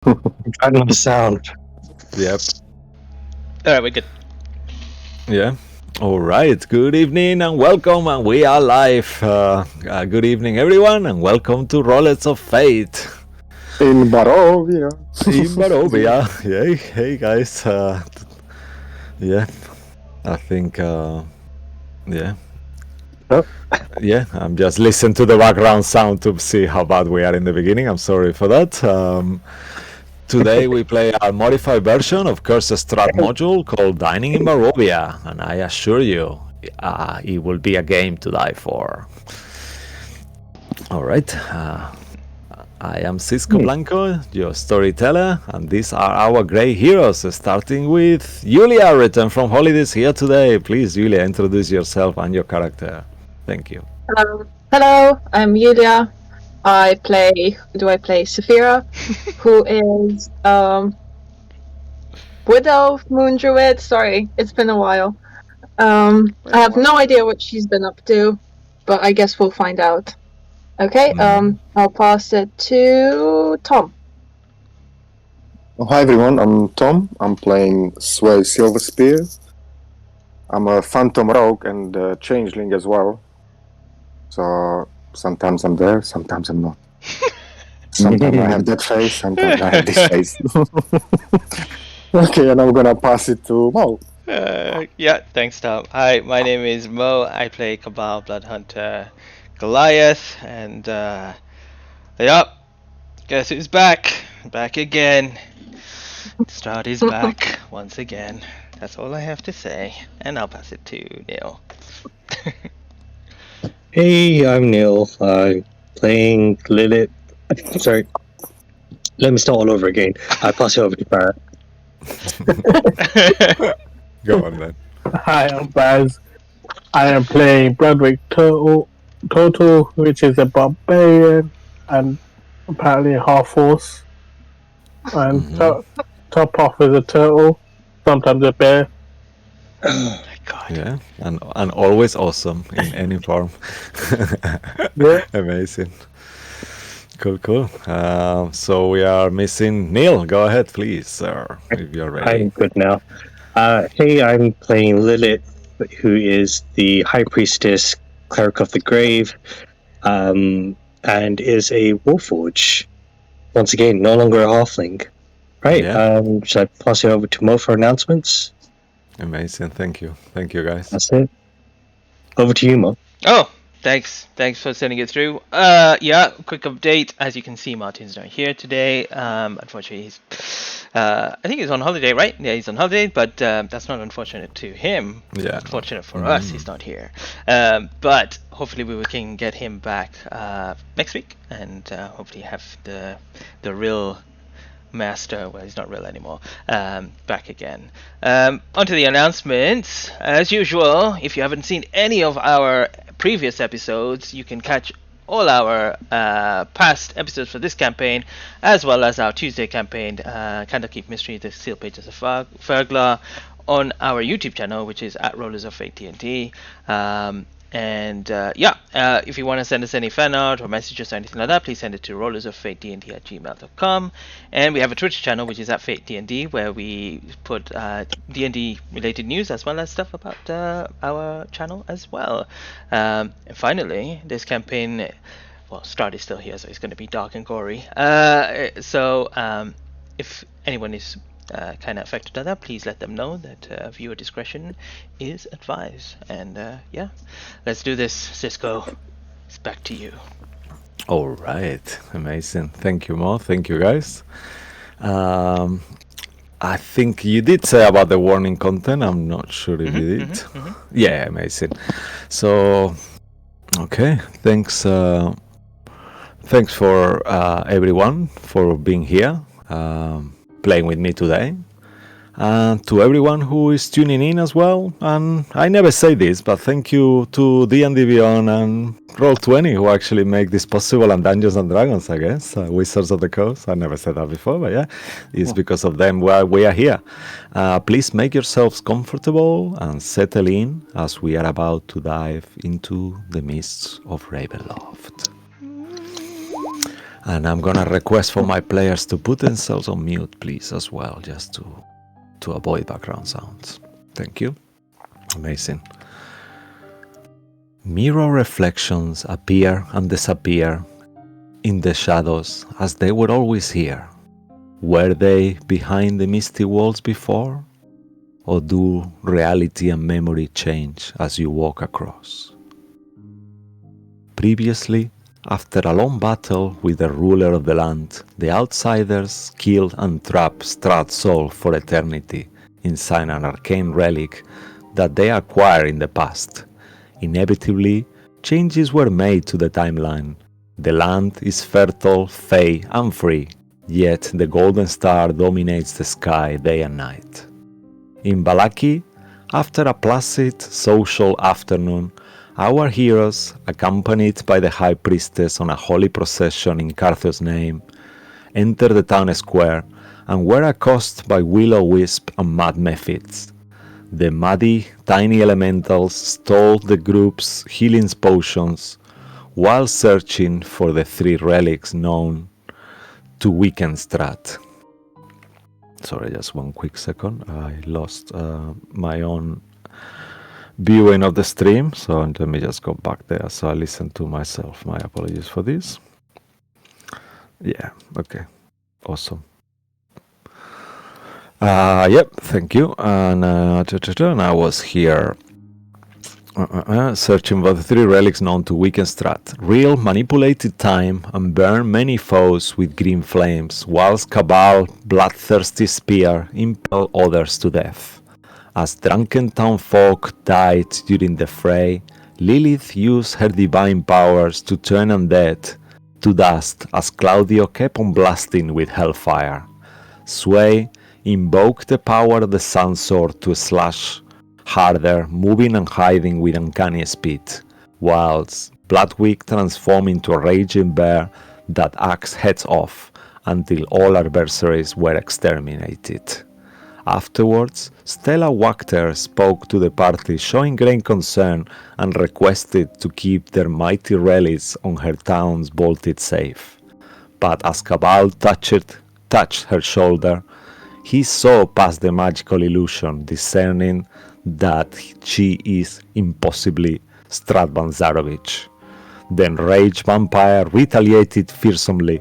Dragon of sound. Yep. Alright, we're good. Yeah. All right. Good evening and welcome, and we are live. Good evening, everyone, and welcome to Rollets of Fate In Barovia. in Barovia. Hey guys. Yeah, I think. Yeah. Oh. Yeah, I'm just listening to the background sound to see how bad we are in the beginning. I'm sorry for that. Today we play a modified version of Curse Strahd module called Dining in Barovia, and I assure you, it will be a game to die for. All right. I am Cisco Blanco, your storyteller, and these are our great heroes, starting with Julia, returned from holidays here today. Please, Julia, introduce yourself and your character. Thank you. Hello, I'm Yulia. I play Saphira, who is Widow Moon Druid. Sorry, it's been a while. I have no idea what she's been up to, but I guess we'll find out. Okay, I'll pass it to Tom. Oh, hi everyone, I'm Tom. I'm playing Sway Silverspear. I'm a Phantom Rogue and a Changeling as well. So sometimes I'm there, sometimes I'm not. Sometimes I have that face, sometimes I have this face. Okay, and I'm gonna pass it to Mo. Yeah, thanks, Tom. Hi, my name is Mo. I play Cabal Bloodhunter Goliath, and guess who's back? Back again. Strahd is back once again. That's all I have to say, and I'll pass it to Neil. Hey, I'm Neil. Playing Lilith. Sorry. Let me start all over again. I pass it over to Barrett. Go on then. Hi, I'm Baz. I am playing Broderick Total, which is a barbarian and apparently a half horse. And top off is a turtle, sometimes a bear. Oh my god. Yeah, and always awesome in any form. Yeah. Amazing. Cool. So we are missing Neil. Go ahead, please, sir, if you're ready. I'm good now. Hey, I'm playing Lilith, who is the High Priestess, Cleric of the Grave, and is a Warforge. Once again, no longer a halfling. Right, Yeah. should I pass it over to Mo for announcements? Amazing. Thank you, guys. That's it. Over to you, Mo. Oh, thanks for sending it through. Yeah, quick update. As you can see, Martin's not here today. Unfortunately, he's I think he's on holiday, right? Yeah, he's on holiday, but that's not unfortunate to him. Yeah. Unfortunate for us, he's not here. But hopefully we can get him back next week, and hopefully have the real master, well, he's not real anymore, back again. Onto the announcements. As usual, if you haven't seen any of our previous episodes, you can catch all our past episodes for this campaign, as well as our Tuesday campaign, Candlekeep Mystery, the Seal Pages of Fergla, on our YouTube channel, which is at Rollers of Fate TNT. If you want to send us any fan art or messages or anything like that, please send it to rollersoffatednd@gmail.com. And we have a Twitch channel, which is at FateDND, where we put D&D related news as well as stuff about our channel as well. And finally, this campaign, well, Strahd is still here, so it's going to be dark and gory. If anyone is kind of affected by that, please let them know that viewer discretion is advised. And let's do this. Cisco, it's back to you. All right. Amazing. Thank you, Mo. Thank you, guys. I think you did say about the warning content. I'm not sure if you did. Yeah, amazing. So, okay. Thanks for everyone for being here, playing with me today. And to everyone who is tuning in as well. And I never say this, but thank you to D&D Beyond and Roll20 who actually make this possible, and Dungeons and Dragons, I guess, Wizards of the Coast. I never said that before, but yeah, it's because of them why we are here. Please make yourselves comfortable and settle in as we are about to dive into the mists of Ravenloft. And I'm gonna request for my players to put themselves on mute, please, as well, just to avoid background sounds. Thank you. Amazing. Mirror reflections appear and disappear in the shadows as they were always here. Were they behind the misty walls before? Or do reality and memory change as you walk across? Previously, after a long battle with the ruler of the land, the outsiders killed and trapped Strahd's soul for eternity inside an arcane relic that they acquired in the past. Inevitably, changes were made to the timeline. The land is fertile, fey, and free, yet the golden star dominates the sky day and night. In Vallaki, after a placid social afternoon, our heroes, accompanied by the High Priestess on a holy procession in Carthos' name, entered the town square and were accosted by Will-O-Wisp and Mad Mephits. The muddy, tiny elementals stole the group's healing potions while searching for the 3 relics known to weaken Strahd. Sorry, just one quick second. I lost my own viewing of the stream, so let me just go back there so I listen to myself. My apologies for this. Yeah, okay, awesome. Yep, thank you. And I was here searching for the 3 relics known to weaken Strahd. Real manipulated time and burn many foes with green flames, whilst Cabal, bloodthirsty spear, impel others to death. As drunken townfolk died during the fray, Lilith used her divine powers to turn undead to dust as Claudio kept on blasting with hellfire. Sway invoked the power of the Sun Sword to slash harder, moving and hiding with uncanny speed, whilst Bloodwick transformed into a raging bear that axed heads off until all adversaries were exterminated. Afterwards, Stella Wachter spoke to the party, showing great concern and requested to keep their mighty relics on her town's vaulted safe. But as Cabal touched her shoulder, he saw past the magical illusion, discerning that she is impossibly Strahd Banzarovich. The enraged vampire retaliated fearsomely,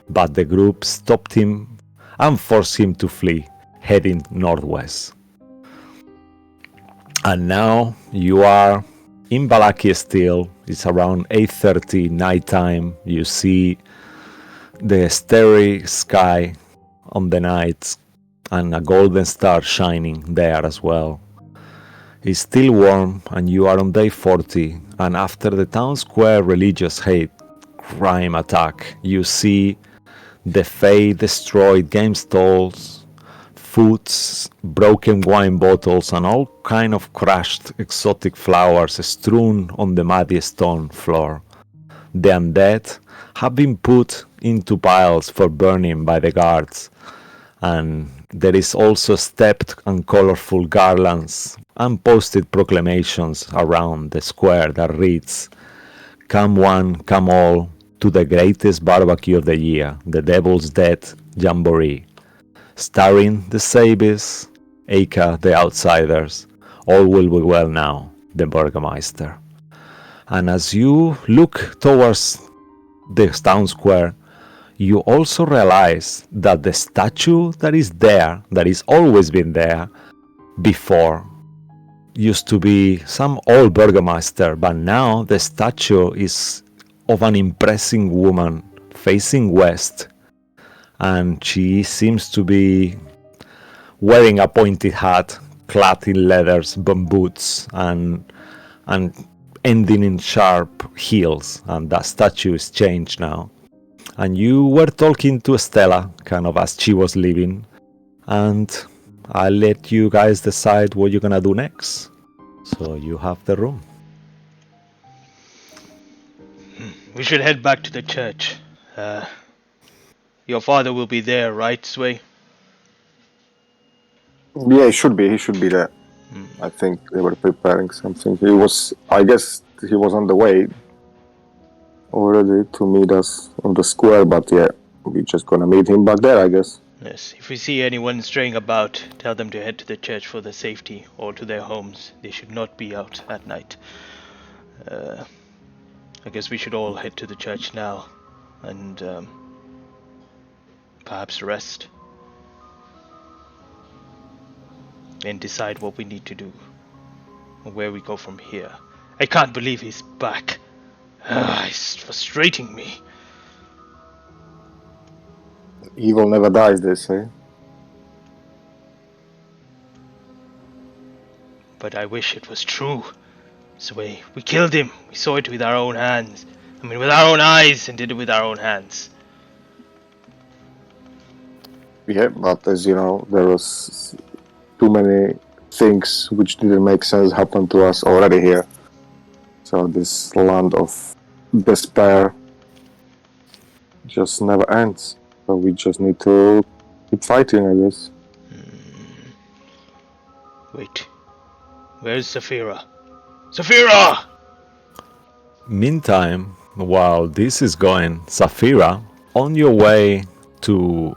but the group stopped him and forced him to flee, heading northwest. And now you are in Vallaki still. It's around 8:30 nighttime. You see the starry sky on the night and a golden star shining there as well. It's still warm and you are on day 40, and after the town square religious hate crime attack, you see the Fae destroyed game stalls, foods, broken wine bottles, and all kind of crushed exotic flowers strewn on the muddy stone floor. The undead have been put into piles for burning by the guards, and there is also stepped and colorful garlands and posted proclamations around the square that reads, "Come one, come all, to the greatest barbecue of the year, the Devil's Death Jamboree. Starring the Sabis, aka the Outsiders, all will be well now, the Burgermeister." And as you look towards the town square, you also realize that the statue that is there, that has always been there before, used to be some old Burgermeister, but now the statue is of an impressive woman facing west, and she seems to be wearing a pointed hat, clad in leathers, boots, and ending in sharp heels, and that statue is changed now. And you were talking to Stella, kind of as she was leaving, and I'll let you guys decide what you're gonna do next. So you have the room. We should head back to the church. Your father will be there, right, Sway? Yeah, he should be. He should be there. I think they were preparing something. I guess he was on the way. already to meet us on the square, but yeah, we're just gonna meet him back there, I guess. Yes, if we see anyone straying about, tell them to head to the church for their safety or to their homes. They should not be out at night. I guess we should all head to the church now and perhaps rest and decide what we need to do or where we go from here. I can't believe he's back. It's frustrating me. Evil never dies, they say. But I wish it was true. So we killed him. We saw it with our own hands. I mean, with our own eyes, and did it with our own hands. Yeah, but as you know, there was too many things which didn't make sense happen to us already here. So this land of despair just never ends. So we just need to keep fighting, I guess. Wait. Where's Saphira? Saphira! Meantime, while this is going, Saphira, on your way to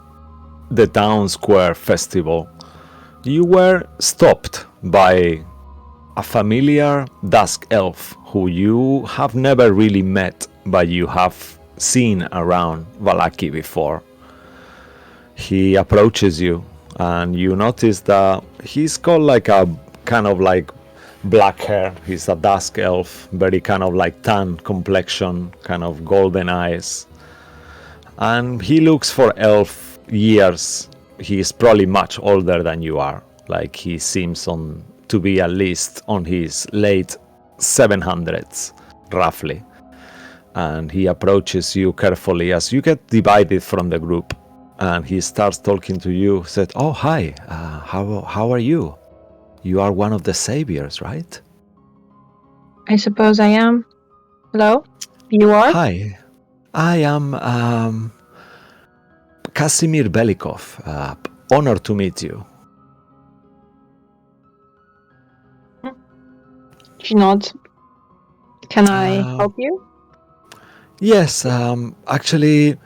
the town square festival, you were stopped by a familiar dusk elf who you have never really met, but you have seen around Vallaki before. He approaches you, and you notice that he's got like a kind of like black hair. He's a dusk elf, very kind of like tan complexion, kind of golden eyes. And he looks for elf years. He's probably much older than you are. Like he seems to be at least on his late 700s, roughly. And he approaches you carefully as you get divided from the group. And he starts talking to you, said, "Oh, hi, how are you? You are one of the saviors, right?" I suppose I am. Hello? You are? Hi, I am Casimir Belikov. Honored to meet you. She nods. Can I help you? Yes, actually,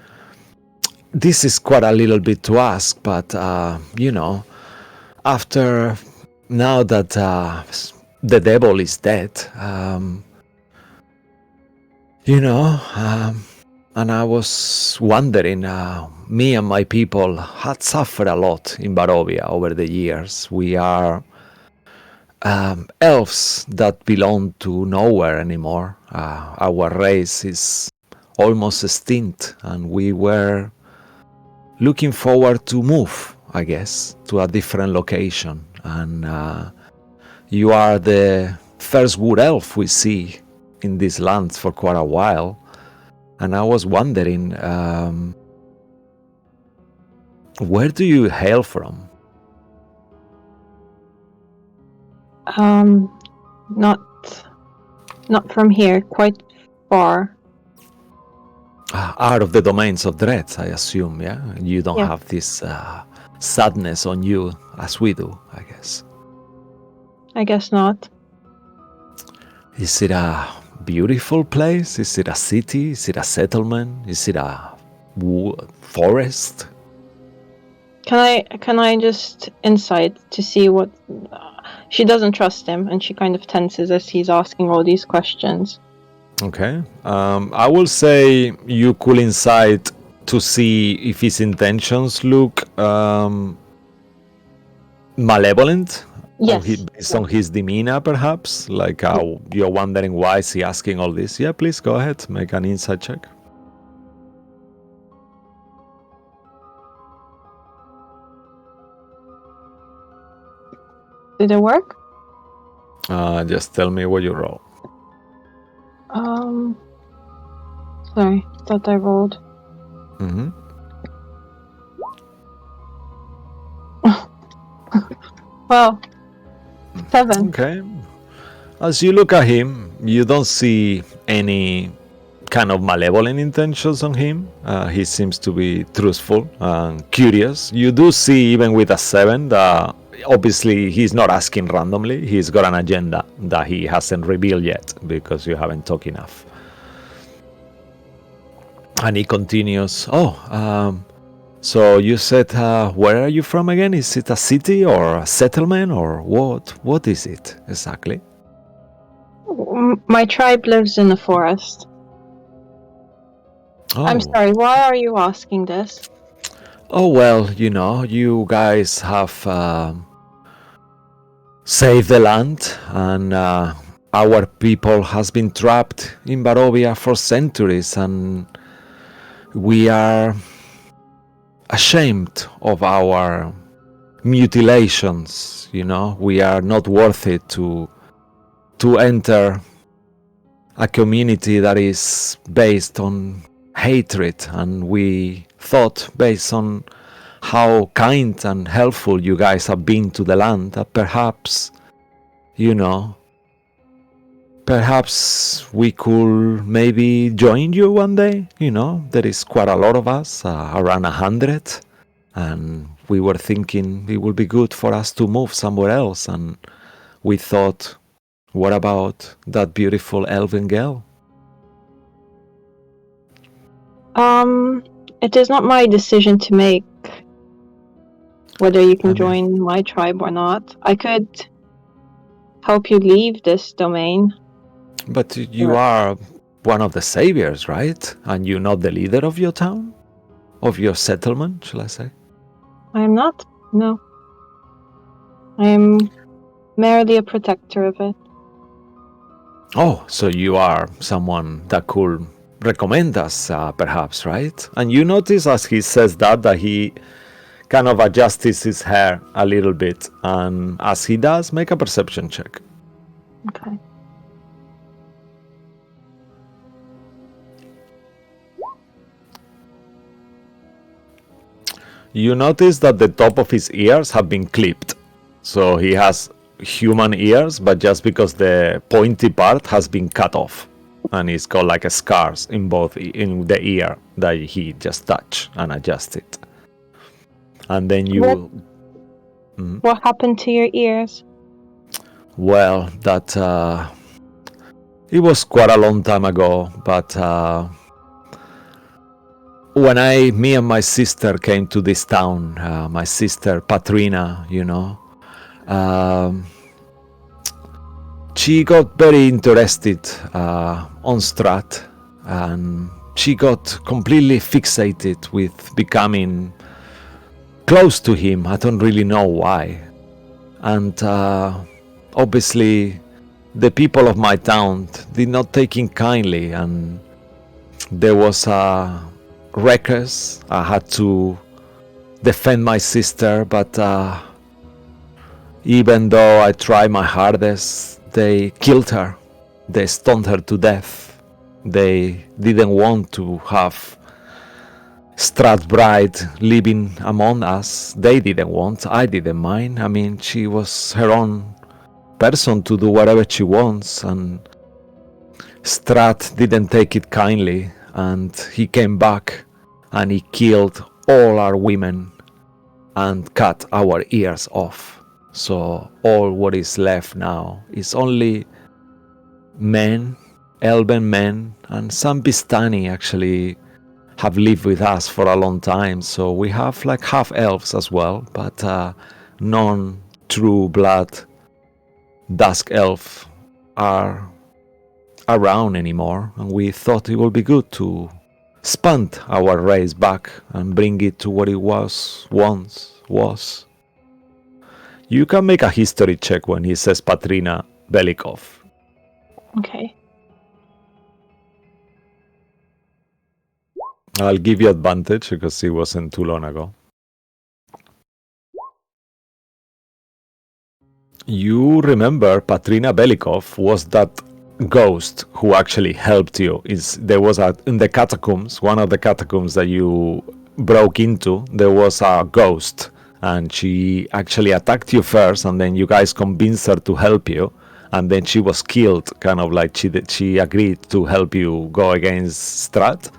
this is quite a little bit to ask, but you know, after now that the devil is dead, you know, and I was wondering, me and my people had suffered a lot in Barovia over the years. We are elves that belong to nowhere anymore. Our race is almost extinct, and we were looking forward to move, I guess, to a different location. And you are the first wood elf we see in these lands for quite a while. And I was wondering, where do you hail from? Not from here, quite far. Out of the domains of dread, I assume, yeah? You don't have this sadness on you as we do, I guess. I guess not. Is it a beautiful place? Is it a city? Is it a settlement? Is it a forest? Can I just insight to see what... She doesn't trust him, and she kind of tenses as he's asking all these questions. Okay. I will say you could insight to see if his intentions look malevolent. Yes. Based on his demeanor, perhaps. Like you're wondering why is he asking all this. Yeah, please go ahead. Make an insight check. Did it work? Just tell me what you roll. Sorry, thought I rolled. Mm-hmm. Well, 7. Okay. As you look at him, you don't see any kind of malevolent intentions on him. He seems to be truthful and curious. You do see, even with a 7, that obviously he's not asking randomly. He's got an agenda that he hasn't revealed yet because you haven't talked enough. And he continues, so you said, where are you from again? Is it a city or a settlement or what? What is it exactly? My tribe lives in the forest. Oh. I'm sorry, why are you asking this? Oh, well, you guys have saved the land, and our people has been trapped in Barovia for centuries, and we are ashamed of our mutilations. We are not worthy to enter a community that is based on hatred, and we thought, based on how kind and helpful you guys have been to the land, that perhaps we could maybe join you one day. There is quite a lot of us, around 100, and we were thinking it would be good for us to move somewhere else, and we thought, what about that beautiful elven girl? It is not my decision to make whether you can join my tribe or not. I could help you leave this domain. But you are one of the saviors, right? And you're not the leader of your town? Of your settlement, shall I say? I am not, no. I am merely a protector of it. Oh, so you are someone that could recommend us, perhaps, right? And you notice as he says that he kind of adjusts his hair a little bit, and as he does, make a perception check. Okay. You notice that the top of his ears have been clipped. So he has human ears, but just because the pointy part has been cut off. And he's got like a scars in the ear that he just touched and adjusted. And then you... What happened to your ears? Well, that... it was quite a long time ago, but... when me and my sister came to this town, my sister Patrina, she got very interested on Strahd, and she got completely fixated with becoming close to him. I don't really know why. And obviously the people of my town did not take it kindly, and there was a wreckers. I had to defend my sister, but even though I tried my hardest, they killed her. They stoned her to death. They didn't want to have Strahd's bride living among us. They didn't want. I didn't mind. I mean, she was her own person to do whatever she wants, and Strahd didn't take it kindly, and he came back and he killed all our women and cut our ears off. So all what is left now is only men, elven men, and some Bistani actually have lived with us for a long time. So we have like half elves as well, but non true blood dusk elf are around anymore, and we thought it would be good to expand our race back and bring it to what it once was. You can make a history check when he says Patrina Belikov. Okay. I'll give you advantage because it wasn't too long ago. You remember Patrina Belikov was that ghost who actually helped you. There was in the catacombs, one of the catacombs that you broke into, there was a ghost, and she actually attacked you first, and then you guys convinced her to help you, and then she was killed, kind of like she agreed to help you go against Strahd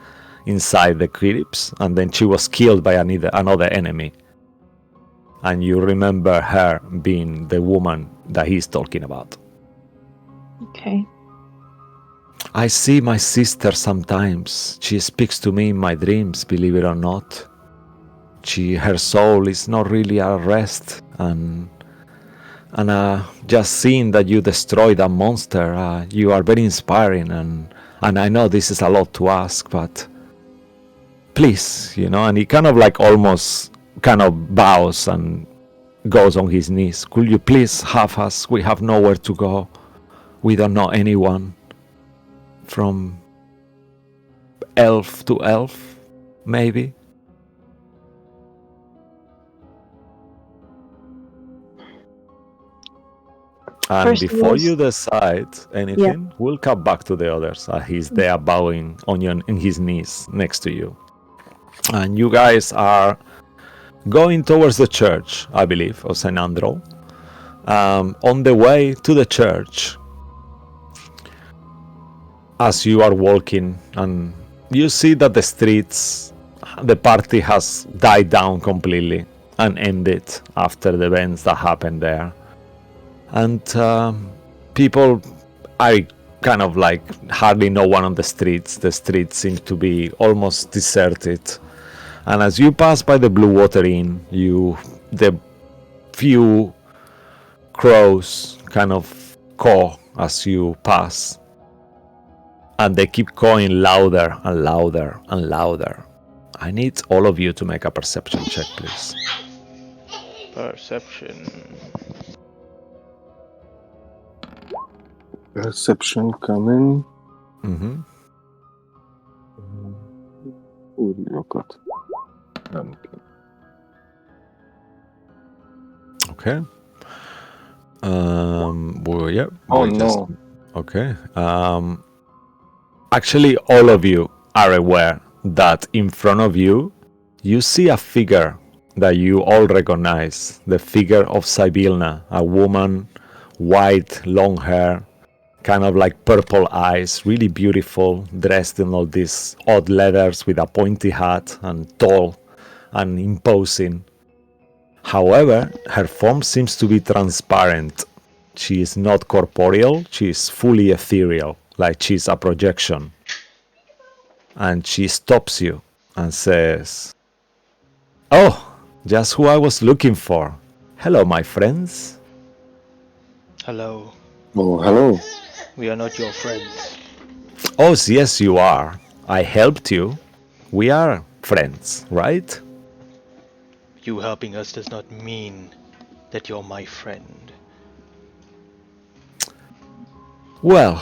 inside the crypts, and then she was killed by another enemy. And you remember her being the woman that he's talking about. Okay. I see my sister sometimes. She speaks to me in my dreams, believe it or not. Her soul is not really at rest, and just seeing that you destroy that monster, you are very inspiring, and I know this is a lot to ask, but please, and he kind of like almost kind of bows and goes on his knees. Could you please have us? We have nowhere to go. We don't know anyone. From elf to elf, maybe? And First before was- you decide anything, we'll come back to the others. He's there bowing on his knees next to you. And you guys are going towards the church, I believe, of St. Andrew. On the way to the church, as you are walking, and you see that the streets, the party has died down completely and ended after the events that happened there. And people are kind of like hardly no one on the streets. The streets seem to be almost deserted. And as you pass by the Blue Water Inn, the few crows kind of caw as you pass. And they keep going louder and louder and louder. I need all of you to make a perception check, please. Perception. Perception coming. Mm-hmm. Oh, God. Okay. Well, yeah. Oh, we no. Okay. Actually, all of you are aware that in front of you, you see a figure that you all recognize. The figure of Sibylna, a woman, white, long hair, kind of like purple eyes, really beautiful, dressed in all these odd leathers with a pointy hat and tall and imposing. However, her form seems to be transparent. She is not corporeal, she is fully ethereal, like she's a projection. And she stops you and says, "Oh, just who I was looking for. Hello, my friends." Hello. Oh, hello. We are not your friends. Oh, yes, you are. I helped you. We are friends, right? You helping us does not mean that you're my friend. Well,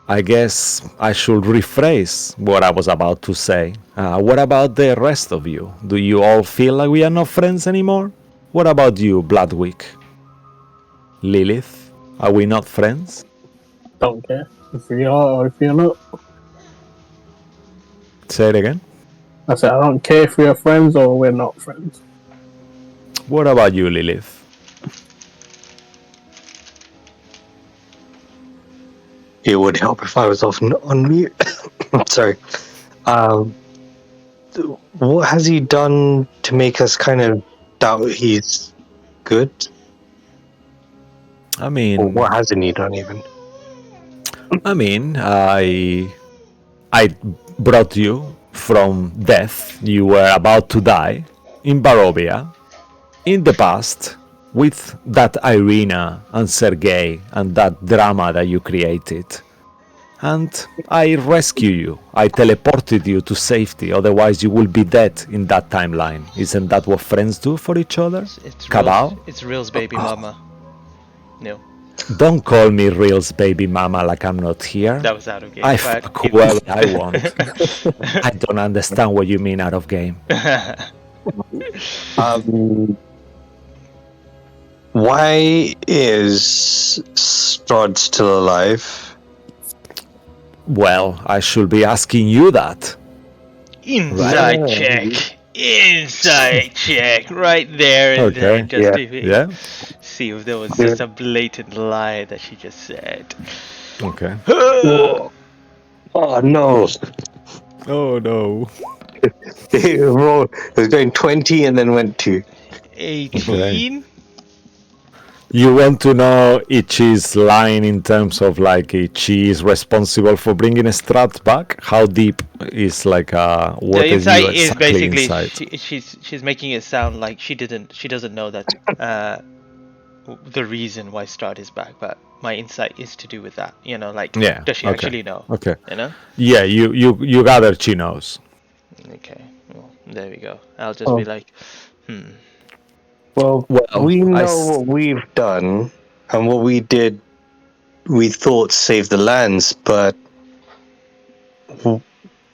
I guess I should rephrase what I was about to say. What about the rest of you? Do you all feel like we are not friends anymore? What about you, Bloodwick? Lilith? Are we not friends? Don't care if we are or if you're not. Say it again. I said I don't care if we are friends or we're not friends. What about you, Lilith? It would help if I was on mute. Sorry. What has he done to make us kind of doubt he's good? I Or mean, what hasn't he done even? I brought you from death. You were about to die in Barovia in the past with that Irina and Sergei and that drama that you created. And I rescue you. I teleported you to safety, otherwise you will be dead in that timeline. Isn't that what friends do for each other? It's Cabal? It's Real's baby mama. No, Don't call me Real's baby mama like I'm not here. that was out of game. I but fuck it whoever was- I want. I don't understand what you mean out of game. Why is Strahd still alive? Well, I should be asking you that. Inside Right. check. Inside check. Right there and Okay, then. Just to Yeah? see if there was just a blatant lie that she just said. Okay. Oh no! Oh no. It was going 20 and then went 2. 18? You want to know if she's lying in terms of like if she is responsible for bringing Strahd back? How deep is like what The is you insight is exactly basically inside? she's making it sound like she doesn't know that the reason why Strahd is back, but my insight is to do with that. You know, like Yeah. does she Okay. actually know? Okay. You know? Yeah. You gather she knows. Okay. Well, there we go. I'll just be like, Well, Well, we I know what we've done and what we did. We thought saved the lands, but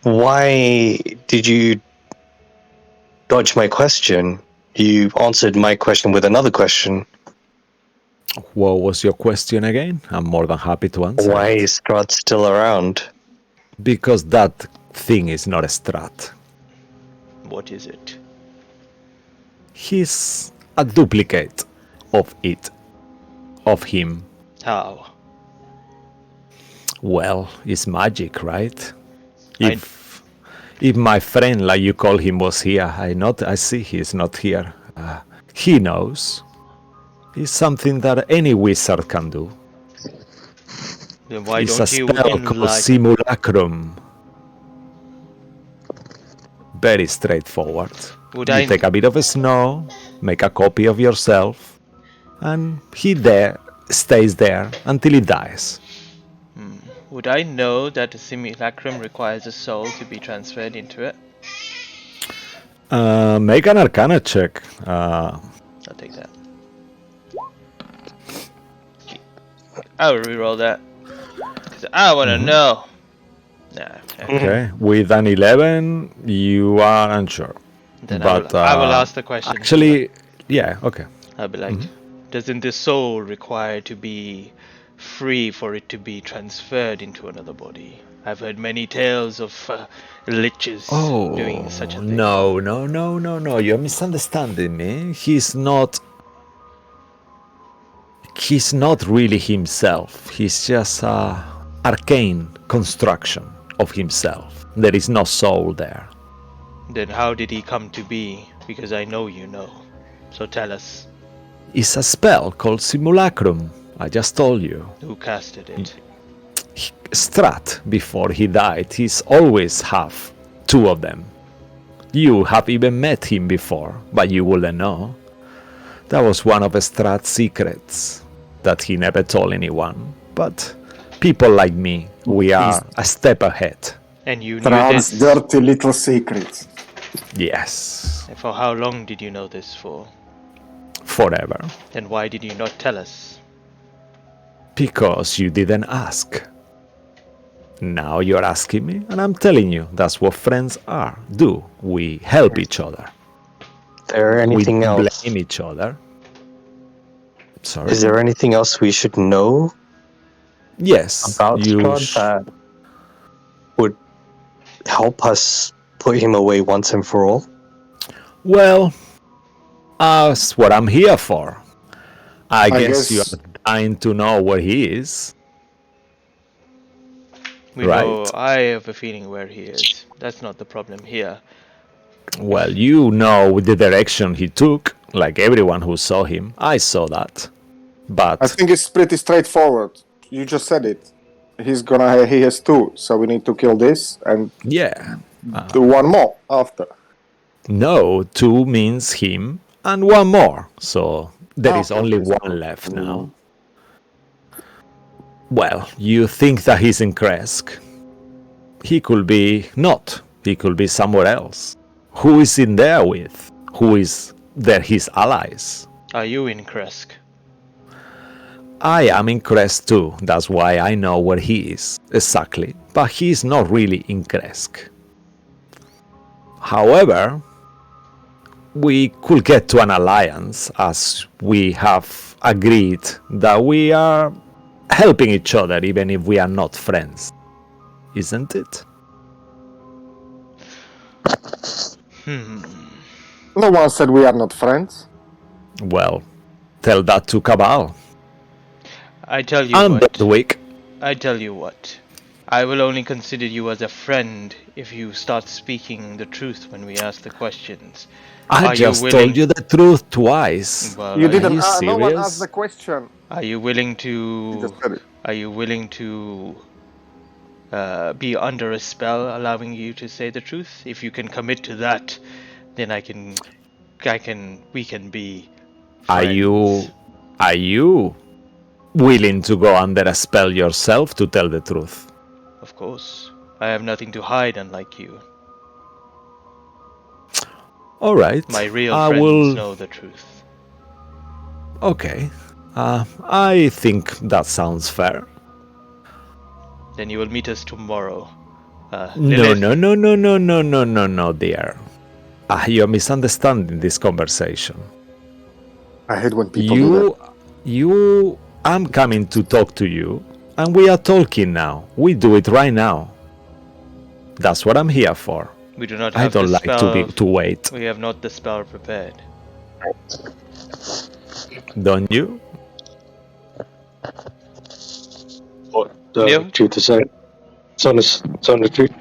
why did you dodge my question? You answered my question with another question. What was your question again? I'm more than happy to answer Why it. is Strahd still around? Because that thing is not a Strahd. what is it? He's a duplicate of it, of him. How? Well, it's magic, right? If my friend, like you call him, was here, I see he's not here. He knows. It's something that any wizard can do. Then why It's a don't you spell called enlighten? Simulacrum. Very straightforward. Would You I take a bit of snow, make a copy of yourself, and he stays there until he dies. would I know that the simulacrum requires a soul to be transferred into it? Make an Arcana check. I'll take that. I'll reroll that. Because I want to know. Nah. Okay, with an 11, you are unsure. Then But I will ask the question. actually, yeah, okay. I'll be like, doesn't the soul require to be free for it to be transferred into another body? I've heard many tales of liches doing such a thing. No, you're misunderstanding me. He's not really himself. He's just a arcane construction of himself. There is no soul there. Then how did he come to be? Because I know you know. So tell us. It's a spell called Simulacrum. I just told you. Who casted it? Strahd, before he died, he's always have two of them. You have even met him before, but you wouldn't know. That was one of Strahd's secrets that he never told anyone. But people like me, we are a step ahead. And you knew Strahd's this? dirty little secrets. Yes, And for how long did you know this for? forever. Then why did you not tell us? Because you didn't ask. Now you're asking me, and I'm telling you, that's what friends do. We help each other. Is there anything we else? blame each other. Sorry. Is there anything else we should know Yes. about Strahd that would help us put him away once and for all? Well, that's what I'm here for. I guess you are dying to know where he is. We know, I have a feeling where he is. That's not the problem here. Well, you know the direction he took, like everyone who saw him. I saw that. But I think it's pretty straightforward. You just said it. He has two, so we need to kill this and yeah. do one more after. No, two means him and one more. So there is only one left now. Well, you think that he's in Kresk. He could be not. He could be somewhere else. Who is in there with? Who is there his allies? Are you in Kresk? I am in Kresk too. That's why I know where he is. Exactly. But he's not really in Kresk. However, we could get to an alliance as we have agreed that we are helping each other even if we are not friends. Isn't it? No one said we are not friends. Well, tell that to Cabal. I tell you And what. Bedwick. I tell you what. I will only consider you as a friend if you start speaking the truth when we ask the questions. I Are you just willing- told you the truth twice. Well, You are didn't. you No one serious? asked the question. Are you willing You to? just said it. Are you willing to be under a spell, allowing you to say the truth? If you can commit to that, then we can be friends. Are you willing to go under a spell yourself to tell the truth? Of course. I have nothing to hide, unlike you. All right. My real I friends will. know the truth. Okay. I think that sounds fair. Then you will meet us tomorrow. No, Lilith. no, dear. You're misunderstanding this conversation. I hate when people do that. I'm coming to talk to you, and we are talking now. We do it right now. That's what I'm here for. We do not I have don't the like spell. to wait. We have not the spell prepared. Don't you? What Yeah. truth is that? It's on the truth.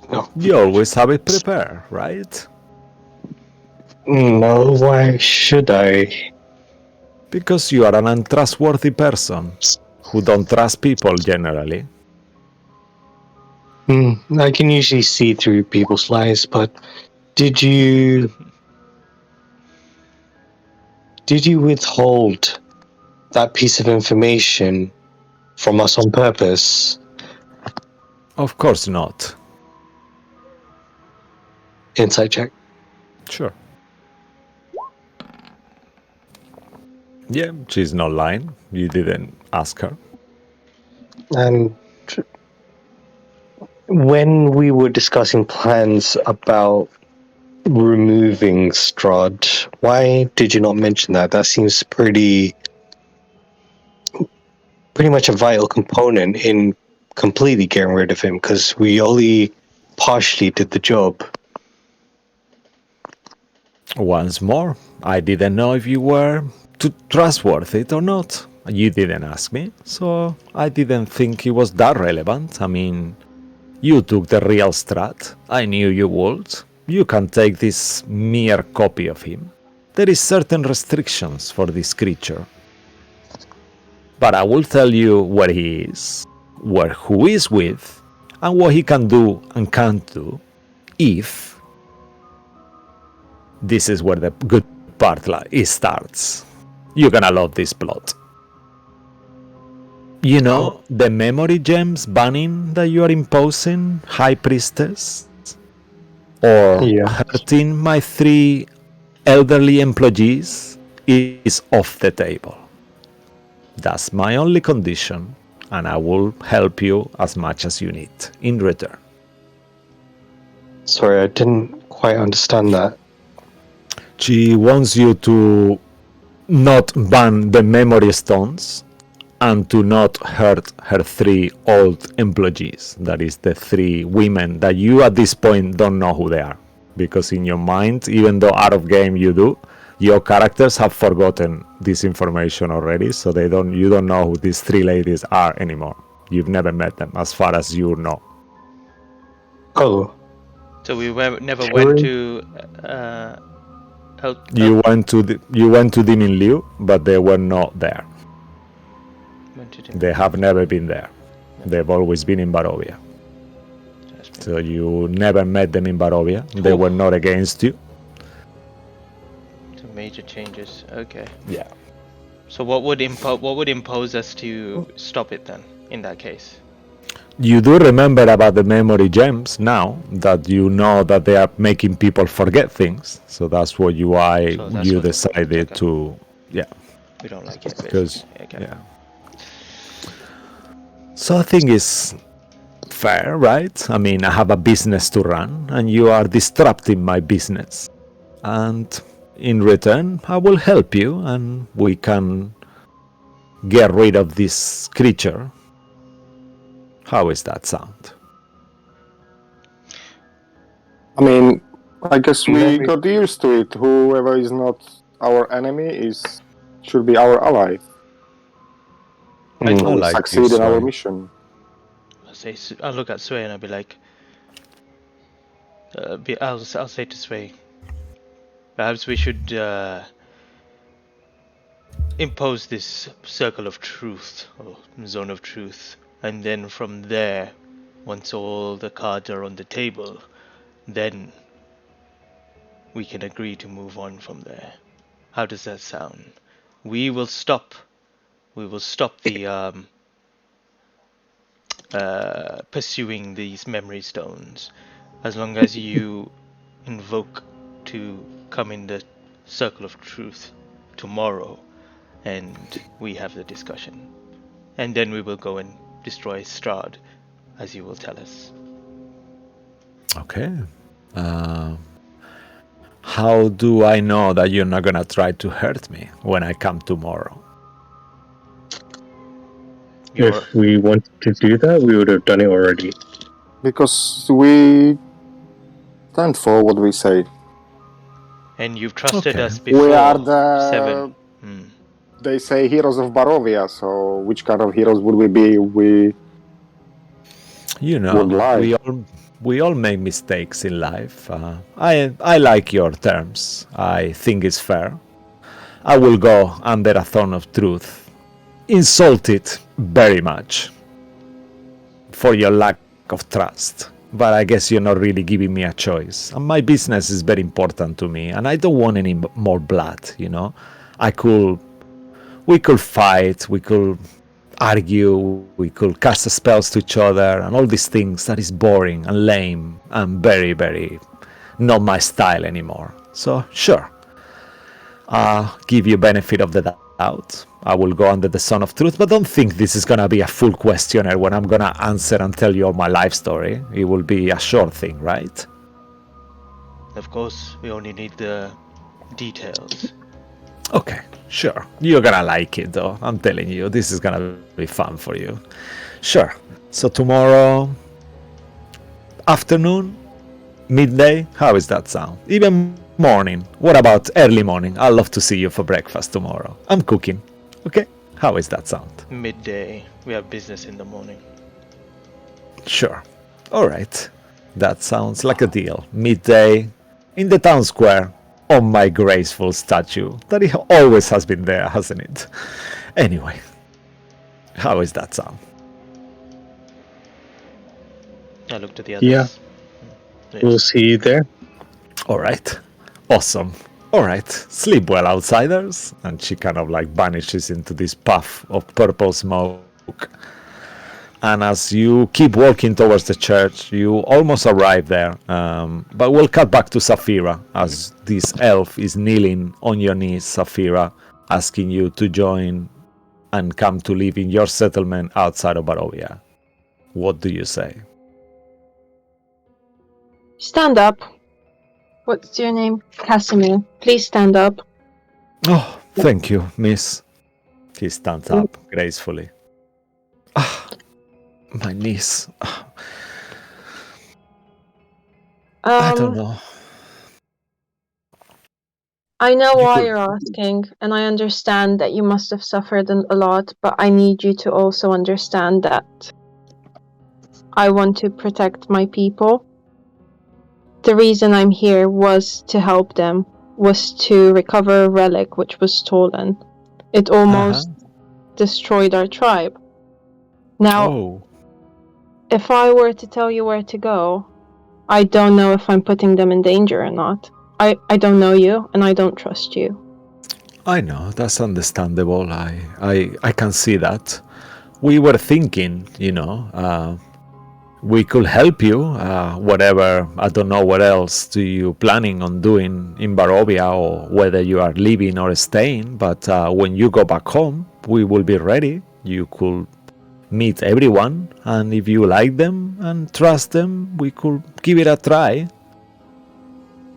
No. You always have it prepared, right? No, why should I? Because you are an untrustworthy person who don't trust people generally. I can usually see through people's lies, but did you withhold that piece of information from us on purpose? Of course not. Insight check. Sure. Yeah, she's not lying. You didn't ask her. And when we were discussing plans about removing Strahd, why did you not mention that? That seems pretty much a vital component in completely getting rid of him, because we only partially did the job. Once more, I didn't know if you were trustworthy or not. You didn't ask me, so I didn't think it was that relevant. I mean, you took the real Strahd. I knew you would. You can take this mere copy of him. There is certain restrictions for this creature. But I will tell you where he is, who he is with, and what he can do and can't do if... This is where the good part starts. You're gonna love this plot. You know, the memory gems banning that you are imposing, High Priestess? Or hurting my 3 elderly employees is off the table. That's my only condition, and I will help you as much as you need in return. Sorry, I didn't quite understand that. She wants you to not ban the memory stones and to not hurt her 3 old employees. That is the 3 women that you at this point don't know who they are. Because in your mind, even though out of game you do, your characters have forgotten this information already, so you don't know who these 3 ladies are anymore. You've never met them, as far as you know. Oh. So we never went to help. You went to Demon Liu, but they were not there. They have never been there. They've always been in Barovia. So you never met them in Barovia. They were not against you. Some major changes. Okay. Yeah. So what would impose us to stop it then? In that case. You do remember about the memory gems now that you know that they are making people forget things. So that's what you decided to. Yeah. We don't like it. Because yeah. So I think it's fair, right? I mean, I have a business to run, and you are disrupting my business. And in return, I will help you, and we can get rid of this creature. How is that sound? I mean, I guess we got used to it. Whoever is not our enemy should be our ally. I like succeed this in our one. mission. I'll look at Sway and I'll be like, I'll say to Sway, perhaps we should impose this circle of truth or zone of truth, and then from there, once all the cards are on the table, then we can agree to move on from there. How does that sound? We will stop the pursuing these memory stones as long as you invoke to come in the circle of truth tomorrow, and we have the discussion, and then we will go and destroy Strahd as you will tell us. Okay. How do I know that you're not gonna try to hurt me when I come tomorrow? If we wanted to do that, we would have done it already. Because we stand for what we say. And you've trusted Okay. us before. We are the... 7. They say heroes of Barovia, so which kind of heroes would we be? We You know, would lie. we all make mistakes in life. I like your terms. I think it's fair. I will go under a thorn of truth. Insult it very much for your lack of trust. But I guess you're not really giving me a choice. And my business is very important to me, and I don't want any more blood, you know? We could fight, we could argue, we could cast spells to each other, and all these things that is boring and lame and very, very not my style anymore. So, sure. I'll give you benefit of the doubt. I will go under the Sun of Truth, but don't think this is gonna be a full questionnaire when I'm gonna answer and tell you all my life story. It will be a short thing, right? Of course, we only need the details. Okay, sure. You're gonna like it though. I'm telling you, this is gonna be fun for you. Sure. So tomorrow afternoon, midday, how is that sound? Even morning. What about early morning? I'd love to see you for breakfast tomorrow. I'm cooking. Okay? How is that sound? Midday. We have business in the morning. Sure. All right. That sounds like a deal. Midday in the town square on my graceful statue that it always has been there, hasn't it? Anyway, how is that sound? I looked at the others. Yeah. Yes. We'll see you there. All right. Awesome. All right. Sleep well, outsiders. And she kind of like vanishes into this puff of purple smoke. And as you keep walking towards the church, you almost arrive there. But we'll cut back to Saphira as this elf is kneeling on your knees, Saphira, asking you to join and come to live in your settlement outside of Barovia. What do you say? Stand up. What's your name? Casimir. Please stand up. Oh, thank you, miss. He stands up gracefully. Ah, my knees. I don't know. I know why you're asking, and I understand that you must have suffered a lot, but I need you to also understand that I want to protect my people. The reason I'm here was to help them, was to recover a relic which was stolen. It almost destroyed our tribe. Now, if I were to tell you where to go, I don't know if I'm putting them in danger or not. I don't know you, and I don't trust you. I know, that's understandable. I can see that. We were thinking, we could help you, whatever, I don't know what else do you planning on doing in Barovia, or whether you are leaving or staying, but when you go back home, we will be ready. You could meet everyone, and if you like them and trust them, we could give it a try.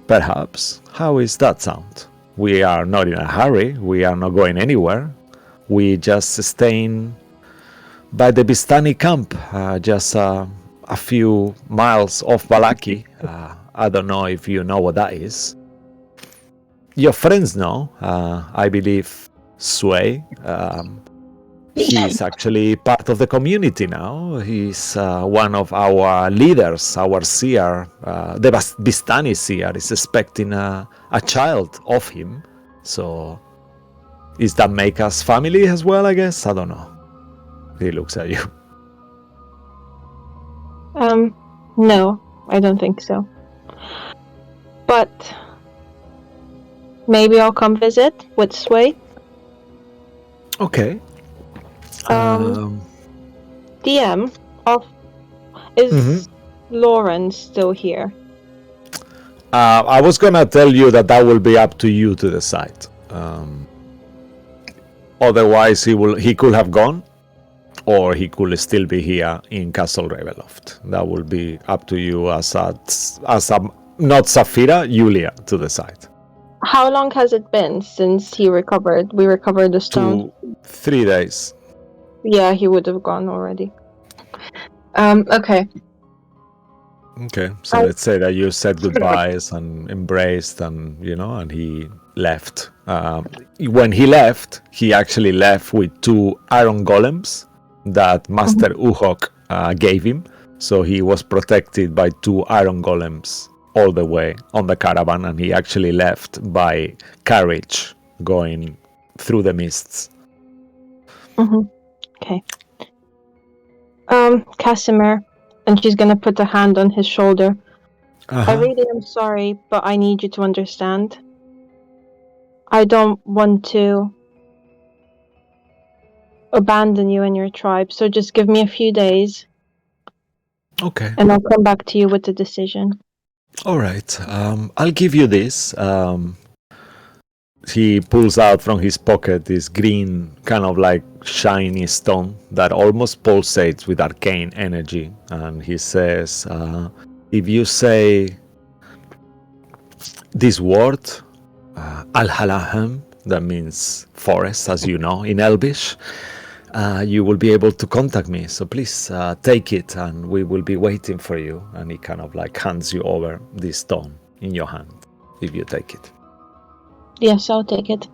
Perhaps. How is that sound? We are not in a hurry, we are not going anywhere. We just staying by the Bistani camp, just a few miles off Balaki. I don't know if you know what that is. Your friends know, I believe Sway. he's actually part of the community now. He's one of our leaders, our seer. The Vistani seer is expecting a child of him. So, does that make us family as well, I guess? I don't know. He looks at you. No, I don't think so. But maybe I'll come visit with Sway. Okay. DM, is Lauren still here? I was gonna tell you that will be up to you to decide. Otherwise, he could have gone, or he could still be here in Castle Ravenloft. That will be up to you as a not Saphira, Julia, to decide. How long has it been since he recovered? We recovered the stone. 3 days. Yeah, he would have gone already. Okay. Okay, so let's say that you said goodbyes and embraced, and and he left. When he left, he actually left with 2 iron golems that Master Uhok gave him. So he was protected by 2 iron golems all the way on the caravan, and he actually left by carriage going through the mists. Okay. Casimir, and she's gonna put a hand on his shoulder. I really am sorry, but I need you to understand. I don't want to abandon you and your tribe, so just give me a few days. Okay. And I'll come back to you with the decision. All right. I'll give you this. He pulls out from his pocket this green, kind of like shiny stone that almost pulsates with arcane energy. And he says, if you say this word, Al-Halahem, that means forest, as you know, in Elvish, you will be able to contact me. So please take it, and we will be waiting for you. And he kind of like hands you over this stone in your hand, if you take it. Yes, I'll take it.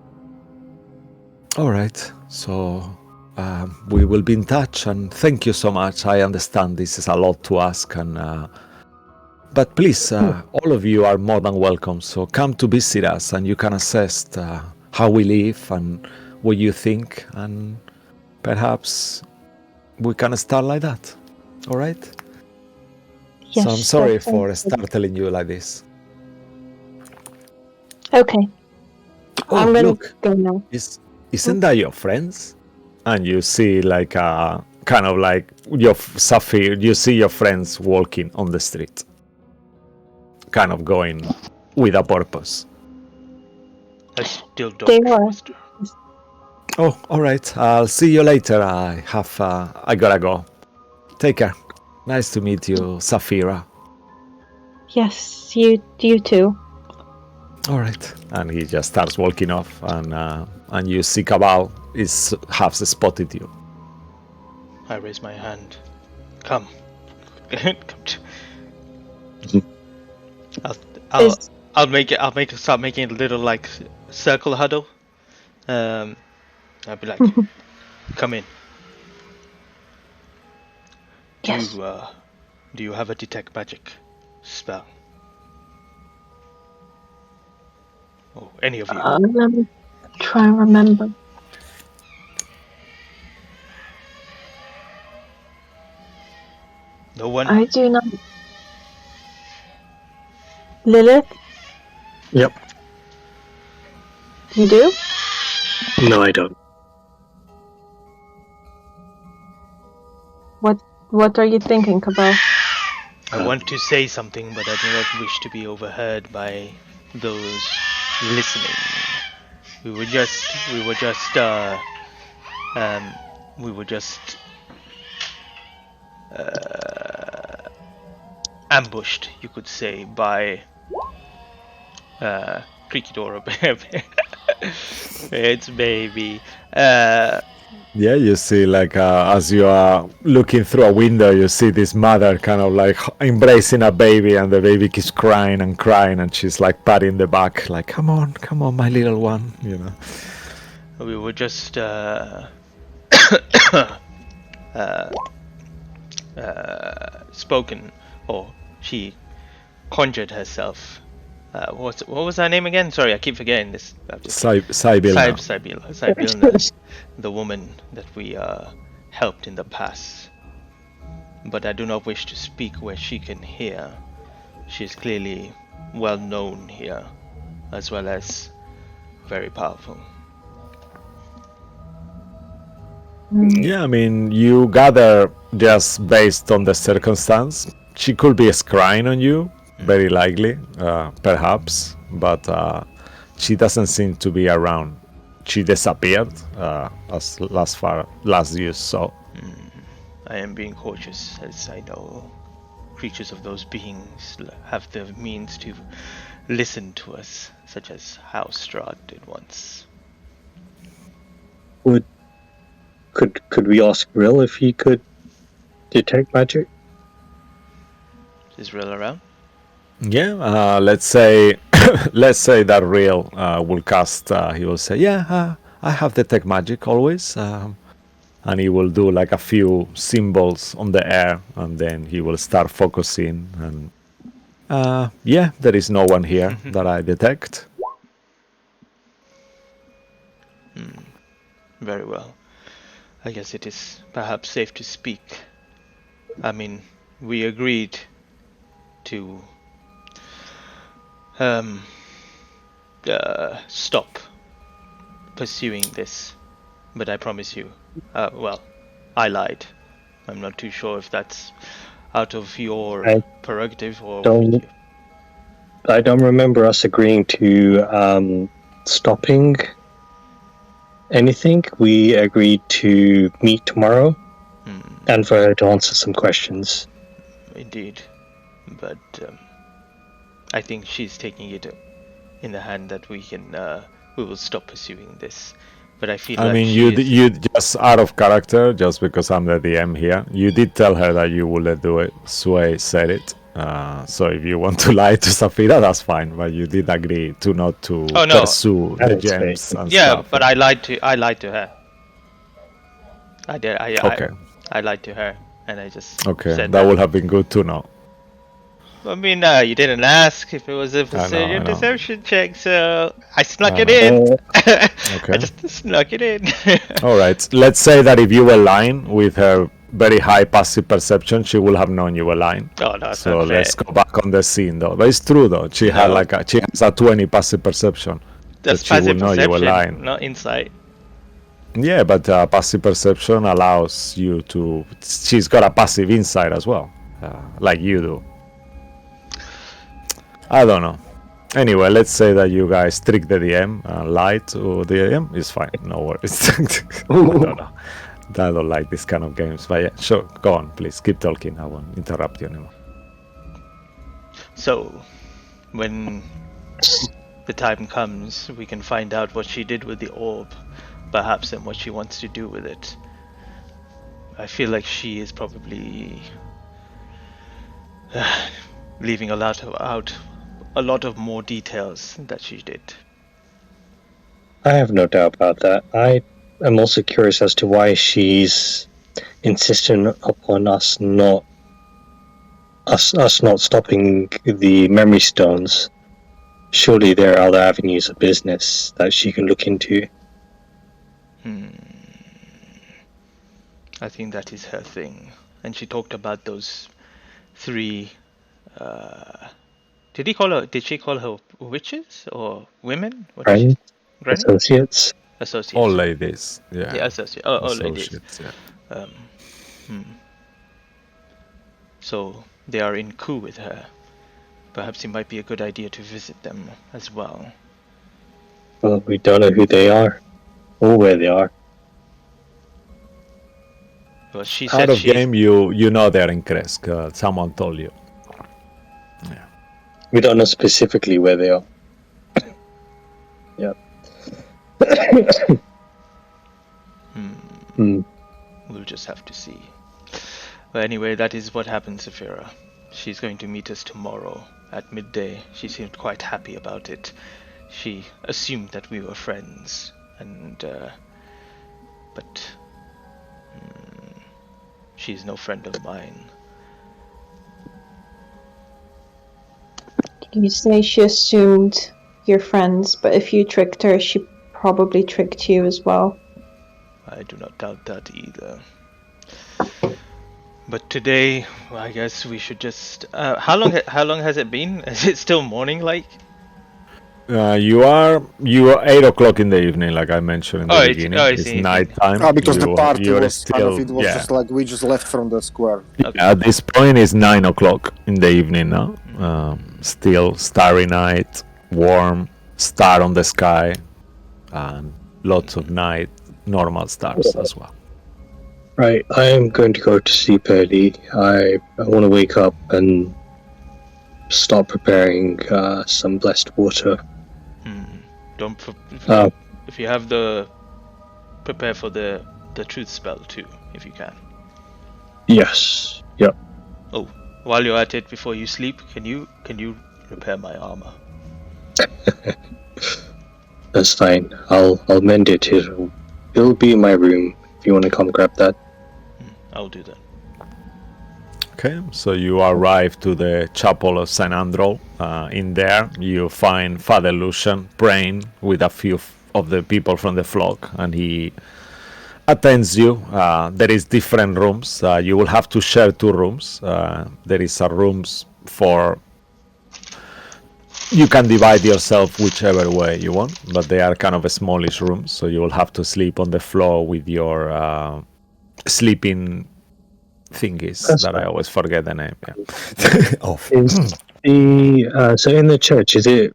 All right. So we will be in touch, and thank you so much. I understand this is a lot to ask, and but please, all of you are more than welcome. So come to visit us, and you can assess how we live and what you think, and perhaps we can start like that. All right? Yes, so I'm sorry that for sounds good. startling you like this. Okay. Oh, I'm gonna look. go now. Isn't that your friends? And you see like kind of like your Saphir, you see your friends walking on the street. Kind of going with a purpose. I still don't They are. trust her. Oh, all right. I'll see you later. I gotta go. Take care. Nice to meet you, Saphira. Yes, you too. All right. And he just starts walking off, and you see Cabal has spotted you. I raise my hand. Come. I'll start making a little like circle huddle. I'll be like, come in. Yes. Do you have a detect magic spell? Oh, any of you? Let me try and remember. No one? I do not. Lilith, Yep. you do? No, I don't. What are you thinking about? I want to say something, but I do not wish to be overheard by those listening. We were just ambushed, you could say, by creaky door. It's baby. Yeah, you see, like, as you are looking through a window, you see this mother kind of like embracing a baby, and the baby keeps crying, and she's like patting the back, like, come on, my little one, you know. We were just spoken, or she conjured herself. What was her name again? Sorry, I keep forgetting this. Sybilna. Sybilna, the woman that we helped in the past. But I do not wish to speak where she can hear. She is clearly well known here, as well as very powerful. Yeah, I mean, you gather just based on the circumstance. She could be scrying on you, very likely, perhaps, but she doesn't seem to be around. She disappeared as last you saw. I am being cautious, as I know creatures of those beings have the means to listen to us, such as how Strahd did once. Could we ask Rill if he could detect magic? Is Rill around? Yeah, let's say that Real will cast. He will say, "Yeah, I have detect magic always," and he will do like a few symbols on the air, and then he will start focusing. And yeah, there is no one here that I detect. Very well. I guess it is perhaps safe to speak. I mean, we agreed to stop pursuing this, but I promise you, well, I lied. I'm not too sure if that's out of your prerogative or I don't remember us agreeing to stopping anything. We agreed to meet tomorrow and for her to answer some questions. Indeed, but I think she's taking it in the hand that we will stop pursuing this. But I feel I like mean, you just out of character, just because I'm the DM here. You did tell her that you wouldn't do it. Sway said it. So if you want to lie to Safira, that's fine. But you did agree to not to pursue the gems and stuff. But I lied to her. I did. Okay. I lied to her, and I just said that would have been good to know. I mean, you didn't ask if it was a deception check, so I snuck it in. Okay. I just snuck it in. All right. Let's say that if you were lying with her very high passive perception, she will have known you were lying. Oh, no, that's so not fair. Let's go back on the scene, though. But it's true, though. She has a 20 passive perception. That's she will know you were lying. Not insight. Yeah, but passive perception allows you to. She's got a passive insight as well, like you do. I don't know. Anyway, let's say that you guys trick the DM and lie to the DM. It's fine. No worries. I don't like this kind of games. But yeah, sure. Go on, please. Keep talking. I won't interrupt you anymore. So, when the time comes, we can find out what she did with the orb, perhaps, and what she wants to do with it. I feel like she is probably leaving out a lot of more details that she did. I have no doubt about that. I am also curious as to why she's insisting upon us not stopping the memory stones. Surely there are other avenues of business that she can look into. I think that is her thing. And she talked about those 3 did she call her witches or women? Friends? Associates? All ladies. Yeah. All ladies. Yeah. So they are in coup with her. Perhaps it might be a good idea to visit them as well. Well, we don't know who they are or where they are. Well, she said out of game, you know they're in Kresk. Someone told you. Yeah. We don't know specifically where they are. Yeah. We'll just have to see. But anyway, that is what happened, Saphira. She's going to meet us tomorrow at midday. She seemed quite happy about it. She assumed that we were friends, and but she's no friend of mine. You say she assumed you're friends, but if you tricked her, she probably tricked you as well. I do not doubt that either. But today, I guess we should just. How long has it been? Is it still morning? Like? You are 8 o'clock in the evening, like I mentioned in the beginning. It's It's evening. night time. Because the party you are was still, it was just like we just left from the square. Okay. At this point, it's 9 o'clock in the evening now. Still starry night, warm, star on the sky, and lots of night normal stars as well. Right, I am going to go to sleep early. I want to wake up and start preparing some blessed water. Don't if you have prepare for the truth spell too, if you can. Yes. Yep. Oh, while you're at it, before you sleep, can you repair my armor? That's fine. I'll mend it. It'll be in my room. If you want to come grab that. I'll do that. Okay, so you arrive to the chapel of Saint Andro. In there, you find Father Lucian praying with a few of the people from the flock, and he attends you. There is different rooms. You will have to share 2 rooms. There is a rooms for. You can divide yourself whichever way you want, but they are kind of a smallish rooms, so you will have to sleep on the floor with your sleeping thingies. That's that fine. I always forget the name. Yeah. So in the church, is it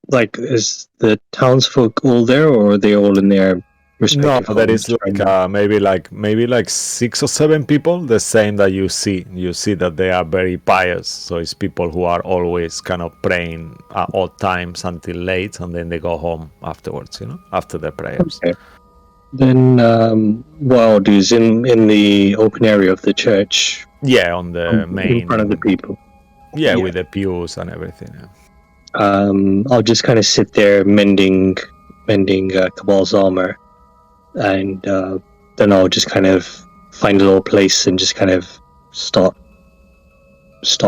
like is the townsfolk all there, or are they all in their No, respective there homes is right like now? maybe like 6 or 7 people. The same that you see. You see that they are very pious. So it's people who are always kind of praying at odd times until late, and then they go home afterwards. After the prayers. Okay. Then what I'll do is in the open area of the church, Yeah, on the main. in front of the people. Yeah, with the pews and everything. Yeah. I'll just kind of sit there mending Cabal's armor, and then I'll just kind of find a little place and just kind of start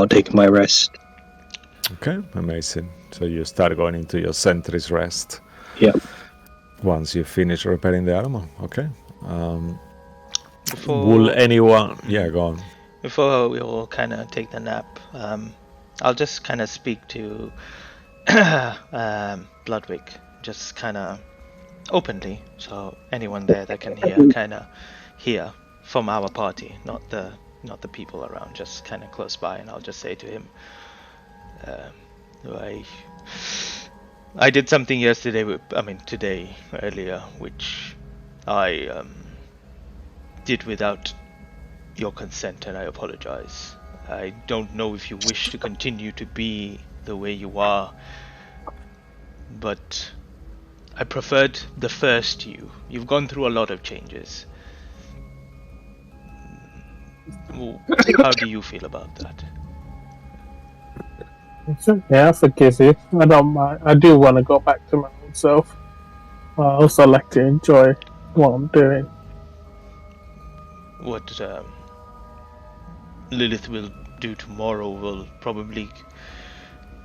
taking my rest. Okay, amazing. So you start going into your sentry's rest. Yeah. Once you finish repairing the armor. Okay. Before Will anyone? Yeah, go on. Before we all kind of take the nap, I'll just kind of speak to Bloodwick, just kind of openly, so anyone there that can hear from our party, not the people around, just kind of close by, and I'll just say to him, I did something today earlier, which I did without your consent, and I apologize. I don't know if you wish to continue to be the way you are, but I preferred the first you. You've gone through a lot of changes. How do you feel about that? Yeah, I forgive you. I don't mind. I do want to go back to my old self. I also like to enjoy what I'm doing. What Lilith will do tomorrow will probably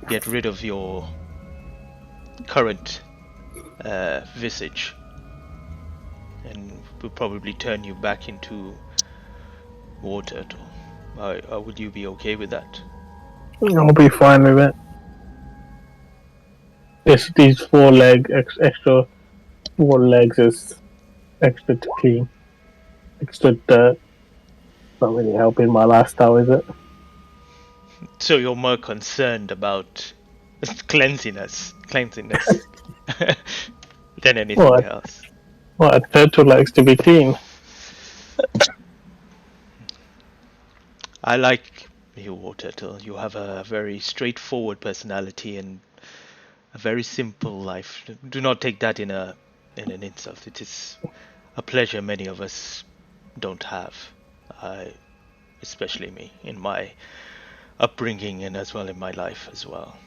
get rid of your current visage, and will probably turn you back into War Turtle. Would you be okay with that? I'll be fine with it. Just these extra 4 legs is extra to clean. Extra dirt. Not really helping my lifestyle, is it? So you're more concerned about cleanliness than anything else. Well, a turtle likes to be clean. I like you, War Turtle. You have a very straightforward personality and a very simple life. Do not take that in an insult. It is a pleasure many of us don't have. Especially me, in my upbringing and as well in my life as well.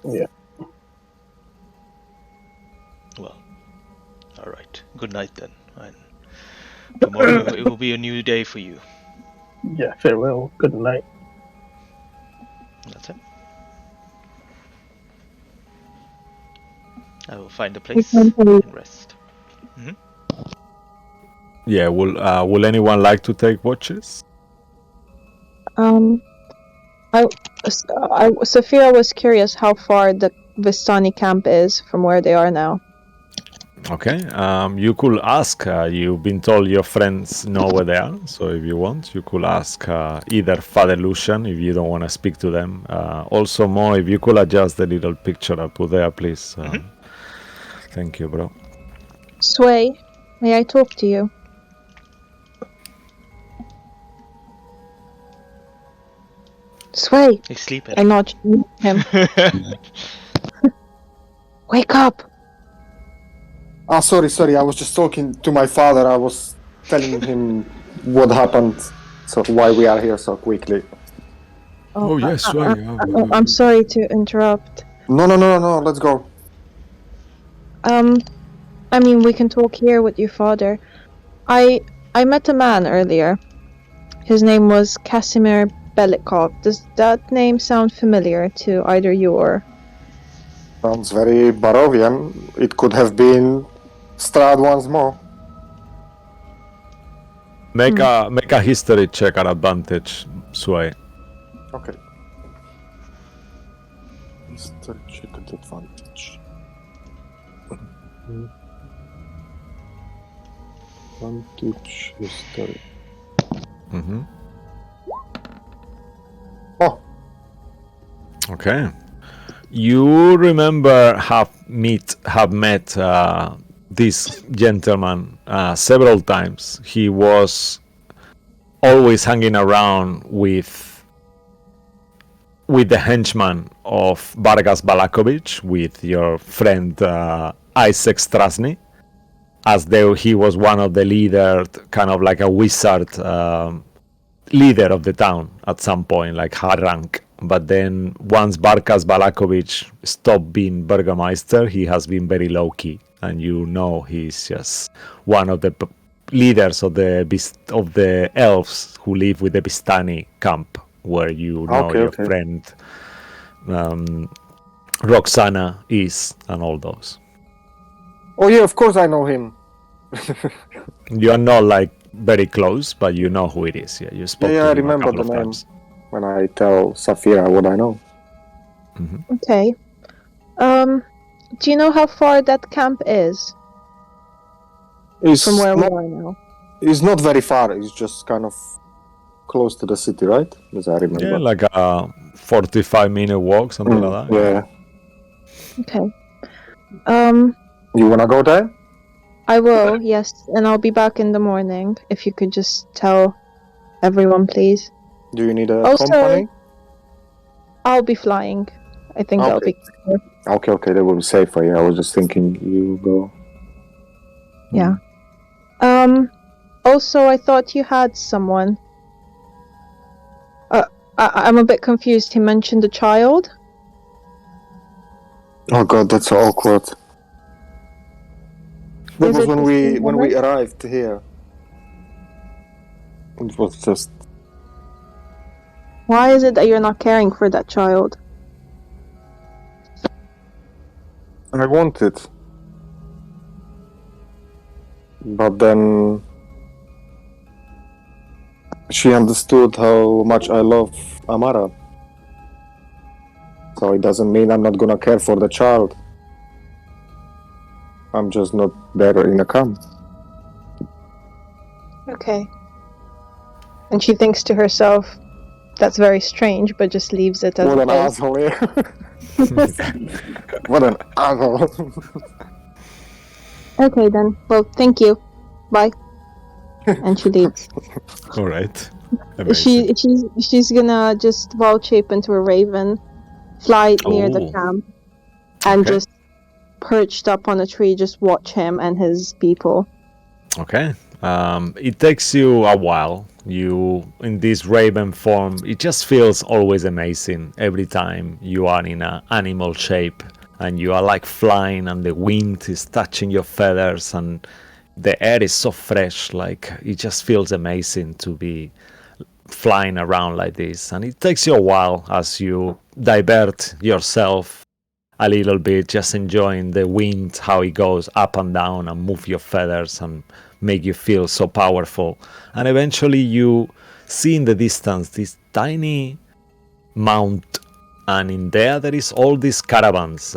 Yeah. Well, all right. Good night then. And Tomorrow it will be a new day for you. Yes, it will. Good night. That's it. I will find a place and rest. Yeah, will anyone like to take watches? Sophia was curious how far the Vistani camp is from where they are now. Okay, you could ask. You've been told your friends know where they are, so if you want, you could ask either Father Lucian if you don't want to speak to them. Also, Mo, if you could adjust the little picture I put there, please. Thank you, bro. Sway, may I talk to you? Sway! He's sleeping. I nudged him. Wake up! Ah, sorry. I was just talking to my father. I was telling him what happened, so why we are here so quickly. Oh, yes, Sway. I'm sorry to interrupt. No. Let's go. I mean, we can talk here with your father. I met a man earlier. His name was Casimir Belikov. Does that name sound familiar to either you or? Sounds very Barovian. It could have been Strahd once more. Make a history check at advantage, Sway. Okay. History check at advantage. Advantage history. Oh. Okay. You remember have met this gentleman several times. He was always hanging around with the henchman of Vargas Balakovic, with your friend Isaac Strasny, as though he was one of the leaders, kind of like a wizard leader of the town at some point, like high rank. But then once Vargas Balakovic stopped being Burgermeister, he has been very low-key. And you know he's just one of the leaders of the elves who live with the Vistani camp, where you know your friend Roxana is, and all those. Oh yeah, of course I know him. You are not like very close, but you know who it is. Yeah, you spoke to him I remember a couple the of name times. when I tell Safira what I know. Okay. Do you know how far that camp is from where we are now? It's not very far. It's just kind of close to the city, right? As I remember. Yeah, like a 45-minute walk, something like that. Yeah. Okay. You wanna go there? I will, yes, and I'll be back in the morning. If you could just tell everyone, please. Do you need a company? I'll be flying. I think that'll be clear. Okay, that will be safer. Yeah, I was just thinking you go. Yeah. Also, I thought you had someone. I'm a bit confused. He mentioned a child. Oh god, that's so awkward. That was when we arrived here. It was just. Why is it that you're not caring for that child? I wanted, but then she understood how much I love Amara. So it doesn't mean I'm not gonna care for the child. I'm just not there in a camp. Okay. And she thinks to herself, that's very strange, but just leaves it as What it an is. asshole, yeah. What an asshole. Okay then. Well, thank you. Bye. And she leaves. All right. Amazing. She's gonna just wild shape into a raven, fly near the camp, and just perched up on a tree, just watch him and his people. Okay. It takes you a while. You, in this raven form, it just feels always amazing every time you are in an animal shape and you are like flying and the wind is touching your feathers and the air is so fresh, like it just feels amazing to be flying around like this. And it takes you a while as you divert yourself a little bit, just enjoying the wind, how it goes up and down and move your feathers and make you feel so powerful. And eventually you see in the distance this tiny mount, and in there is all these caravans,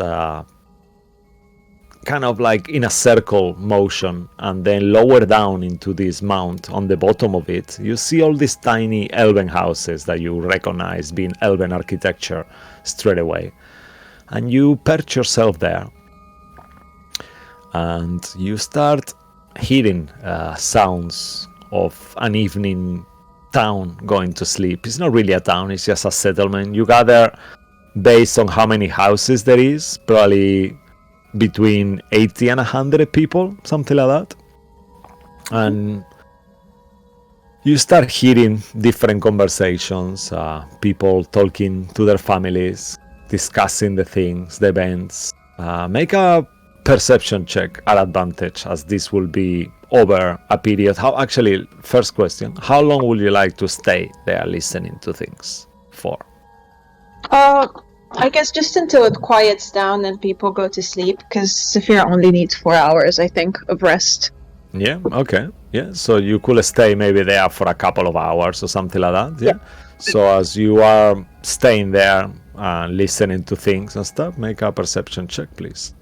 kind of like in a circle motion. And then lower down into this mount, on the bottom of it, you see all these tiny elven houses that you recognize being elven architecture straight away. And you perch yourself there, and you start hearing sounds of an evening town going to sleep. It's not really a town, it's just a settlement. You gather, based on how many houses there is, probably between 80 and 100 people, something like that. And you start hearing different conversations, people talking to their families, discussing the things, the events. Make a perception check at advantage, as this will be over a period. First question, how long would you like to stay there listening to things for? I guess just until it quiets down and people go to sleep, because Saphira only needs 4 hours, I think, of rest. Yeah, okay. Yeah, so you could stay maybe there for a couple of hours or something like that. Yeah. So as you are staying there and listening to things and stuff, make a perception check, please.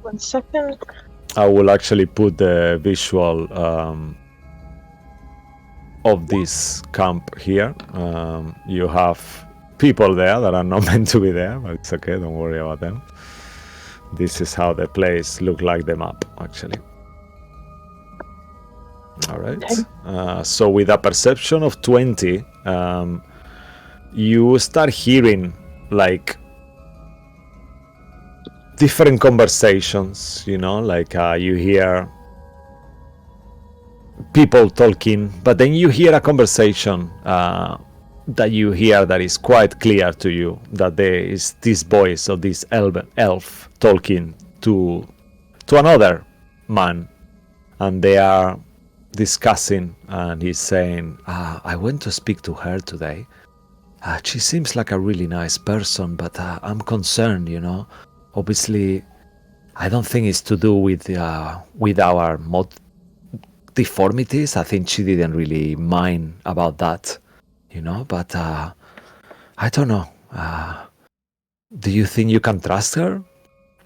1 second. I will actually put the visual of this camp here. You have people there that are not meant to be there, but it's okay, don't worry about them. This is how the place look like the map, actually. All right. Okay. So with a perception of 20, you start hearing like different conversations, you know, like you hear people talking, but then you hear a conversation that you hear that is quite clear to you, that there is this voice of this elf talking to another man, and they are discussing, and he's saying, I went to speak to her today. She seems like a really nice person, but I'm concerned, you know. Obviously, I don't think it's to do with our deformities. I think she didn't really mind about that, you know, but I don't know. Do you think you can trust her?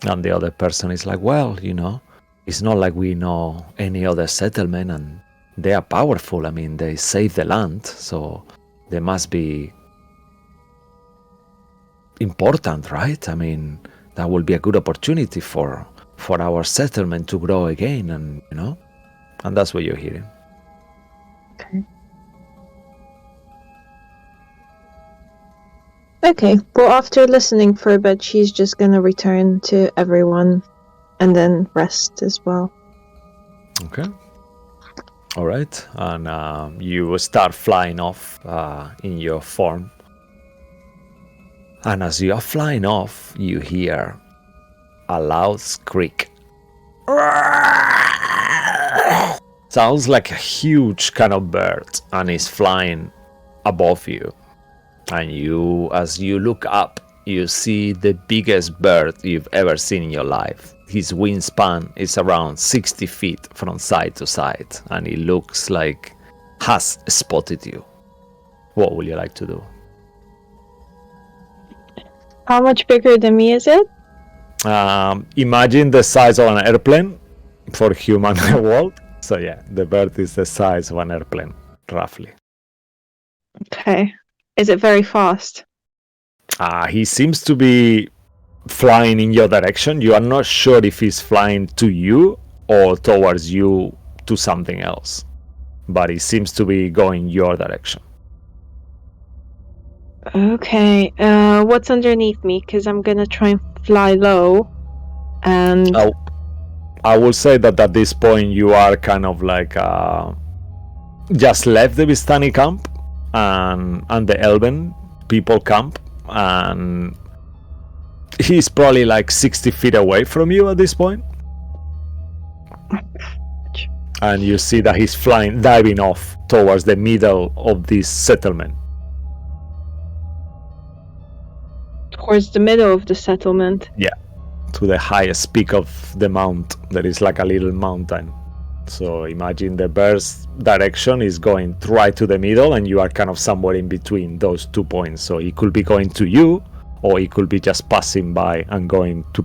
And the other person is like, well, you know, it's not like we know any other settlement, and they are powerful. I mean, they save the land, so they must be important, right? I mean, that will be a good opportunity for our settlement to grow again, and you know, and that's what you're hearing. Okay, well, after listening for a bit, she's just gonna return to everyone and then rest as well. Okay. All right, and you start flying off in your form. And as you are flying off, you hear a loud squeak. Sounds like a huge kind of bird, and is flying above you. And you, as you look up, you see the biggest bird you've ever seen in your life. His wingspan is around 60 feet from side to side, and it looks like has spotted you. What would you like to do? How much bigger than me is it? Imagine the size of an airplane for human world. So yeah, the bird is the size of an airplane, roughly. Okay. Is it very fast? He seems to be flying in your direction. You are not sure if he's flying to you or towards you to something else, but he seems to be going your direction. Okay, what's underneath me? Because I'm gonna try and fly low, and... I will say that at this point you are kind of like just left the Vistani camp and the Elven people camp, and he's probably like 60 feet away from you at this point. And you see that he's diving off towards the middle of this settlement. Towards the middle of the settlement. Yeah, to the highest peak of the mount. There is like a little mountain. So imagine the bird's direction is going right to the middle, and you are kind of somewhere in between those 2 points. So it could be going to you, or it could be just passing by and going to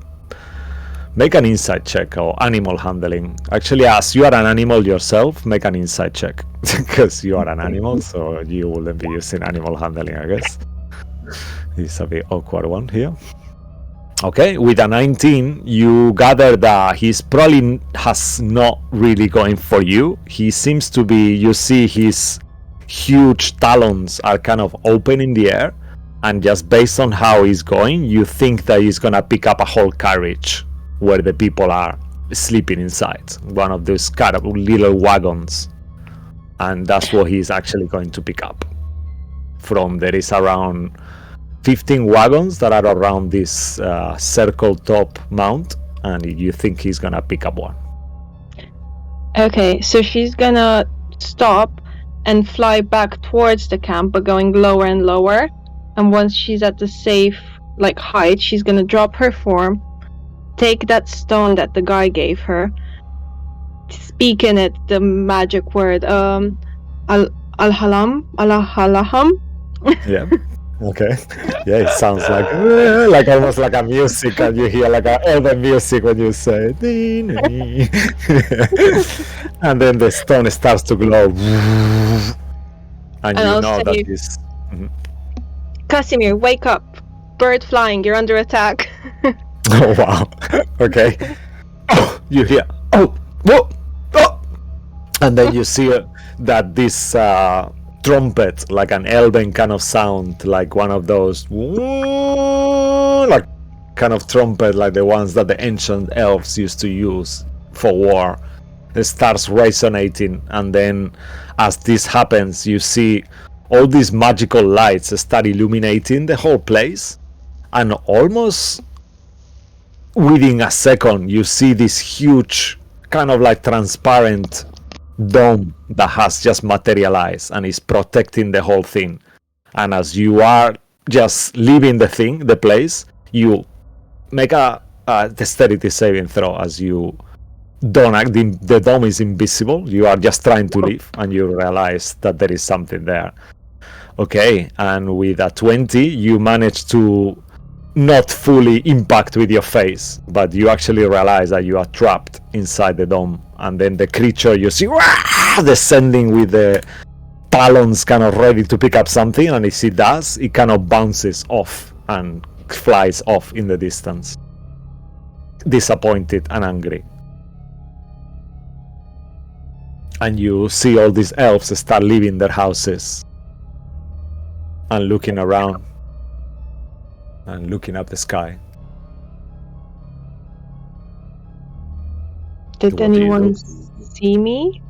make an insight check or animal handling. Actually, as you are an animal yourself, make an insight check because you are an animal, so you wouldn't be using animal handling, I guess. It's a bit awkward one here. Okay, with a 19, you gather that he's probably has not really going for you. He seems to be, you see his huge talons are kind of open in the air, and just based on how he's going, you think that he's gonna pick up a whole carriage where the people are sleeping inside, one of those kind of little wagons, and that's what he's actually going to pick up from. There is around 15 wagons that are around this circle top mount, and you think he's gonna pick up one. Okay, so she's gonna stop and fly back towards the camp, but going lower and lower, and once she's at the safe height, she's gonna drop her form, take that stone that the guy gave her, speak in it the magic word, al-halam. Yeah. Okay. Yeah, it sounds like almost like a music, and you hear like all the music when you say it. And then the stone starts to glow, and you know that is. Casimir, wake up! Bird flying, you're under attack. Oh wow. Okay. You hear whoa, and then you see that this trumpet, like an elven kind of sound, like one of those like kind of trumpet, like the ones that the ancient elves used to use for war, it starts resonating. And then as this happens, you see all these magical lights start illuminating the whole place, and almost within a second you see this huge kind of like transparent dome that has just materialized and is protecting the whole thing. And as you are just leaving the place, you make a dexterity saving throw. As you don't act, the dome is invisible, you are just trying to leave, and you realize that there is something there. Okay, and with a 20 you manage to not fully impact with your face, but you actually realize that you are trapped inside the dome. And then the creature, you see descending with the talons kind of ready to pick up something, and as it does, it kind of bounces off and flies off in the distance, disappointed and angry. And you see all these elves start leaving their houses and looking around and looking up the sky. Did anyone see me?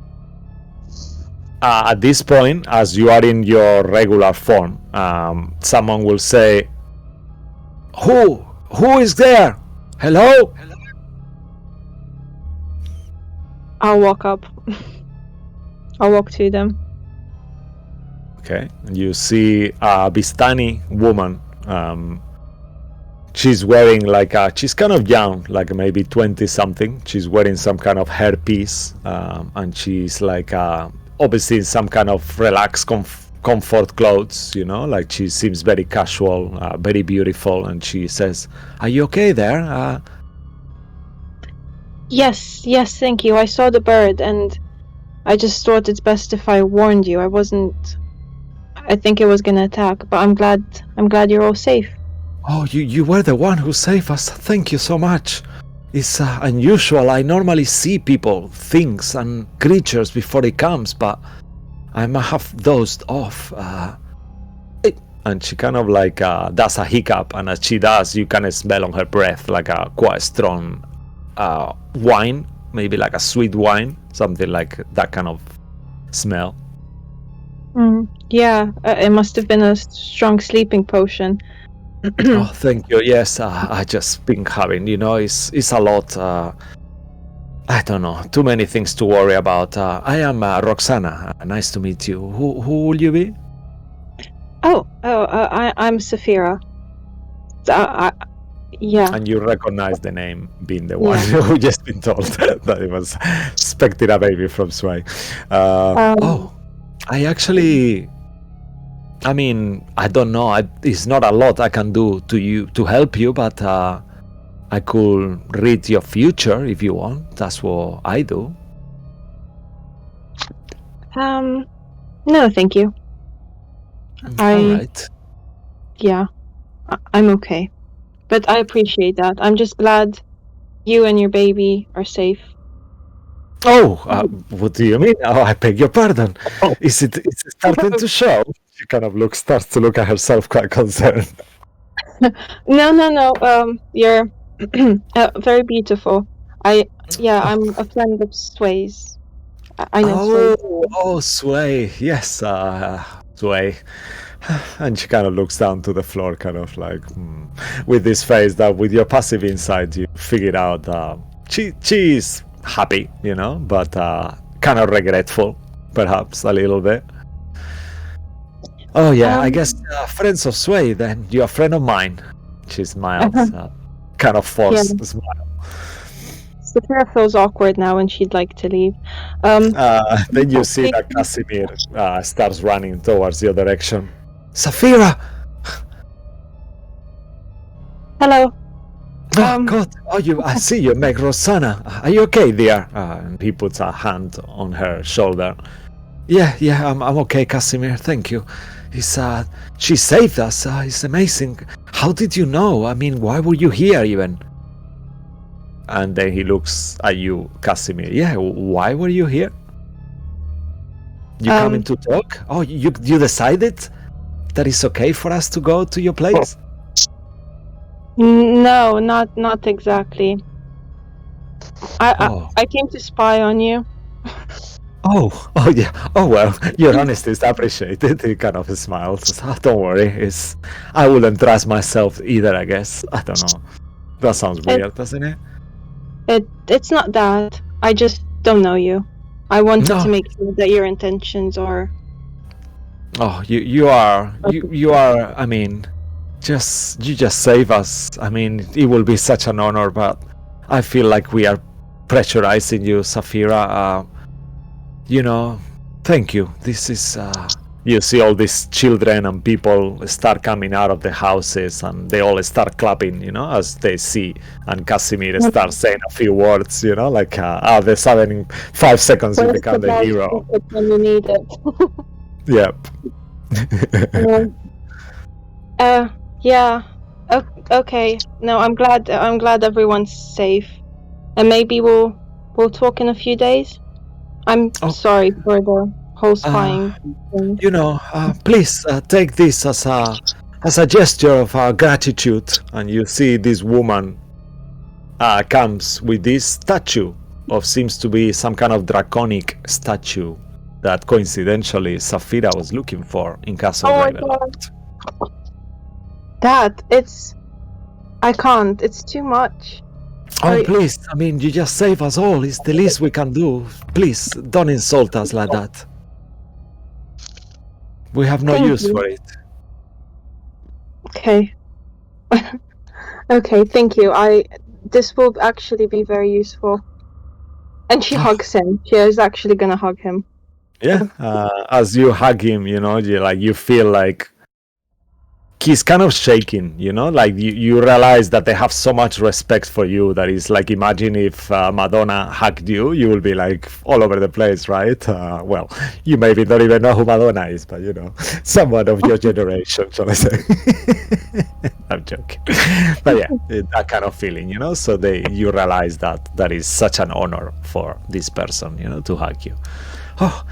At this point, as you are in your regular form, someone will say, Who is there? Hello? I'll walk up. I'll walk to them. Okay, you see a Bistani woman. She's wearing she's kind of young, like maybe 20 something. She's wearing some kind of hairpiece, and she's obviously in some kind of relaxed comfort clothes, like she seems very casual, very beautiful. And she says, "Are you okay there?" Yes, thank you. I saw the bird, and I just thought it's best if I warned you. I think it was gonna attack, but I'm glad you're all safe. Oh, you were the one who saved us. Thank you so much. It's unusual. I normally see people, things, and creatures before it comes, but I might have dozed off. And she kind of does a hiccup, and as she does, you can smell on her breath like a quite strong wine, maybe like a sweet wine, something like that kind of smell. Yeah, it must have been a strong sleeping potion. Oh, thank you. Yes, I just been having, it's a lot. I don't know, too many things to worry about. I am Roxana. Nice to meet you. Who will you be? I'm Saphira. Yeah. And you recognize the name, being the one who just been told that it was expecting a baby from Sway. I actually, I mean, I don't know. It's not a lot I can do to you to help you, but I could read your future if you want. That's what I do. No, thank you. All right. Yeah, I'm okay. But I appreciate that. I'm just glad you and your baby are safe. Oh, what do you mean? Oh, I beg your pardon. Is it starting to show? She kind of starts to look at herself quite concerned. No. You're very beautiful. I'm a friend of Sway's. I know Sway. Oh, Sway. Yes, Sway. And she kind of looks down to the floor, kind of like, with this face that with your passive insight, you figured out she is happy, but kind of regretful, perhaps, a little bit. Oh, yeah, I guess friends of Sway, then you're a friend of mine. She smiles, kind of forced smile. Saphira feels awkward now and she'd like to leave. Then you see that Casimir starts running towards your direction. Saphira! Hello. God! I see you, Meg Rosanna. Are you okay, dear? And he puts a hand on her shoulder. Yeah, I'm okay, Casimir. Thank you. She saved us. It's amazing. How did you know? I mean, why were you here even? And then he looks at you, Casimir. Yeah, why were you here? You coming to talk? Oh, you decided that it's okay for us to go to your place? No, not exactly. I came to spy on you. Oh yeah. Oh well, your honesty is appreciated. He kind of smiles. Don't worry. I wouldn't trust myself either, I guess. I don't know. That sounds weird, doesn't it? It's not that. I just don't know you. I wanted to make sure that your intentions are. Oh, you are. I mean, you just save us. I mean, it will be such an honor, but I feel like we are pressurizing you, Saphira. Thank you. This is. You see all these children and people start coming out of the houses, and they all start clapping, as they see. And Casimir starts saying a few words, like, all of a sudden in 5 seconds you become the hero. When you need it. Yep. Yeah. Okay. No, I'm glad everyone's safe, and maybe we'll talk in a few days. I'm sorry for the whole spying thing. Please take this as a gesture of gratitude. And you see this woman comes with this statue seems to be some kind of draconic statue that coincidentally Saphira was looking for in Castle Ravenloft. I can't. It's too much. Oh, please. I mean, you just save us all. It's the least we can do. Please, don't insult us like that. We have no use for it. Okay. Okay, thank you. This will actually be very useful. And she hugs him. She is actually gonna hug him. Yeah. As you hug him, you feel like he's kind of shaking, like you realize that they have so much respect for you that it's like, imagine if Madonna hugged you, you will be like all over the place, right? Well, you maybe don't even know who Madonna is, but someone of your generation, shall I say. I'm joking. But yeah, that kind of feeling, so you realize that is such an honor for this person, to hug you. Oh,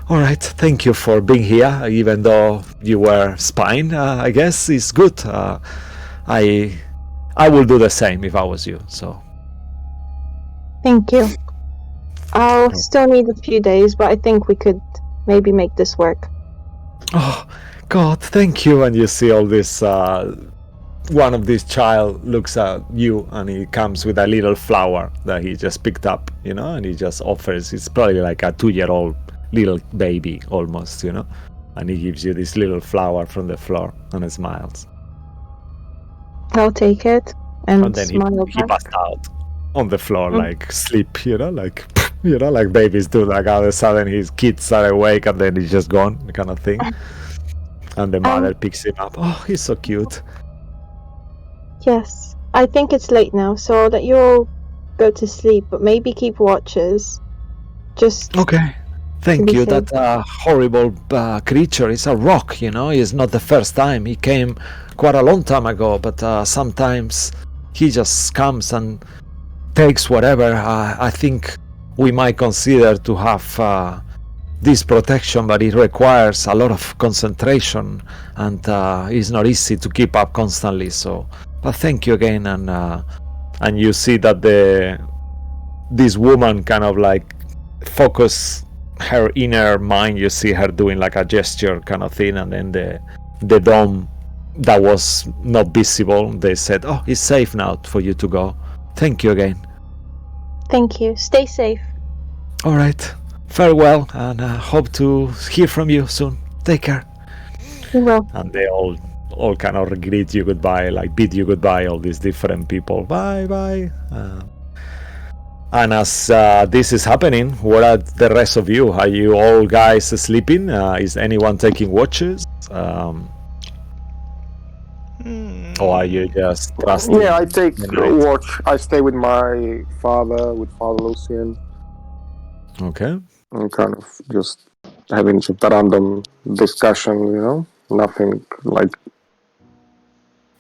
all right. Thank you for being here, even though you were spying. I guess it's good. I will do the same if I was you. So. Thank you. I'll still need a few days, but I think we could maybe make this work. Oh, God, thank you. And you see all this one of these child looks at you and he comes with a little flower that he just picked up, and he just offers. It's probably like a 2-year-old little baby almost, and he gives you this little flower from the floor and smiles. I'll take it and then smile he back. passed out on the floor like sleep, like babies do. Like all of a sudden his kids are awake and then he's just gone, kind of thing. And the mother picks him up. Oh, he's so cute. Yes, I think it's late now, so I'll let you all go to sleep, but maybe keep watches. Just okay. Thank you. safe. That horrible creature is a rock, It's not the first time. He came quite a long time ago, but sometimes he just comes and takes whatever. I think we might consider to have this protection, but it requires a lot of concentration, and it's not easy to keep up constantly. So, but thank you again, and you see that this woman kind of like focus her inner mind. You see her doing like a gesture kind of thing, and then the dome that was not visible, they said, "Oh, it's safe now for you to go. Thank you again." Thank you. Stay safe. All right. Farewell, and hope to hear from you soon. Take care. You will. And they all kind of greet you goodbye, like bid you goodbye, all these different people. Bye. And as this is happening, what are the rest of you? Are you all guys sleeping? Is anyone taking watches? Or are you just trusting? Yeah, I take watch. I stay with my father, with Father Lucian. Okay. And kind of just having just a random discussion, nothing like.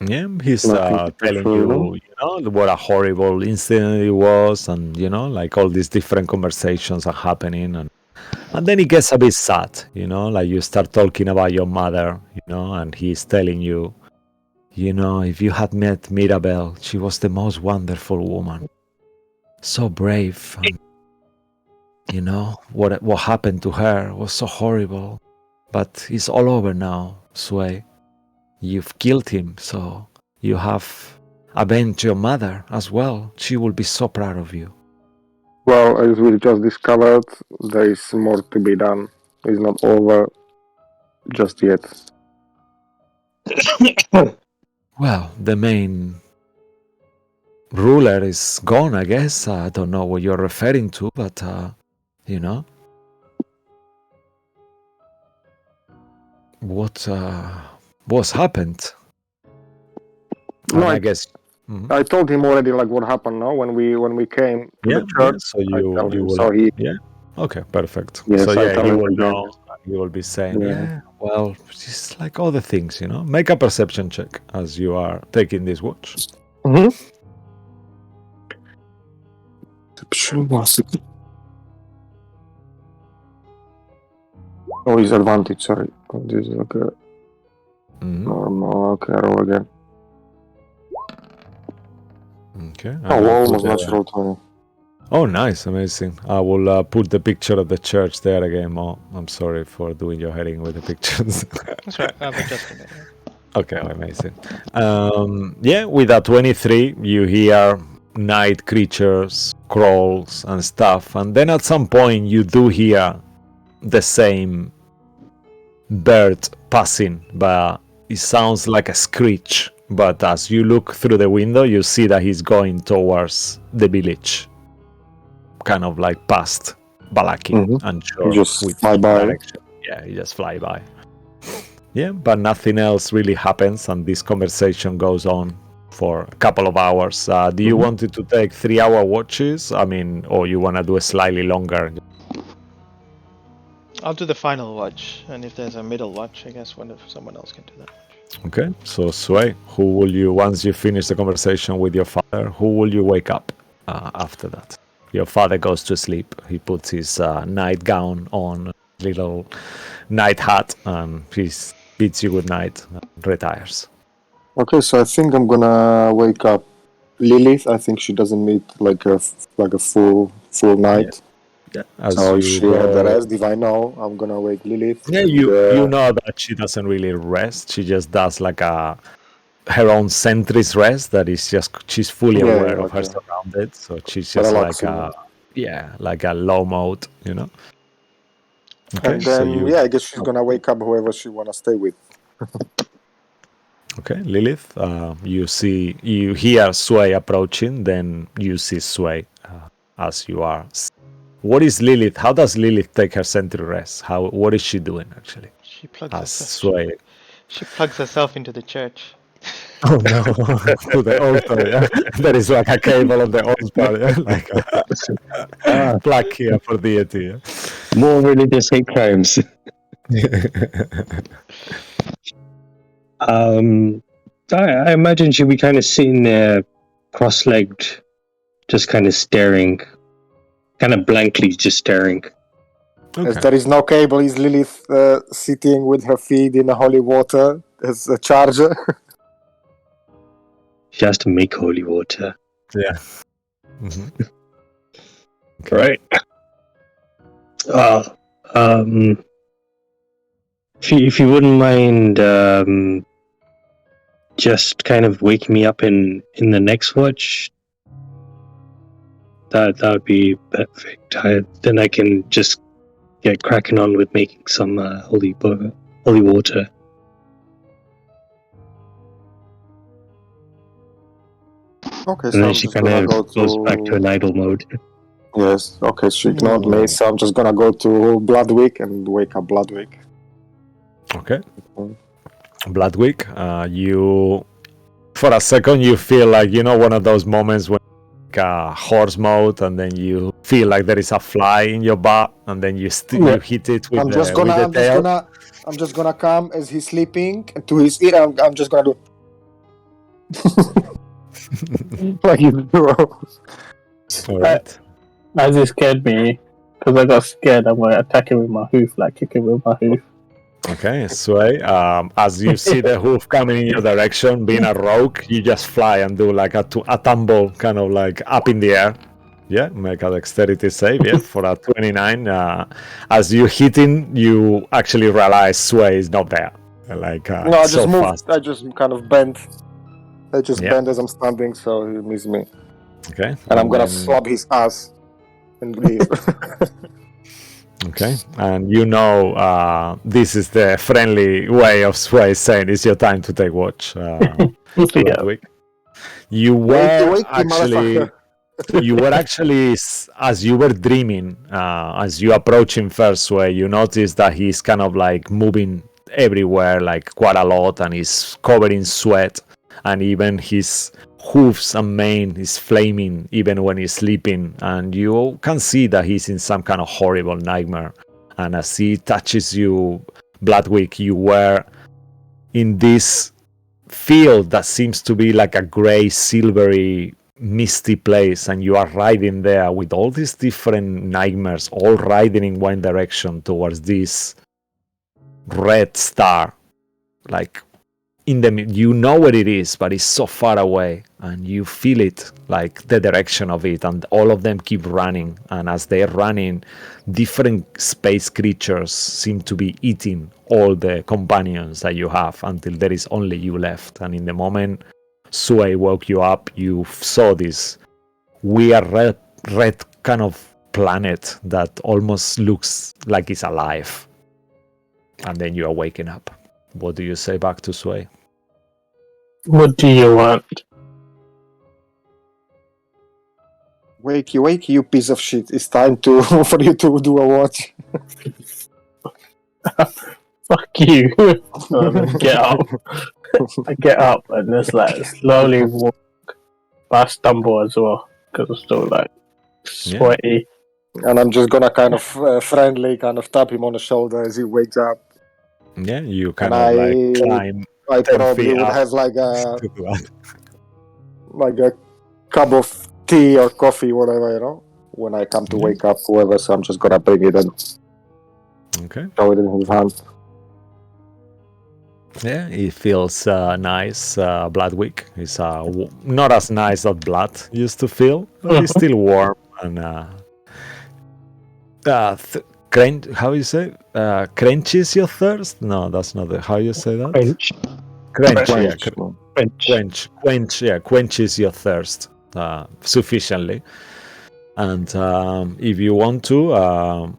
Yeah, he's telling you, what a horrible incident it was, and like all these different conversations are happening, and then he gets a bit sad, like you start talking about your mother, and he's telling you, if you had met Mirabelle, she was the most wonderful woman, so brave, and what happened to her was so horrible, but it's all over now, Sway. You've killed him, so you have avenged your mother as well. She will be so proud of you. Well, as we just discovered, there is more to be done. It's not over just yet. Well, the main ruler is gone, I guess. I don't know what you're referring to, but, what's happened? No, I guess. I told him already, like what happened now when we came to the church. So you will. So he. Yeah. Okay. Perfect. Yes, so yeah, he will know. He will be saying, well, it's like all the things, Make a perception check as you are taking this watch. Oh, his advantage. Sorry. This is okay. Normal. Okay, roll again. Okay. Almost natural 20. Oh, nice, amazing. I will put the picture of the church there again, Mo. I'm sorry for doing your heading with the pictures. That's right, I've adjusted it. Okay, amazing. With a 23, you hear night creatures, crawls, and stuff. And then at some point, you do hear the same bird passing, but it sounds like a screech. But as you look through the window, you see that he's going towards the village, kind of like past Balakin and Shore. Just fly by. Direction. Yeah, he just fly by. Yeah, but nothing else really happens, and this conversation goes on for a couple of hours. Do you want it to take 3-hour watches? I mean, or you want to do it slightly longer? I'll do the final watch, and if there's a middle watch, I guess someone else can do that. Okay, so Sway, who will you, once you finish the conversation with your father, who will you wake up after that? Your father goes to sleep. He puts his nightgown on, little night hat, and he bids you good night and retires. Okay, so I think I'm gonna wake up Lilith. I think she doesn't need like a full night. Yeah. So she had the rest. If I know, I'm gonna wake Lilith. Yeah, you know that she doesn't really rest. She just does like a her own sentry's rest. That is just she's fully Yeah, aware yeah, of her okay. surrounded, so she's just like Relaxing. like a low mode, you know. Okay, And so then, you yeah, I guess she's gonna wake up whoever she wanna stay with. okay, Lilith. You hear Sway approaching, then you see Sway as you are. What is Lilith? How does Lilith take her sentry rest? What is she doing actually? She plugs As herself. Sway. She plugs herself into the church. Oh no, to the altar, yeah. There is like a cable on the altar, yeah? Like a plaque here for deity. Yeah? More religious hate crimes. I imagine she'll be kind of sitting there, cross-legged, just kind of staring, kind of blankly, just staring. As there is no cable, is Lilith sitting with her feet in the holy water as a charger? She has to make holy water. Yeah. Mm-hmm. Okay. Right. If you wouldn't mind, just kind of waking me up in the next watch, that would be perfect. Then I can just get cracking on with making some holy water. Okay, And so then I'm she just kind gonna of go goes back to an idle mode. Yes, okay, she ignored me, so I'm just gonna go to Bloodwick and wake up Bloodwick. Okay. Bloodwick, you for a second you feel like, you know, one of those moments when horse mode, and then you feel like there is a fly in your butt, and then you hit it with the tail. I'm just gonna come as he's sleeping to his ear. I'm just gonna do like you do. All right. As he scared me, because I got scared, I'm going to attack him with my hoof, like kick him with my hoof. Okay, Sway. As you see the hoof coming in your direction, being a rogue, you just fly and do like a tumble, kind of like up in the air. Yeah, make a dexterity save, yeah, for a 29. As you hit him, you actually realize Sway is not there. Like, no, I just so moved. fast. I just kind of bent. I just bent as I'm standing, so he missed me. Okay. And I'm gonna slap his ass and leave. Okay, and you know this is the friendly way of Sway saying it's your time to take watch. Week. You were actually, as you were dreaming, as you approach him first, Sway, you notice that he's kind of like moving everywhere, like quite a lot, and he's covered in sweat, and even his hoofs and mane is flaming even when he's sleeping, and you can see that he's in some kind of horrible nightmare. And as he touches you, Bloodwick, you were in this field that seems to be like a gray, silvery, misty place, and you are riding there with all these different nightmares, all riding in one direction towards this red star. Like, you know where it is, but it's so far away, and you feel it, like the direction of it, and all of them keep running. And as they're running, different space creatures seem to be eating all the companions that you have until there is only you left. And in the moment Sway woke you up, you saw this weird red kind of planet that almost looks like it's alive. And then you are waking up. What do you say back to Sway? What do you want? Wakey, you piece of shit. It's time for you to do a watch. Fuck you. Get up. I get up and just like slowly walk. But I stumble as well because I'm still like sweaty. Yeah. And I'm just gonna kind of friendly kind of tap him on the shoulder as he wakes up. Yeah, you kind of like climb. I probably would have like a cup of tea or coffee, whatever, you know, when I come to wake up whoever, so I'm just gonna bring it and throw it in his hand. Yeah, it feels nice. Bloodwick is not as nice as blood used to feel, but it's still warm. And how you say? Quenches your thirst? No, that's not how you say that. Quench. Quench, quenches your thirst sufficiently. And if you want to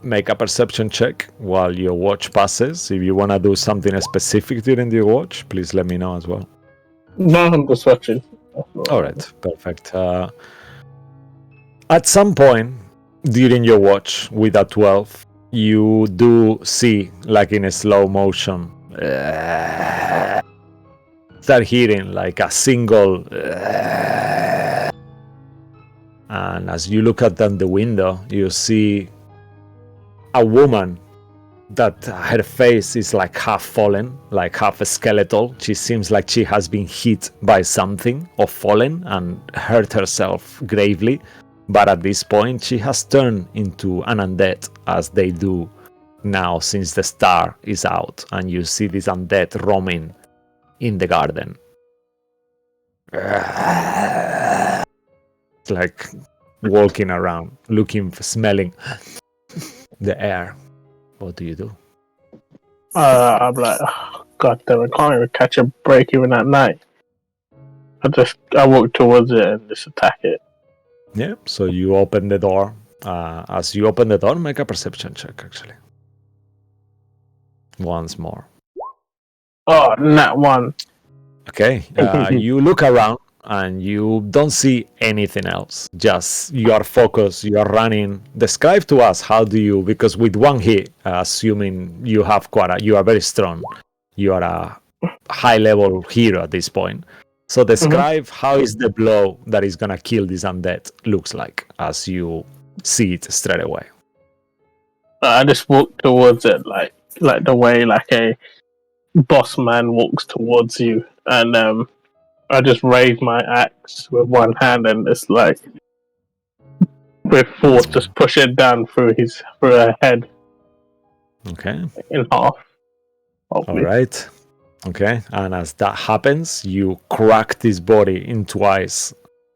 make a perception check while your watch passes, if you want to do something specific during your watch, please let me know as well. No, I'm just watching. All right, perfect. At some point during your watch with a 12, you do see, like in a slow motion, start hearing like a single, and as you look at the window, you see a woman that her face is like half fallen, like half skeletal. She seems like she has been hit by something or fallen and hurt herself gravely. But at this point, she has turned into an undead, as they do now since the star is out. And you see this undead roaming in the garden. It's like walking around, looking, smelling the air. What do you do? I'm like, oh, God damn, I can't even catch a break even at night. I walk towards it and just attack it. Yeah, so you open the door. As you open the door, make a perception check, actually. Once more. Oh, nat one. Okay, you look around and you don't see anything else. Just you are focused, you are running. Describe to us, how do you, because with one hit, assuming you have you are very strong, you are a high-level hero at this point. So describe how is the blow that is gonna kill this undead looks like as you see it straight away. I just walk towards it like the way like a boss man walks towards you, and I just raise my axe with one hand and it's like with force just push it down through her head. Okay. In half. Hopefully. All right. Okay, and as that happens, you crack this body in twice,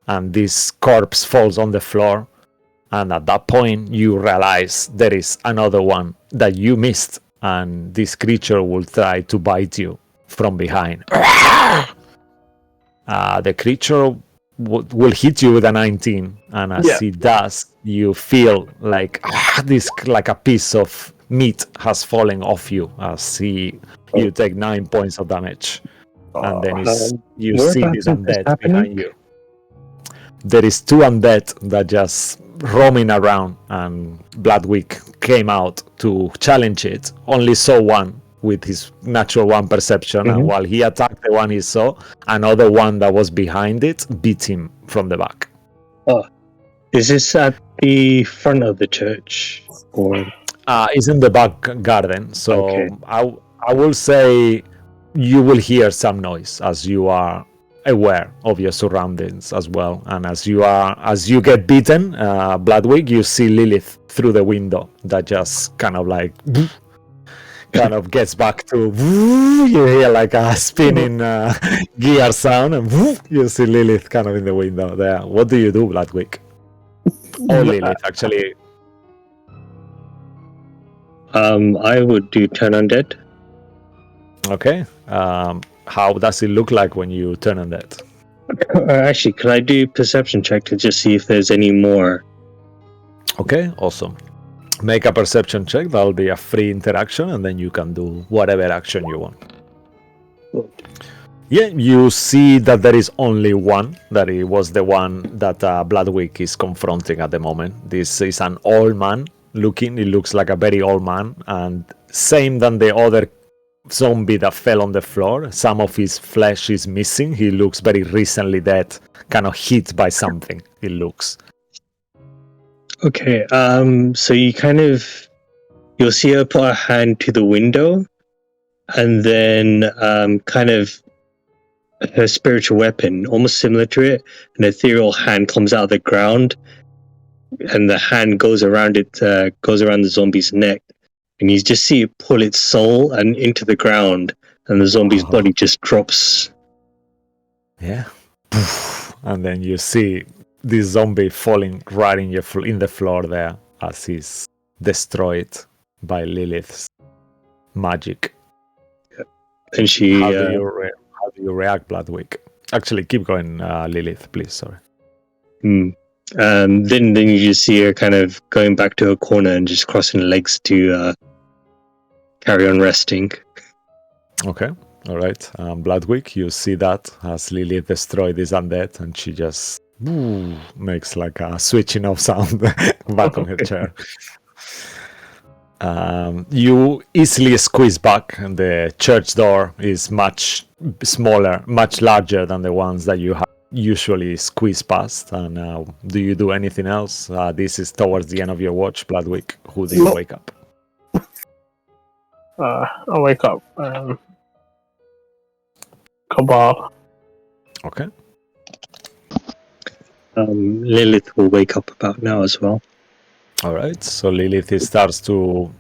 and this corpse falls on the floor. And at that point, you realize there is another one that you missed, and this creature will try to bite you from behind. The creature will hit you with a 19, and as it does, you feel like like a piece of meat has fallen off you as you take 9 points of damage. And then you see this undead behind you. There is 2 undead that just roaming around, and Bloodwick came out to challenge it. Only saw one with his natural 1 perception, and while he attacked the one he saw, another one that was behind it beat him from the back. Oh, is this at the front of the church? Or it's in the back garden, so okay. I will say you will hear some noise as you are aware of your surroundings as well. And as you get beaten, Bloodwig, you see Lilith through the window that just kind of like kind of gets back to you hear like a spinning gear sound, and you see Lilith kind of in the window there. What do you do, Bloodwig? Or Lilith, actually. I would do turn undead. Okay. How does it look like when you turn undead? Actually, can I do perception check to just see if there's any more? Okay, awesome. Make a perception check. That'll be a free interaction, and then you can do whatever action you want. Yeah, you see that there is only one. That it was the one that Bloodwick is confronting at the moment. This is an old man looking. It looks like a very old man, and same than the other zombie that fell on the floor. Some of his flesh is missing. He looks very recently dead, kind of hit by something. It looks. Okay, so you'll see her put her hand to the window, and then kind of her spiritual weapon, almost similar to it, an ethereal hand comes out of the ground, and the hand goes around the zombie's neck, and you just see it pull its soul and into the ground, and the zombie's body just drops. Yeah. And then you see this zombie falling right in the floor there as he's destroyed by Lilith's magic. And she how do you react, Bloodwick? Actually, keep going, Lilith, please. Sorry. Then you just see her kind of going back to her corner and just crossing her legs to carry on resting. Okay. All right. Bloodwick, you see that as Lilith destroyed this undead, and she just makes like a switching off sound back on her chair. You easily squeeze back, and the church door is much smaller, much larger than the ones that you have usually squeeze past. And do you do anything else? This is towards the end of your watch, Bloodwick. Who do you wake up? I wake up. Cabal. Okay. Lilith will wake up about now as well. All right. So Lilith starts to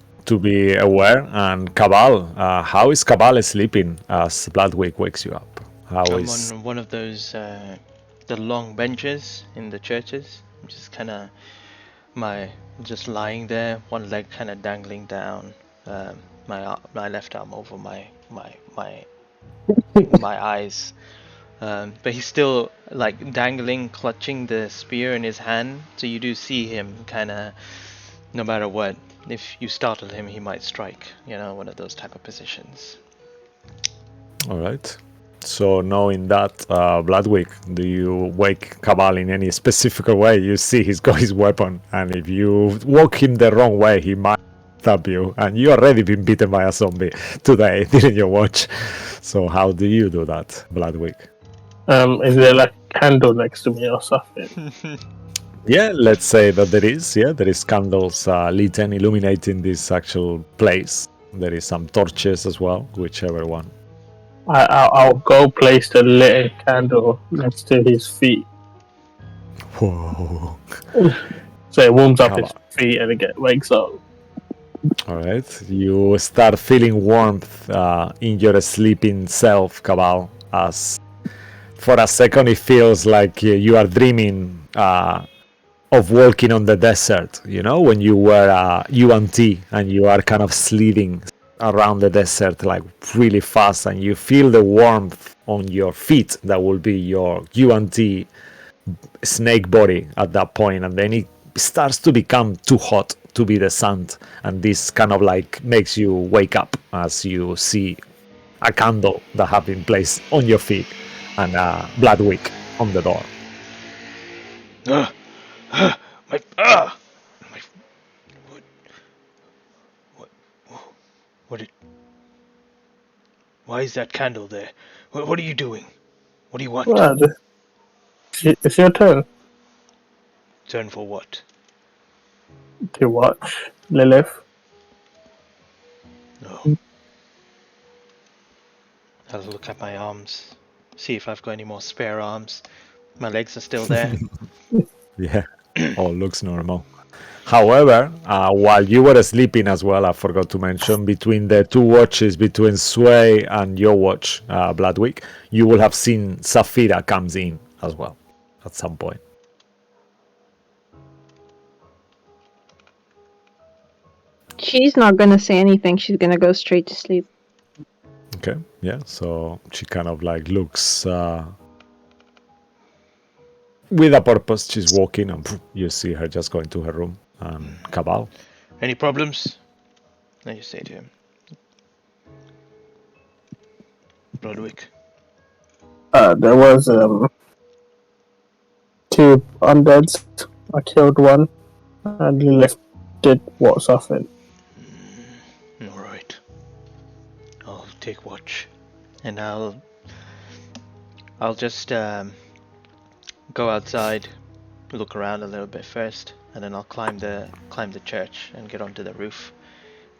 be aware, and Cabal. How is Cabal sleeping as Bloodwick wakes you up? I'm on one of those the long benches in the churches. I'm just kind of just lying there, one leg kind of dangling down, my left arm over my eyes. But he's still like dangling, clutching the spear in his hand. So you do see him kind of, no matter what, if you startle him, he might strike. You know, one of those type of positions. All right. So knowing that, Bloodwick, do you wake Cabal in any specific way? You see he's got his weapon, and if you walk him the wrong way, he might stab you. And you already been bitten by a zombie today, didn't you watch? So how do you do that, Bloodwick? Is there like a candle next to me or something? Yeah, let's say that there is. Yeah, there is candles lit and illuminating this actual place. There is some torches as well, whichever one. I'll go place the lit candle next to his feet. Whoa. So it warms up his feet and it wakes up. All right. You start feeling warmth in your sleeping self, Cabal, as for a second it feels like you are dreaming of walking on the desert, you know, when you were UNT and you are kind of sliding around the desert like really fast, and you feel the warmth on your feet. That will be your UNT snake body at that point, and then it starts to become too hot to be the sun, and this kind of like makes you wake up as you see a candle that have been placed on your feet and Bloodwick on the door. Why is that candle there? What are you doing? What do you want? Well, it's your turn Turn for what? to watch Lilith. No. I'll look at my arms, see if I've got any more spare arms. My legs are still there. Yeah, all looks normal. However, while you were sleeping as well, I forgot to mention, between the two watches, between Sway and your watch, Bloodwick, you will have seen Saphira comes in as well at some point. She's not gonna say anything. She's gonna go straight to sleep. Okay, yeah, so she kind of like looks with a purpose. She's walking and you see her just going to her room. And Cabal. Any problems? Then you say to him, Bloodwick. There was two undeads. I killed one, and Lilith did what's off it. Alright. I'll take watch. And I'll just go outside, look around a little bit first, and then I'll climb the church and get onto the roof,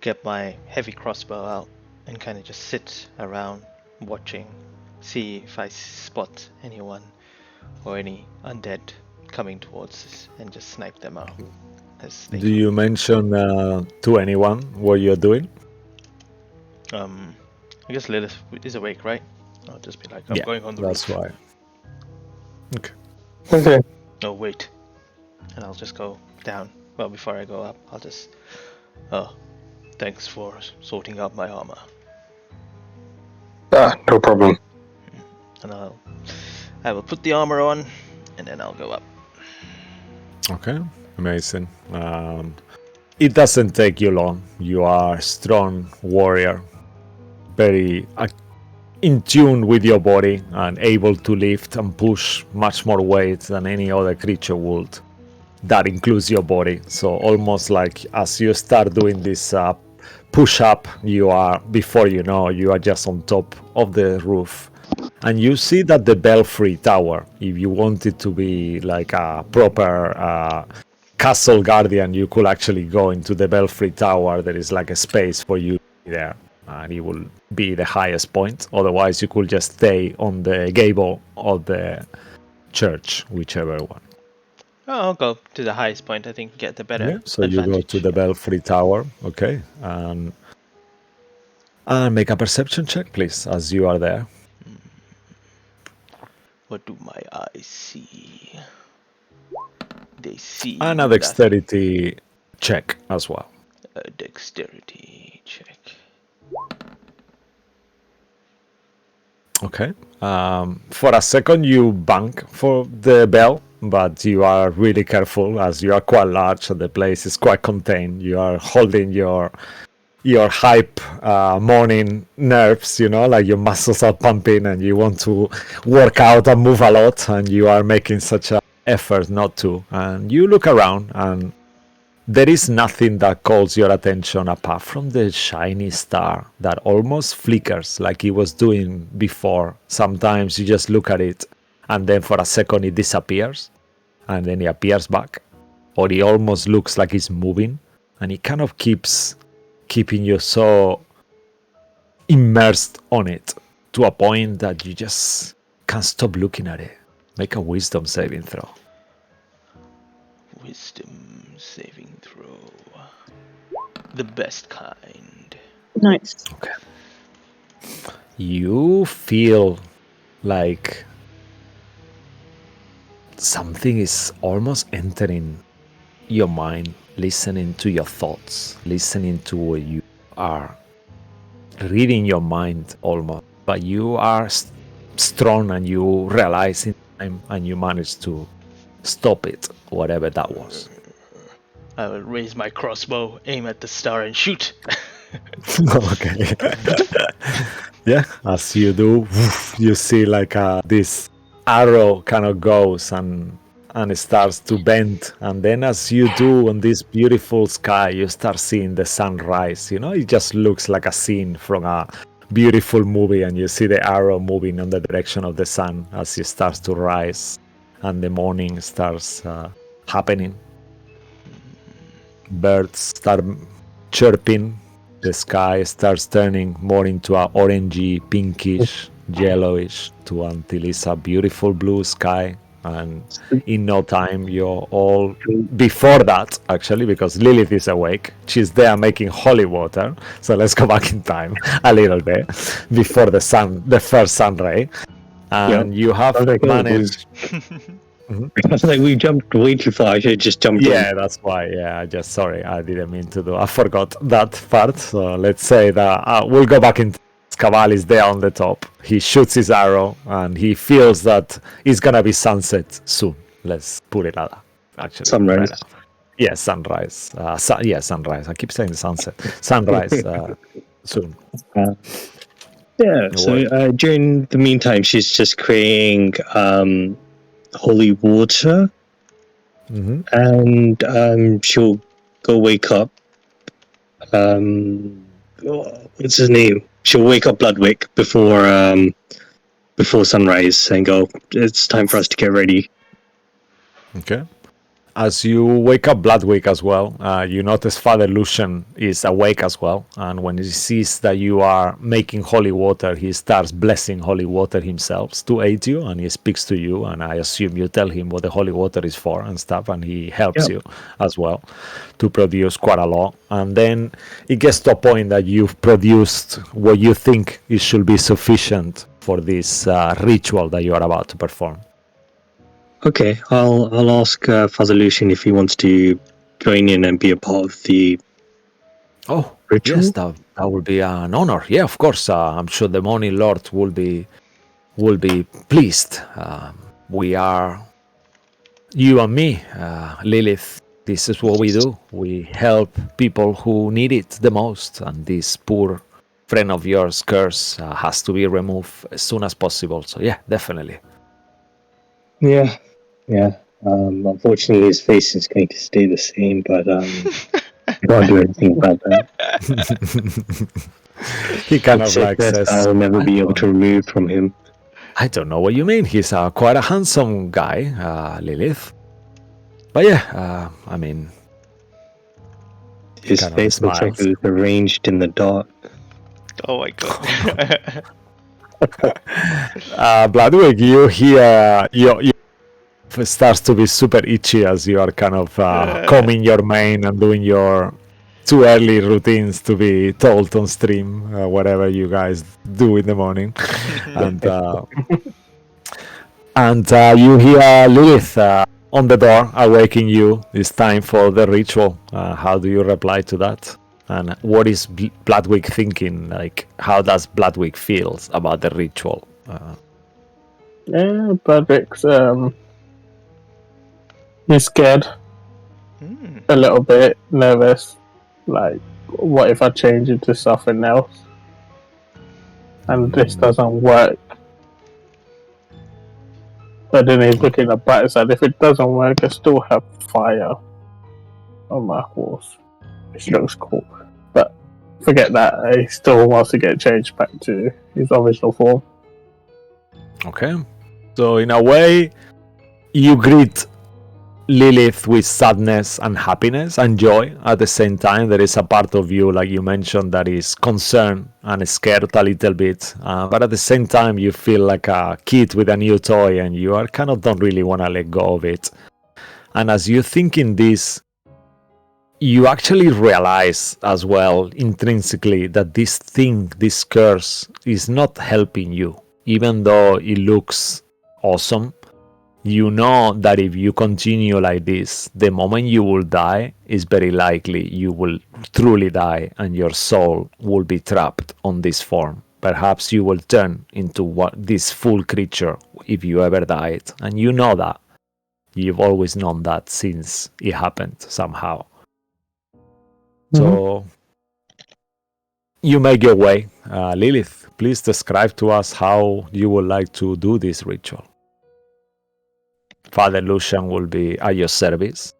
get my heavy crossbow out, and kind of just sit around watching, see if I spot anyone or any undead coming towards us, and just snipe them out. Do you mention to anyone what you're doing? I guess Lilith is awake, right? I'll just be like, I'm going on the roof. That's why. Okay. Oh, wait. And I'll just go down. Well, before I go up, I'll just... Oh, thanks for sorting out my armor. No problem. and I will put the armor on, and then I'll go up. Okay, amazing. It doesn't take you long. You are a strong warrior, very in tune with your body and able to lift and push much more weight than any other creature would. That includes your body. So almost like as you start doing this push up, you are, before you know, you are just on top of the roof. And you see that the belfry tower, if you wanted to be like a proper castle guardian, you could actually go into the belfry tower. There is like a space for you there, and it will be the highest point. Otherwise, you could just stay on the gable of the church, whichever one. Oh, I'll go to the highest point. I think get the better. Yeah, so advantage. you go to the belfry tower, okay, and make a perception check, please, as you are there. What do my eyes see? They see. And a dexterity check as well. A dexterity check. Okay. For a second, you bank for the bell, but you are really careful as you are quite large and the place is quite contained. You are holding your hype morning nerves, you know, like your muscles are pumping and you want to work out and move a lot, and you are making such an effort not to. And you look around and there is nothing that calls your attention apart from the shiny star that almost flickers like it was doing before. Sometimes you just look at it and then for a second it disappears and then it appears back, or it almost looks like it's moving, and it kind of keeps keeping you so immersed on it to a point that you just can't stop looking at it. Make a wisdom saving throw. Wisdom saving throw. The best kind. Nice. Okay. You feel like something is almost entering your mind, listening to your thoughts, listening to what you are reading your mind almost. But you are strong and you realize in time and you manage to stop it, whatever that was. I will raise my crossbow, aim at the star, and shoot. Okay. Yeah, as you do, you see like this arrow kind of goes and it starts to bend, and then as you do on this beautiful sky, you start seeing the sunrise. You know, it just looks like a scene from a beautiful movie, and you see the arrow moving in the direction of the sun as it starts to rise, and the morning starts happening. Birds start chirping. The sky starts turning more into a orangey, pinkish, yellowish until it's a beautiful blue sky. And in no time, you're all before that, actually, because Lilith is awake. She's there making holy water. So let's go back in time a little bit before the first sun ray. And you have managed. I was like, we jumped way too far. I should have just jumped Yeah, in. that's why. Yeah, sorry, I didn't mean to do. I forgot that part. So let's say that we'll go back in. Caval is there on the top. He shoots his arrow and he feels that it's gonna be sunset soon. Let's put it like that. Actually, Sunrise. Right, yeah, sunrise. Sunrise. I keep saying sunset. Sunrise soon. Yeah. So during the meantime, she's just creating holy water, and she'll go wake up. What's his name? She'll wake up Bloodwick before sunrise and go, it's time for us to get ready. Okay. As you wake up Bloodwick as well, you notice Father Lucian is awake as well. And when he sees that you are making holy water, he starts blessing holy water himself to aid you. And he speaks to you. And I assume you tell him what the holy water is for and stuff. And he helps you as well to produce quite a lot. And then it gets to a point that you've produced what you think it should be sufficient for this ritual that you are about to perform. Okay, I'll ask Father Lucian if he wants to join in and be a part of the ritual. Yes, that would be an honor. Yeah, of course. I'm sure the Morning Lord will be will be pleased. We are, you and me, Lilith. This is what we do. We help people who need it the most, and this poor friend of yours, Curse, has to be removed as soon as possible. So yeah, definitely. Yeah. Unfortunately, his face is going to stay the same, but I can't do anything about that. He kind of It's like that says, I'll never be able to remove from him. I don't know what you mean. He's quite a handsome guy, Lilith. But yeah, I mean, His kind of face looks like smiles. it was arranged in the dark. Oh my god. Bloodwig, you hear you starts to be super itchy as you are kind of combing your mane and doing your too early routines to be told on stream, whatever you guys do in the morning, and you hear Lilith on the door, awaking you. It's time for the ritual. How do you reply to that? And what is Bloodwig thinking? Like, how does Bloodwig feel about the ritual? Yeah, Bradrick's he's scared, a little bit nervous. Like, what if I change into something else and this doesn't work? But then he's looking at the bright side. If it doesn't work, I still have fire on my horse, which looks cool. But forget that. He still wants to get changed back to his original form. Okay. So in a way, you greet Lilith with sadness and happiness and joy at the same time. There is a part of you, like you mentioned, that is concerned and scared a little bit. But at the same time, you feel like a kid with a new toy and you are kind of don't really want to let go of it. And as you think in this, you actually realize as well intrinsically that this thing, this curse, is not helping you. Even though it looks awesome, you know that if you continue like this, the moment you will die is very likely you will truly die and your soul will be trapped on this form. Perhaps you will turn into this full creature if you ever died. And you know that. You've always known that since it happened somehow. So you make your way. Lilith, please describe to us how you would like to do this ritual. Father Lucian will be at your service.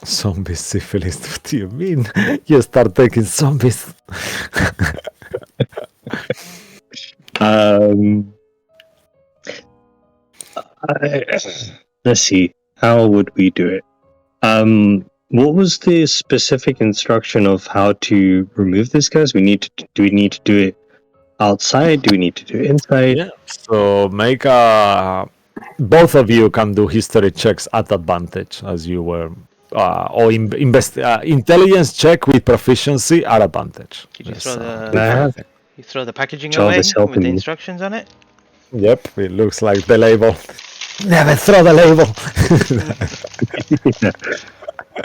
Zombie syphilis, what do you mean? You start taking zombies. Let's see. How would we do it? What was the specific instruction of how to remove this curse? Do we need to do it outside? Do we need to do it inside? Yeah. So make both of you can do history checks at advantage as you were, or intelligence check with proficiency at advantage. Could you throw the packaging Job away is helping with the me. instructions on it? Yep, it looks like the label. Never throw the label.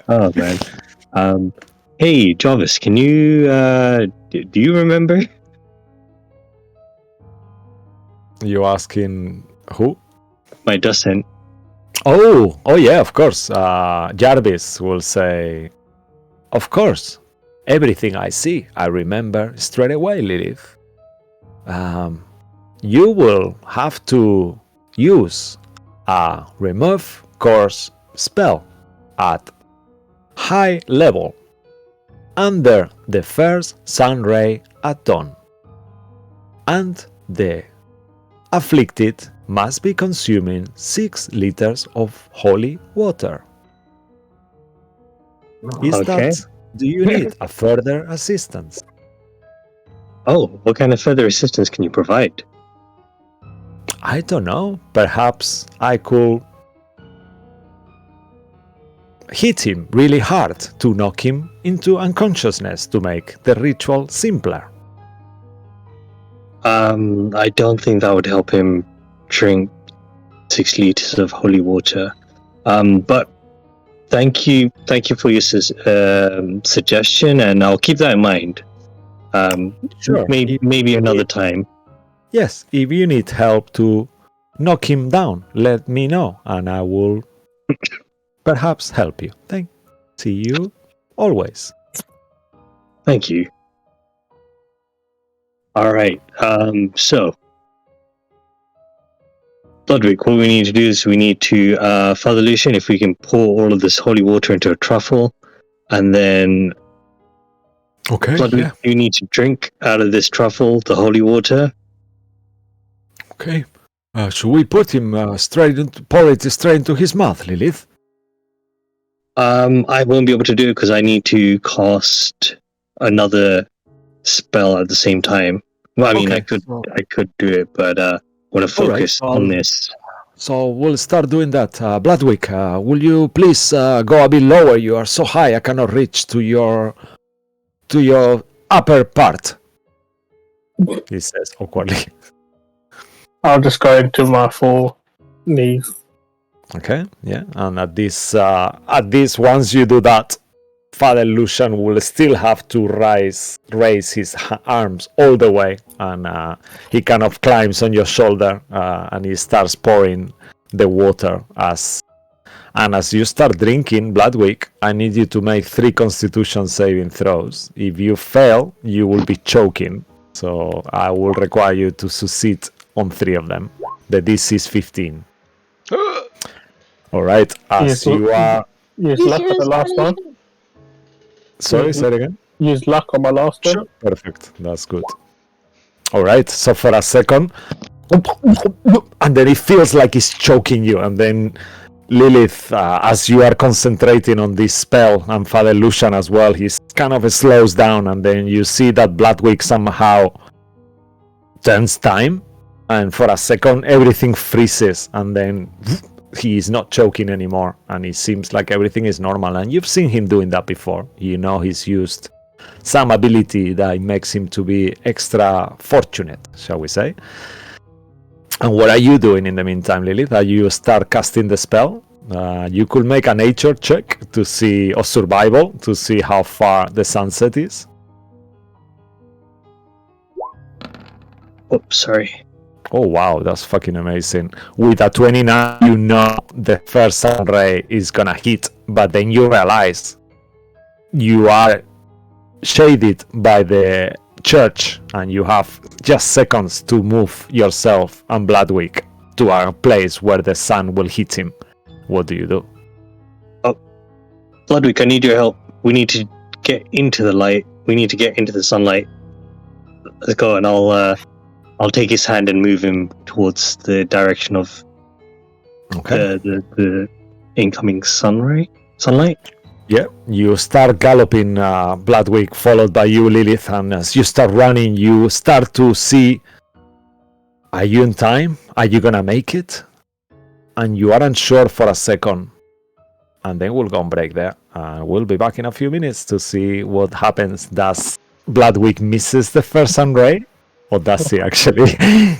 Oh man. Hey Jarvis, can you do you remember? You asking who? My docent. Oh yeah, of course. Jarvis will say, of course. Everything I see, I remember straight away, Lilith. You will have to use a remove curse spell at high level under the first sun ray at dawn, and the afflicted must be consuming 6 liters of holy water. Do you need a further assistance? Oh, what kind of further assistance can you provide? I don't know. Perhaps I could hit him really hard to knock him into unconsciousness to make the ritual simpler. I don't think that would help him drink 6 liters of holy water. But Thank you for your suggestion, and I'll keep that in mind. Sure. Maybe another time. Yes, if you need help to knock him down, let me know, and I will perhaps help you. See you always. Thank you. All right. So, Ludwig, what we need to do is we need to, Father Lucian, if we can pour all of this holy water into a truffle, and then Okay. Ludwig, you need to drink out of this truffle the holy water. Okay. Should we put him pour it straight into his mouth, Lilith? I won't be able to do it because I need to cast another spell at the same time. Well, I mean, I could do it, but I want to focus on this. So we'll start doing that. Bloodwick, will you please go a bit lower? You are so high, I cannot reach to your upper part. He says awkwardly. I'll just go into my 4 knees. Okay, yeah, and at this, once you do that, Father Lucian will still have to raise his arms all the way, and he kind of climbs on your shoulder, and he starts pouring the water. As you start drinking, Bloodwick, I need you to make 3 Constitution saving throws. If you fail, you will be choking, so I will require you to succeed on 3 of them. The DC is 15. All right, as you are... Use luck on the last one. Sorry, say it again. Use luck on my last one. Sure. Perfect, that's good. All right, so for a second, and then it feels like it's choking you, and then Lilith, as you are concentrating on this spell, and Father Lucian as well, he's kind of slows down, and then you see that Bloodwick somehow turns time, and for a second everything freezes, and then he is not choking anymore, and it seems like everything is normal. And you've seen him doing that before. You know he's used some ability that makes him to be extra fortunate, shall we say. And what are you doing in the meantime, Lilith? Are you start casting the spell? You could make a nature check to see, or survival, to see how far the sunset is. Oh, sorry. Oh wow, that's fucking amazing. With a 29, you know the first sun ray is gonna hit, but then you realize you are shaded by the church, and you have just seconds to move yourself and Bloodwick to a place where the sun will hit him. What do you do? Oh, Bloodwick, I need your help. We need to get into the light. We need to get into the sunlight. Let's go, and I'll take his hand and move him towards the direction of the incoming sunlight. Yeah, you start galloping, Bloodwick, followed by you, Lilith, and as you start running, you start to see, are you in time? Are you gonna make it? And you aren't sure for a second. And then we'll go and break there. We'll be back in a few minutes to see what happens. Does Bloodwick misses the first sun ray? Or does he actually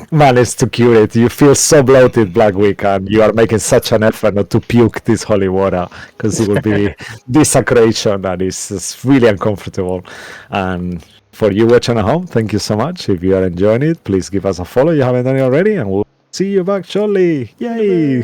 manage to cure it? You feel so bloated, Bloodwick, and you are making such an effort not to puke this holy water, because it will be desecration, and it's just really uncomfortable. And for you watching at home, thank you so much. If you are enjoying it, please give us a follow if you haven't done it already, and we'll see you back shortly. Yay!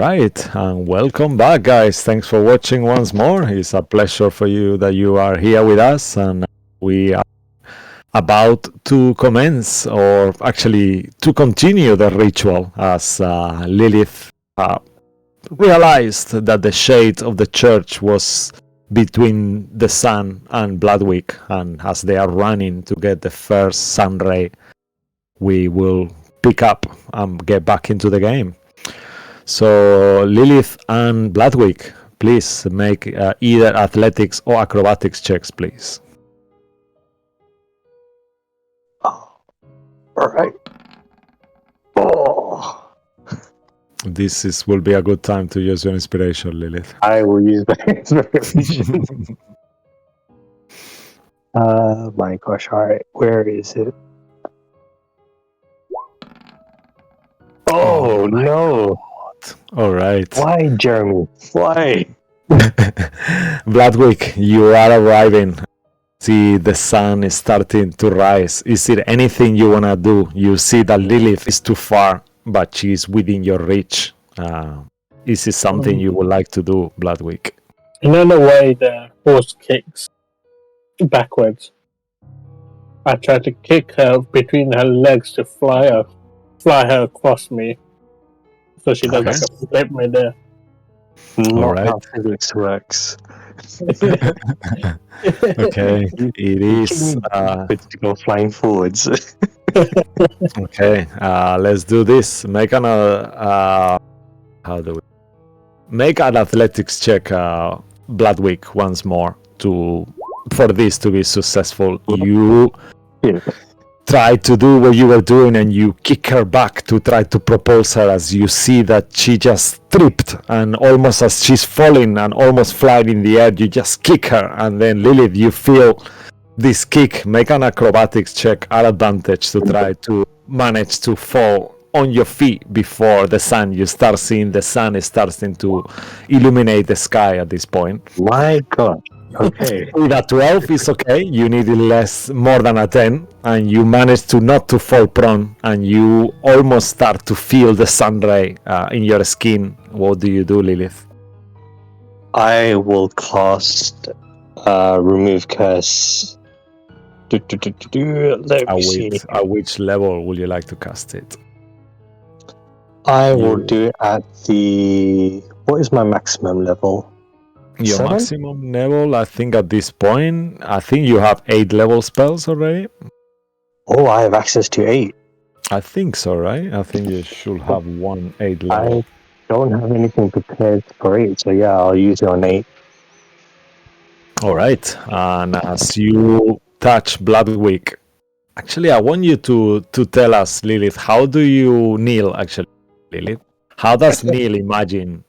right, and welcome back, guys. Thanks for watching once more. It's a pleasure for you that you are here with us, and we are about to commence, or actually to continue the ritual, as Lilith realized that the shade of the church was between the sun and Bloodwick, and as they are running to get the first sun ray, we will pick up and get back into the game. So Lilith and Bloodwick, please make either athletics or acrobatics checks, please. All right. Oh. This will be a good time to use your inspiration, Lilith. I will use my inspiration. My gosh, alright, where is it? Oh no! Alright. Why, Jeremy? Why? Bloodwick, you are arriving. See the sun is starting to rise. Is there anything you wanna do? You see that Lilith is too far, but she's within your reach. Is it something you would like to do, Bloodwick? You know the way the horse kicks backwards? I try to kick her between her legs to fly her across me, so she does like a flip me there. Not how physics works. Okay, it is. To go flying forwards. Okay, let's do this. Make an make an athletics check, Bloodwick, once more for this to be successful. You try to do what you were doing, and you kick her back to try to propulse her, as you see that she just tripped, and almost as she's falling and almost flying in the air, you just kick her, and then Lilith, you feel this kick. Make an acrobatics check at advantage to try to manage to fall on your feet before the sun. You start seeing the sun is starting to illuminate the sky at this point. My God. Okay. With a 12 is okay. You need more than a 10, and you manage to not to fall prone, and you almost start to feel the sun ray in your skin. What do you do, Lilith? I will cast Remove Curse. Let me see. At which level would you like to cast it? I will do it at the... What is my maximum level? Your 7? maximum level, I think at this point, I think you have 8 level spells already. Oh, I have access to 8. I think so, right? I think you should have 8 level. I don't have anything prepared for 8, so yeah, I'll use it on 8. Alright, and as you touch Bloodwick, actually I want you to tell us, Lilith, how do you kneel, actually, Lilith? How does Neil imagine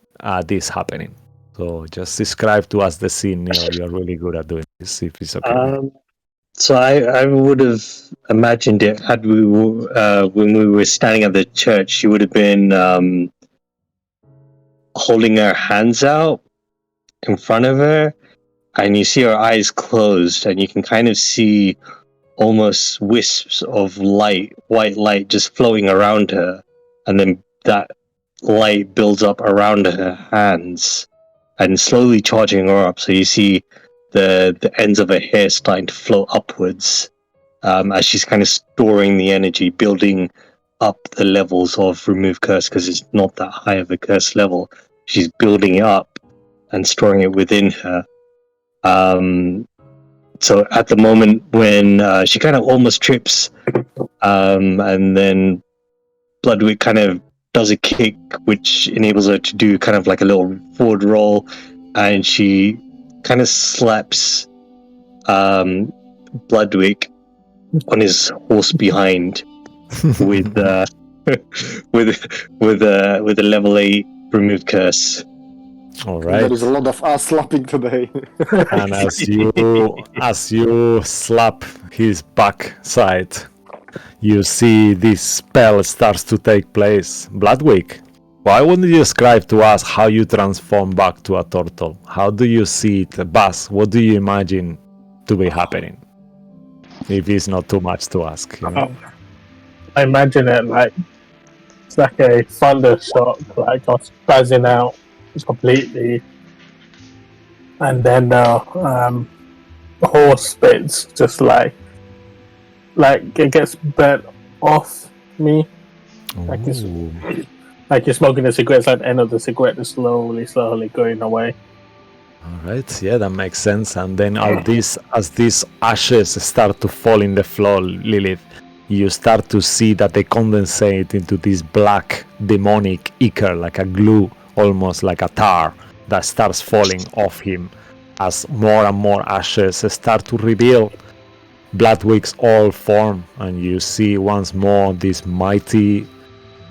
this happening? So just describe to us the scene, Neil. You're really good at doing this, if it's okay. So I would have imagined it had we when we were standing at the church, she would have been holding her hands out in front of her, and you see her eyes closed, and you can kind of see almost wisps of light, white light, just floating around her, and then that light builds up around her hands and slowly charging her up. So you see the ends of her hair starting to float upwards as she's kind of storing the energy, building up the levels of Remove Curse, because it's not that high of a curse level. She's building it up and storing it within her. So at the moment when she kind of almost trips, and then Bloodwick kind of does a kick which enables her to do kind of like a little forward roll, and she kind of slaps Bloodwick on his horse behind with with a level 8 Remove Curse. All right. There is a lot of ass slapping today. And as you slap his backside, you see this spell starts to take place. Bloodwick, why wouldn't you describe to us how you transform back to a turtle? How do you see it? Bas, what do you imagine to be happening? If it's not too much to ask. You know? I imagine it like It's like a thunder shock, like I was spazzing out completely. And then the horse spits just like it gets burnt off me. Like it's Ooh. like you're smoking a cigarette, it's like the end of the cigarette is slowly going away. All right, yeah, that makes sense. And then as these ashes start to fall in the floor, Lilith, you start to see that they condensate into this black demonic ichor, like a glue, almost like a tar, that starts falling off him as more and more ashes start to reveal Bloodwick's old form, and you see once more this mighty,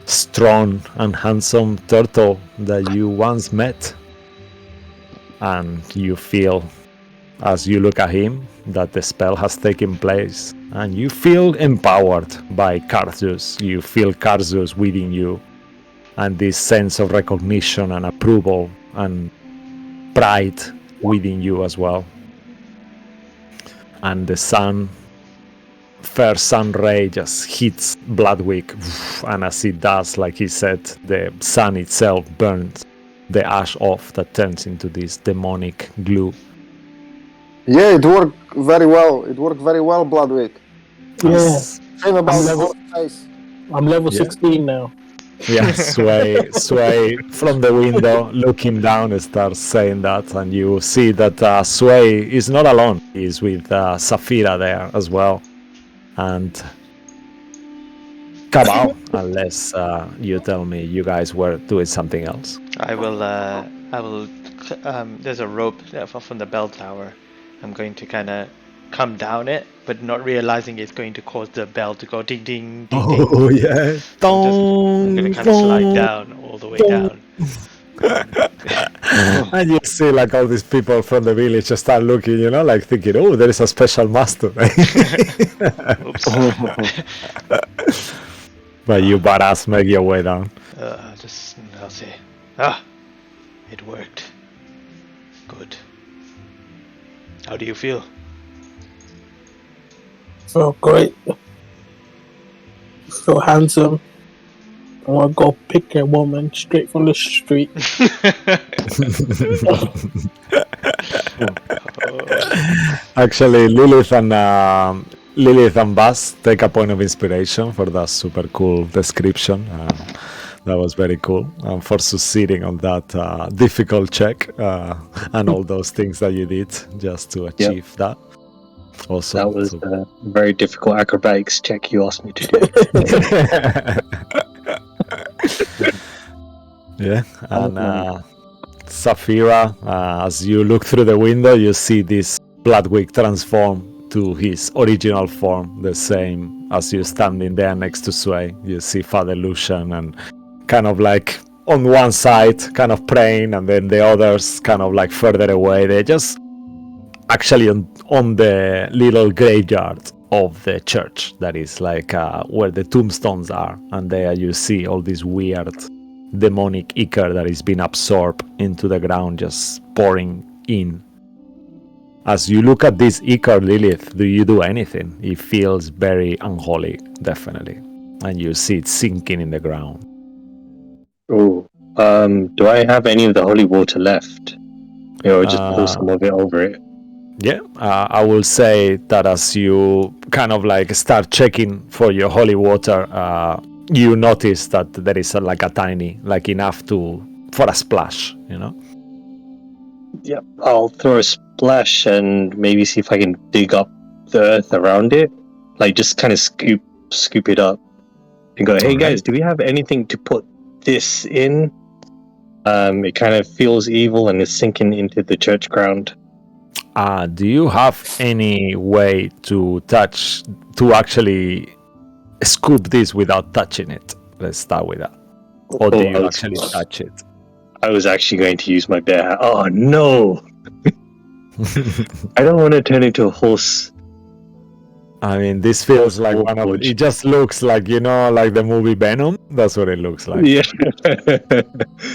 strong and handsome turtle that you once met. And you feel, as you look at him, that the spell has taken place, and you feel empowered by Karzus. You feel Karzus within you, and this sense of recognition and approval and pride within you as well. And the first sun ray just hits Bloodwick, and as it does, like he said, the sun itself burns the ash off that turns into this demonic glue. Yeah, it worked very well. Bloodwick. Yeah. Shame about the whole face. I'm level 16 now. Yeah, Sway from the window looking down starts saying that, and you see that Sway is not alone. He's with Saphira there as well, and Cabal, unless you tell me you guys were doing something else. I will. There's a rope from the bell tower. I'm going to kind of come down it, but not realizing it's going to cause the bell to go ding ding ding ding. Oh yeah, I'm going to kind of slide down all the way down. And you see like all these people from the village just start looking, like thinking, oh, there is a special master. Oops. But you badass make your way down. I'll say, it worked. Good. How do you feel? Feel great. Feel handsome. I want to go pick a woman straight from the street. Actually, Lilith and Buzz take a point of inspiration for that super cool description. That was very cool. For succeeding on that difficult check and all those things that you did just to achieve that. Also, that was a very difficult acrobatics check you asked me to do. Yeah, and Saphira, as you look through the window, you see this Bloodwick transform to his original form, the same as you standing there next to Sway. You see Father Lucian and kind of like on one side, kind of praying, and then the others kind of like further away. They're just actually on the little graveyard of the church that is like where the tombstones are, and there you see all this weird demonic ichor that is being absorbed into the ground, just pouring in. As you look at this ichor, Lilith, do you do anything? It feels very unholy, definitely, and you see it sinking in the ground. Oh, do I have any of the holy water left? Or just pour some of it over it? Yeah, I will say that as you kind of like start checking for your holy water, you notice that there is like a tiny, like enough for a splash, Yep, I'll throw a splash and maybe see if I can dig up the earth around it. Like just kind of scoop it up and go, hey guys, do we have anything to put this in? It kind of feels evil and is sinking into the church ground. Do you have any way to actually scoop this without touching it? Let's start with that. Or do you actually touch it? I was actually going to use my bare hand. Oh no! I don't want to turn into a horse. I mean, this feels like one of. It just looks like, like the movie Venom. That's what it looks like. Yeah.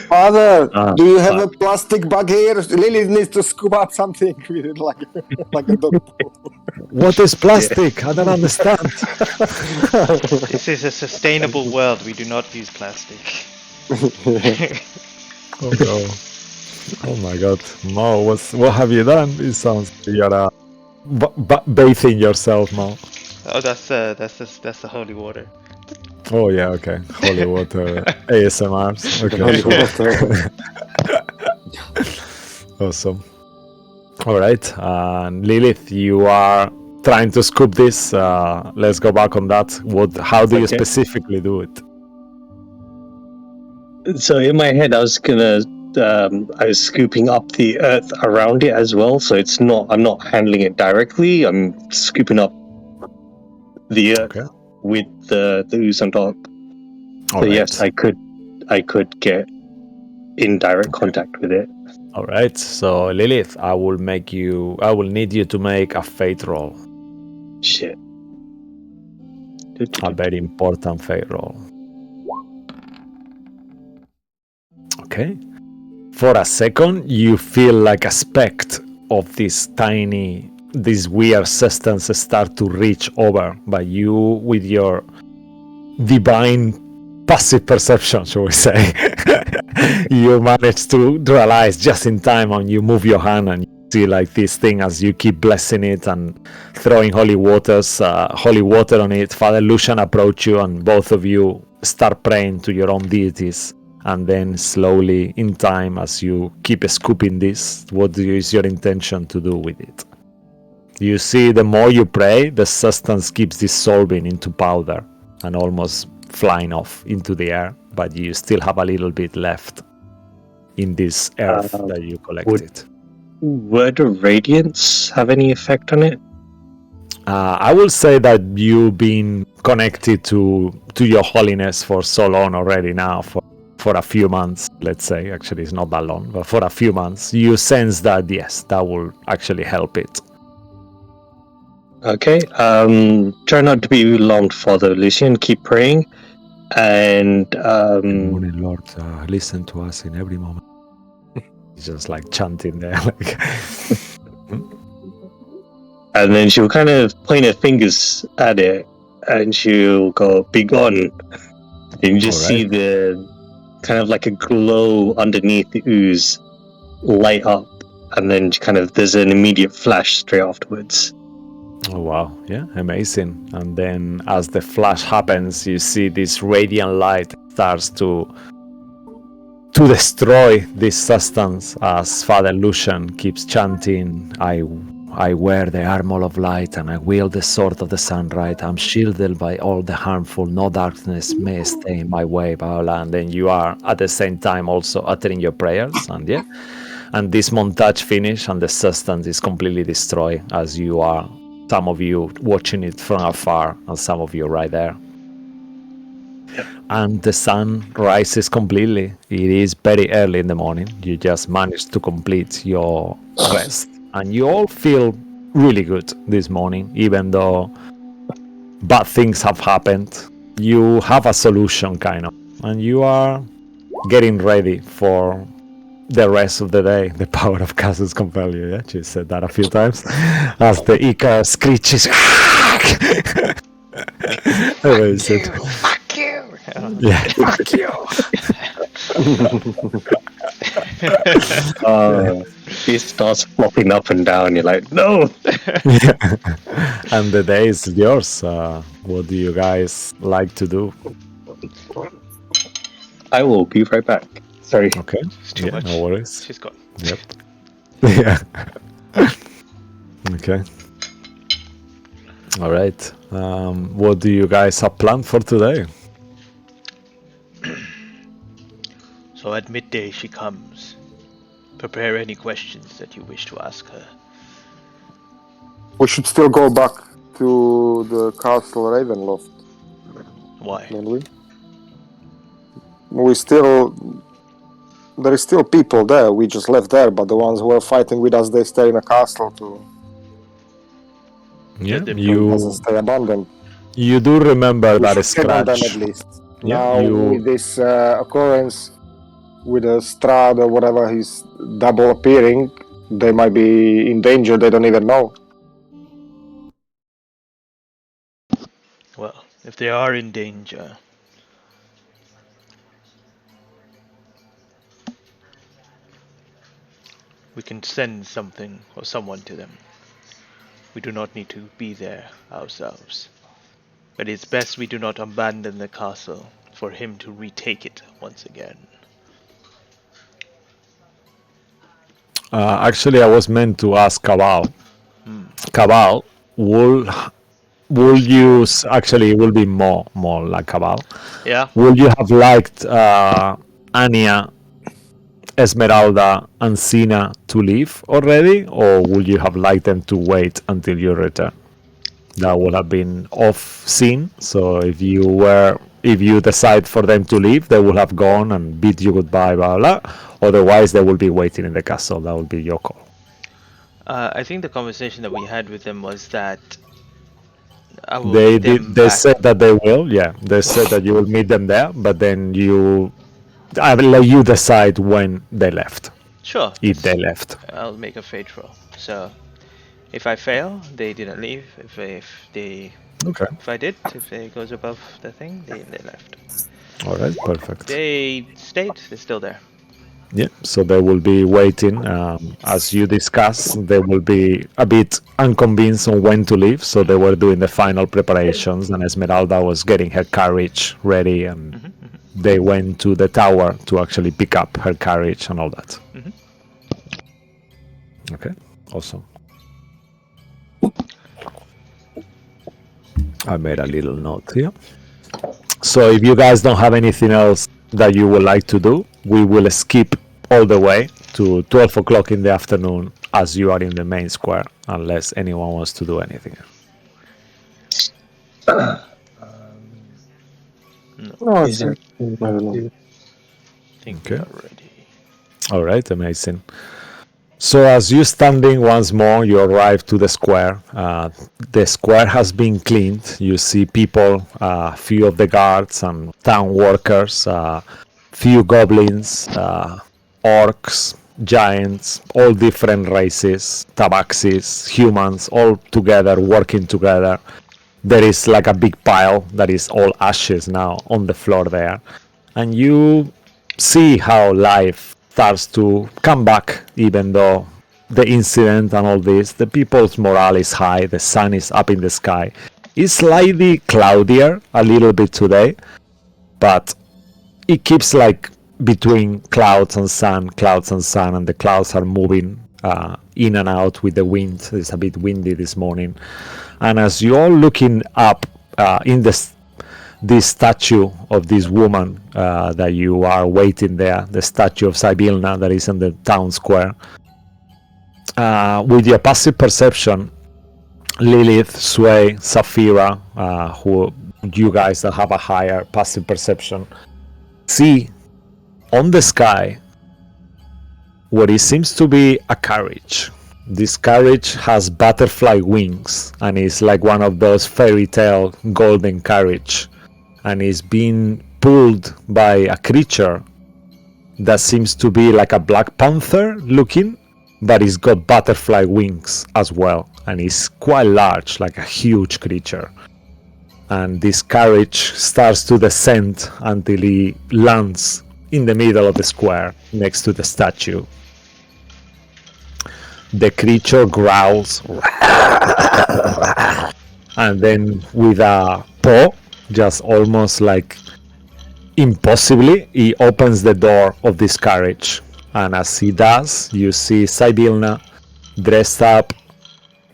Father, do you have a plastic bag here? Lily needs to scoop up something with it like a dog. What is plastic? I don't understand. This is a sustainable world. We do not use plastic. Oh no! Oh my God, Mo, what have you done? It sounds like you're bathing yourself, Mo. Oh, that's the holy water. Oh yeah, okay. Holy water ASMRs. Okay, sure. Awesome. All right, Lilith, you are trying to scoop this. Let's go back on that. How do you specifically do it? So in my head, I was scooping up the earth around it as well. So I'm not handling it directly. I'm scooping up the earth with the ooze on top. So yes, I could get in direct contact with it. All right. So Lilith, I will need you to make a fate roll. Shit. A very important fate roll. Okay. For a second, you feel like a speck of this weird substance start to reach over, but you, with your divine passive perception, shall we say, you manage to realize just in time, and you move your hand and you see like this thing as you keep blessing it and throwing holy water on it. Father Lucian approach you, and both of you start praying to your own deities. And then slowly, in time, as you keep scooping this, what is your intention to do with it? You see, the more you pray, the substance keeps dissolving into powder and almost flying off into the air, but you still have a little bit left in this earth that you collected. Would the radiance have any effect on it? I will say that you've been connected to your holiness for so long already now, for a few months, let's say. Actually, it's not that long, but for a few months, you sense that, yes, that will actually help it. Okay. Try not to be long, Father Lucian. Keep praying. And Good morning, Lord. Listen to us in every moment. He's just like chanting there. And then she'll kind of point her fingers at it, and she'll go, "Be gone." And you just see the kind of like a glow underneath the ooze light up, and then there's an immediate flash straight afterwards. Oh wow, yeah, amazing. And then as the flash happens, you see this radiant light starts to destroy this substance as Father Lucian keeps chanting, I wear the armor of light and I wield the sword of the sunlight. I'm shielded by all the harmful, no darkness may stay in my way, blah, blah. And then you are at the same time also uttering your prayers, and this montage finish and the substance is completely destroyed as you are, some of you watching it from afar and some of you right there. And the sun rises completely. It is very early in the morning. You just managed to complete your rest. And you all feel really good this morning, even though bad things have happened. You have a solution, kind of. And you are getting ready for the rest of the day. The power of Casus compel you, yeah? She said that a few times. As the Icar screeches. Fuck you! Yeah, fuck you! He starts flopping up and down. You're like, no! And the day is yours. What do you guys like to do? I will be right back. Sorry. Okay. Too much. No worries. She's gone. Yep. Yeah. Okay. All right. What do you guys have planned for today? So at midday she comes. Prepare any questions that you wish to ask her. We should still go back to the castle Ravenloft. Why? There is still people there. We just left there, but the ones who are fighting with us, they stay in a castle to Yeah, Let them doesn't stay abandoned. you do remember We that should check on them scratch. at least. Yeah, Now, with this occurrence with a Strahd or whatever, he's double appearing, they might be in danger, they don't even know. Well, if they are in danger, we can send something or someone to them. We do not need to be there ourselves. But it's best we do not abandon the castle for him to retake it once again. Actually, I was meant to ask Cabal. Cabal, will you actually? It will be more like Cabal. Yeah. Would you have liked Anya, Esmeralda, and Sina to leave already, or would you have liked them to wait until you return? That would have been off scene. So if you decide for them to leave, they will have gone and bid you goodbye, blah blah. Otherwise, they will be waiting in the castle. That will be your call. I think the conversation that we had with them was that I will They meet them They back. said that they will. Yeah, they said that you will meet them there, but then I will let you decide when they left. Sure. If they left. I'll make a fate roll. So if I fail, they didn't leave. If I did, if it goes above the thing, they left. All right, perfect. They stayed. They're still there. Yeah, so they will be waiting. As you discussed, they will be a bit unconvinced on when to leave, so they were doing the final preparations, and Esmeralda was getting her carriage ready, and they went to the tower to actually pick up her carriage and all that. Okay, awesome. I made a little note here. So if you guys don't have anything else that you would like to do, we will skip all the way to 12 o'clock in the afternoon as you are in the main square, unless anyone wants to do anything. No, Is there? I don't know. Think we are ready. All right, amazing. So as you standing once more, you arrive to the square. The square has been cleaned. You see people, few of the guards and town workers, few goblins, orcs, giants, all different races, tabaxis, humans, all together, working together. There is like a big pile that is all ashes now on the floor there. And you see how life starts to come back, even though the incident and all this, the people's morale is high, the sun is up in the sky. It's slightly cloudier a little bit today, but it keeps like between clouds and sun, and the clouds are moving in and out with the wind. It's a bit windy this morning. And as you're looking up in this statue of this woman that you are waiting there, the statue of Sibylna that is in the town square, with your passive perception, Lilith, Sway, Saphira, who you guys that have a higher passive perception, see on the sky what it seems to be a carriage. This carriage has butterfly wings and is like one of those fairy tale golden carriage, and is being pulled by a creature that seems to be like a black panther looking, but it's got butterfly wings as well, and is quite large, like a huge creature. And this carriage starts to descend until it lands in the middle of the square next to the statue. The creature growls and then with a paw, just almost like impossibly, he opens the door of this carriage. And as he does, you see Sibylna dressed up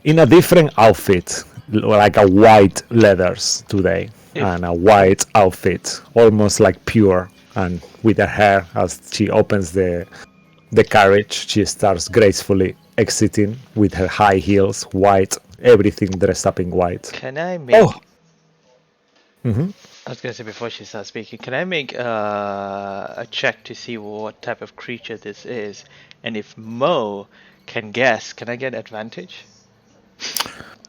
in a different outfit, like a white leathers today, and a white outfit, almost like pure. And with her hair, as she opens the carriage, she starts gracefully exiting with her high heels, white, everything dressed up in white. Can I make... I was going to say before she starts speaking, can I make a check to see what type of creature this is? And if Mo can guess, can I get advantage?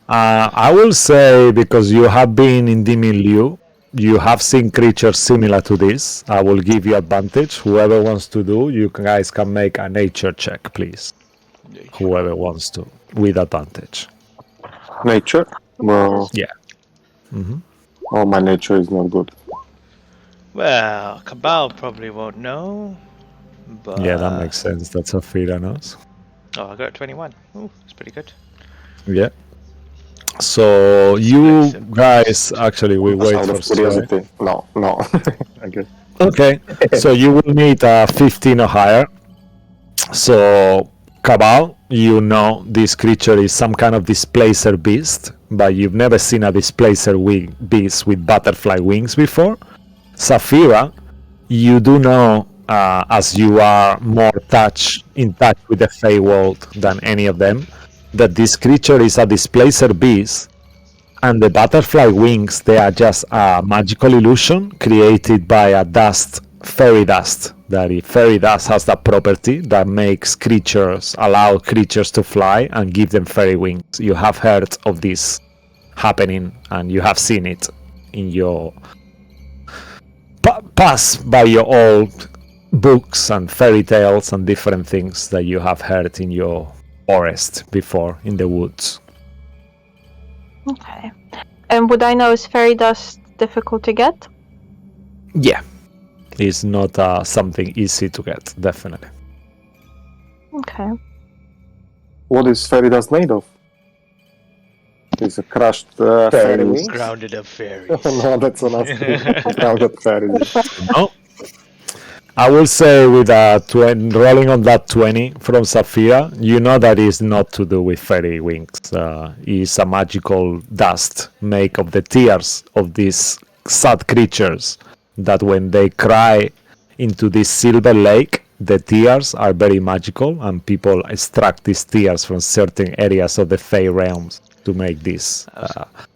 I will say, because you have been in Dimin Liu, you have seen creatures similar to this. I will give you advantage. Whoever wants to do, you guys can make a nature check, please. Whoever wants to, with advantage. Nature? Well, Yeah. Mm-hmm. oh, my nature is not good. Well, Cabal probably won't know, but... Yeah, that makes sense. That's a Fira knows. Oh, I got 21. Ooh, that's pretty good. Yeah. So you guys, actually, we wait Out for of curiosity. No. Okay. Okay, so you will need a 15 or higher. So, Cabal, you know this creature is some kind of displacer beast, but you've never seen a displacer beast with butterfly wings before. Saphira, you do know, as you are more in touch with the Feywild than any of them, that this creature is a displacer beast, and the butterfly wings, they are just a magical illusion created by a dust, fairy dust. That fairy dust has that property that makes allow creatures to fly and give them fairy wings. You have heard of this happening, and you have seen it in your pass by your old books and fairy tales and different things that you have heard in your forest before, in the woods. Okay. And would I know, is fairy dust difficult to get? Yeah. It's not something easy to get, definitely. Okay. What is fairy dust made of? It's a crushed fairy wings? Grounded up fairies. No, that's an grounded fairies. No. I will say with rolling on that 20 from Saphira, you know that is not to do with fairy wings. It's a magical dust made of the tears of these sad creatures that when they cry into this silver lake, the tears are very magical, and people extract these tears from certain areas of the Fey realms to make this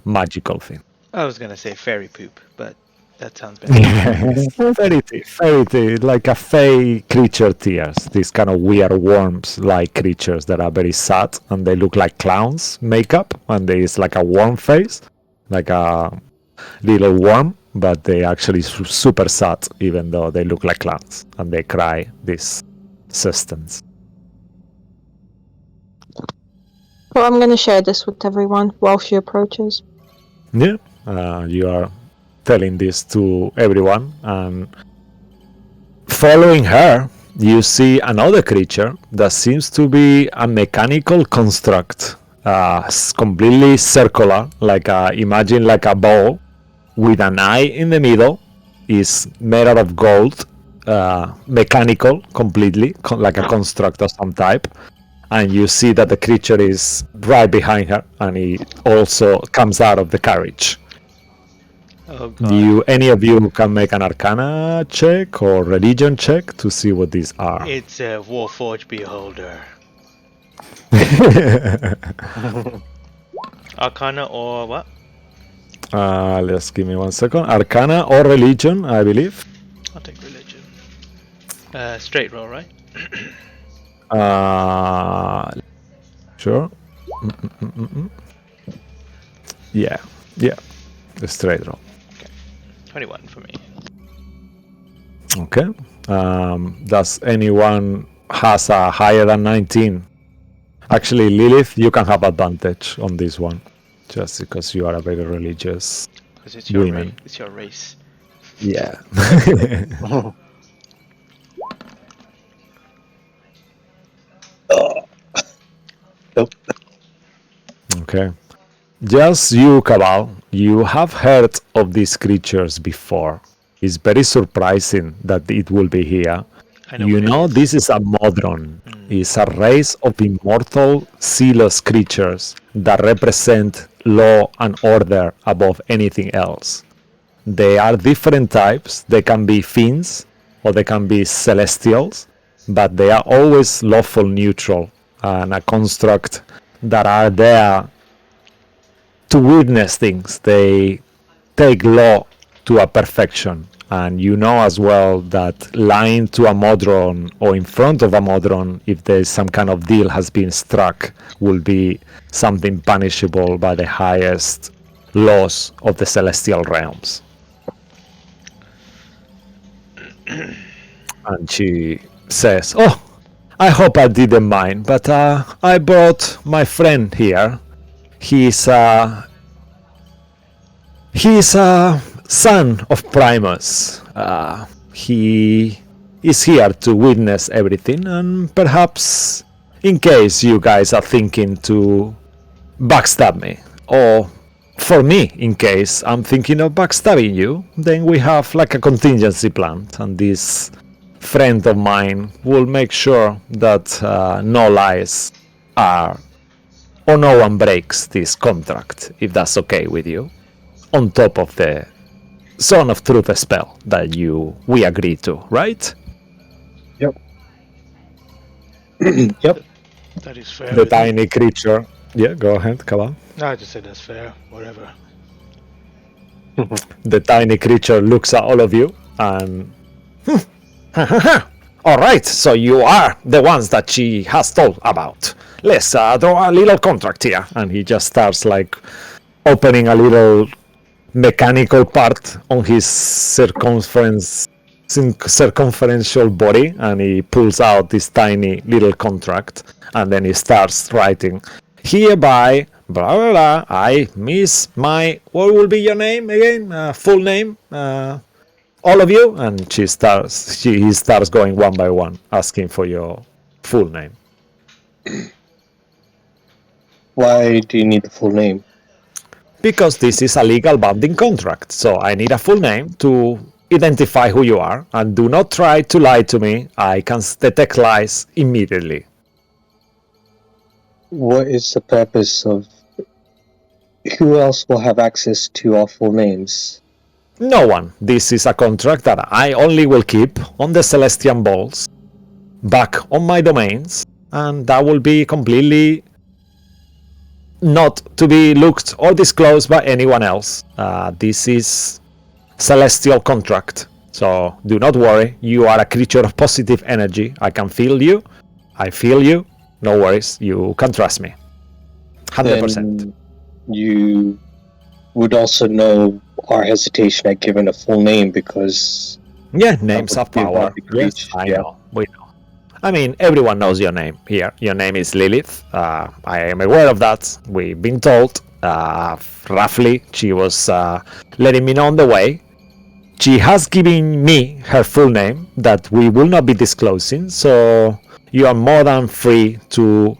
magical thing. I was gonna say fairy poop, but that sounds better. Fairy tea, like a Fey creature tears. These kind of weird worms-like creatures that are very sad, and they look like clowns makeup, and there is like a worm face, like a little worm, but they actually super sad, even though they look like clowns, and they cry this existence. Well, I'm going to share this with everyone while she approaches. Yeah, you are telling this to everyone, and following her, you see another creature that seems to be a mechanical construct, completely circular, imagine like a ball with an eye in the middle, is made out of gold, mechanical completely, like a construct of some type. And you see that the creature is right behind her, and he also comes out of the carriage. Oh, God. Any of you can make an Arcana check or Religion check to see what these are. It's a Warforged Beholder. Arcana or what? Let's give me 1 second. Arcana or Religion, I believe. I'll take Religion. Straight roll, right? Sure. Yeah. The straight roll. 21 for me. Okay. Does anyone has a higher than 19? Actually, Lilith, you can have advantage on this one, just because you are a very religious Because it's your woman. It's your race. Yeah. Nope. Okay. Just you, Cabal, you have heard of these creatures before. It's very surprising that it will be here. I know You what it know is. this is a Modron. It's a race of immortal, sealess creatures that represent law and order above anything else. They are different types. They can be fiends or they can be celestials, but they are always lawful neutral and a construct that are there to witness things. They take law to a perfection, And you know as well that lying to a Modron or in front of a Modron, if there's some kind of deal has been struck, will be something punishable by the highest laws of the celestial realms. And she says, "Oh, I hope I didn't mind, but I brought my friend here. He's a son of Primus. He is here to witness everything, and perhaps in case you guys are thinking to backstab me, or for me, in case I'm thinking of backstabbing you, then we have like a contingency plan, and this friend of mine will make sure that no lies are, or no one breaks this contract, if that's okay with you, on top of the Son of Truth spell that we agreed to, right?" Yep. Yep. That is fair. The tiny creature. Yeah, go ahead, come on. No, I just said that's fair. Whatever. The tiny creature looks at all of you and... All right, so you are the ones that she has told about. Let's draw a little contract here. And he just starts like opening a little mechanical part on his circumferential body, and he pulls out this tiny little contract, and then he starts writing, "Hereby, blah blah blah, I miss my..." What will be your name again? Full name? All of you? And he starts going one by one, asking for your full name. Why do you need the full name? Because this is a legal binding contract, so I need a full name to identify who you are, and do not try to lie to me. I can detect lies immediately. What is the purpose of... Who else will have access to our full names? No one. This is a contract that I only will keep on the Celestian Balls, back on my domains, and that will be completely not to be looked or disclosed by anyone else. This is celestial contract, so do not worry. You are a creature of positive energy. I can feel you. I feel you. No worries. You can trust me. 100%. Then you would also know our hesitation at giving a full name, because... Yeah, names have power. Yes, I know. We know. I mean, everyone knows your name here. Your name is Lilith. I am aware of that. We've been told. Roughly, she was letting me know on the way. She has given me her full name that we will not be disclosing, so you are more than free to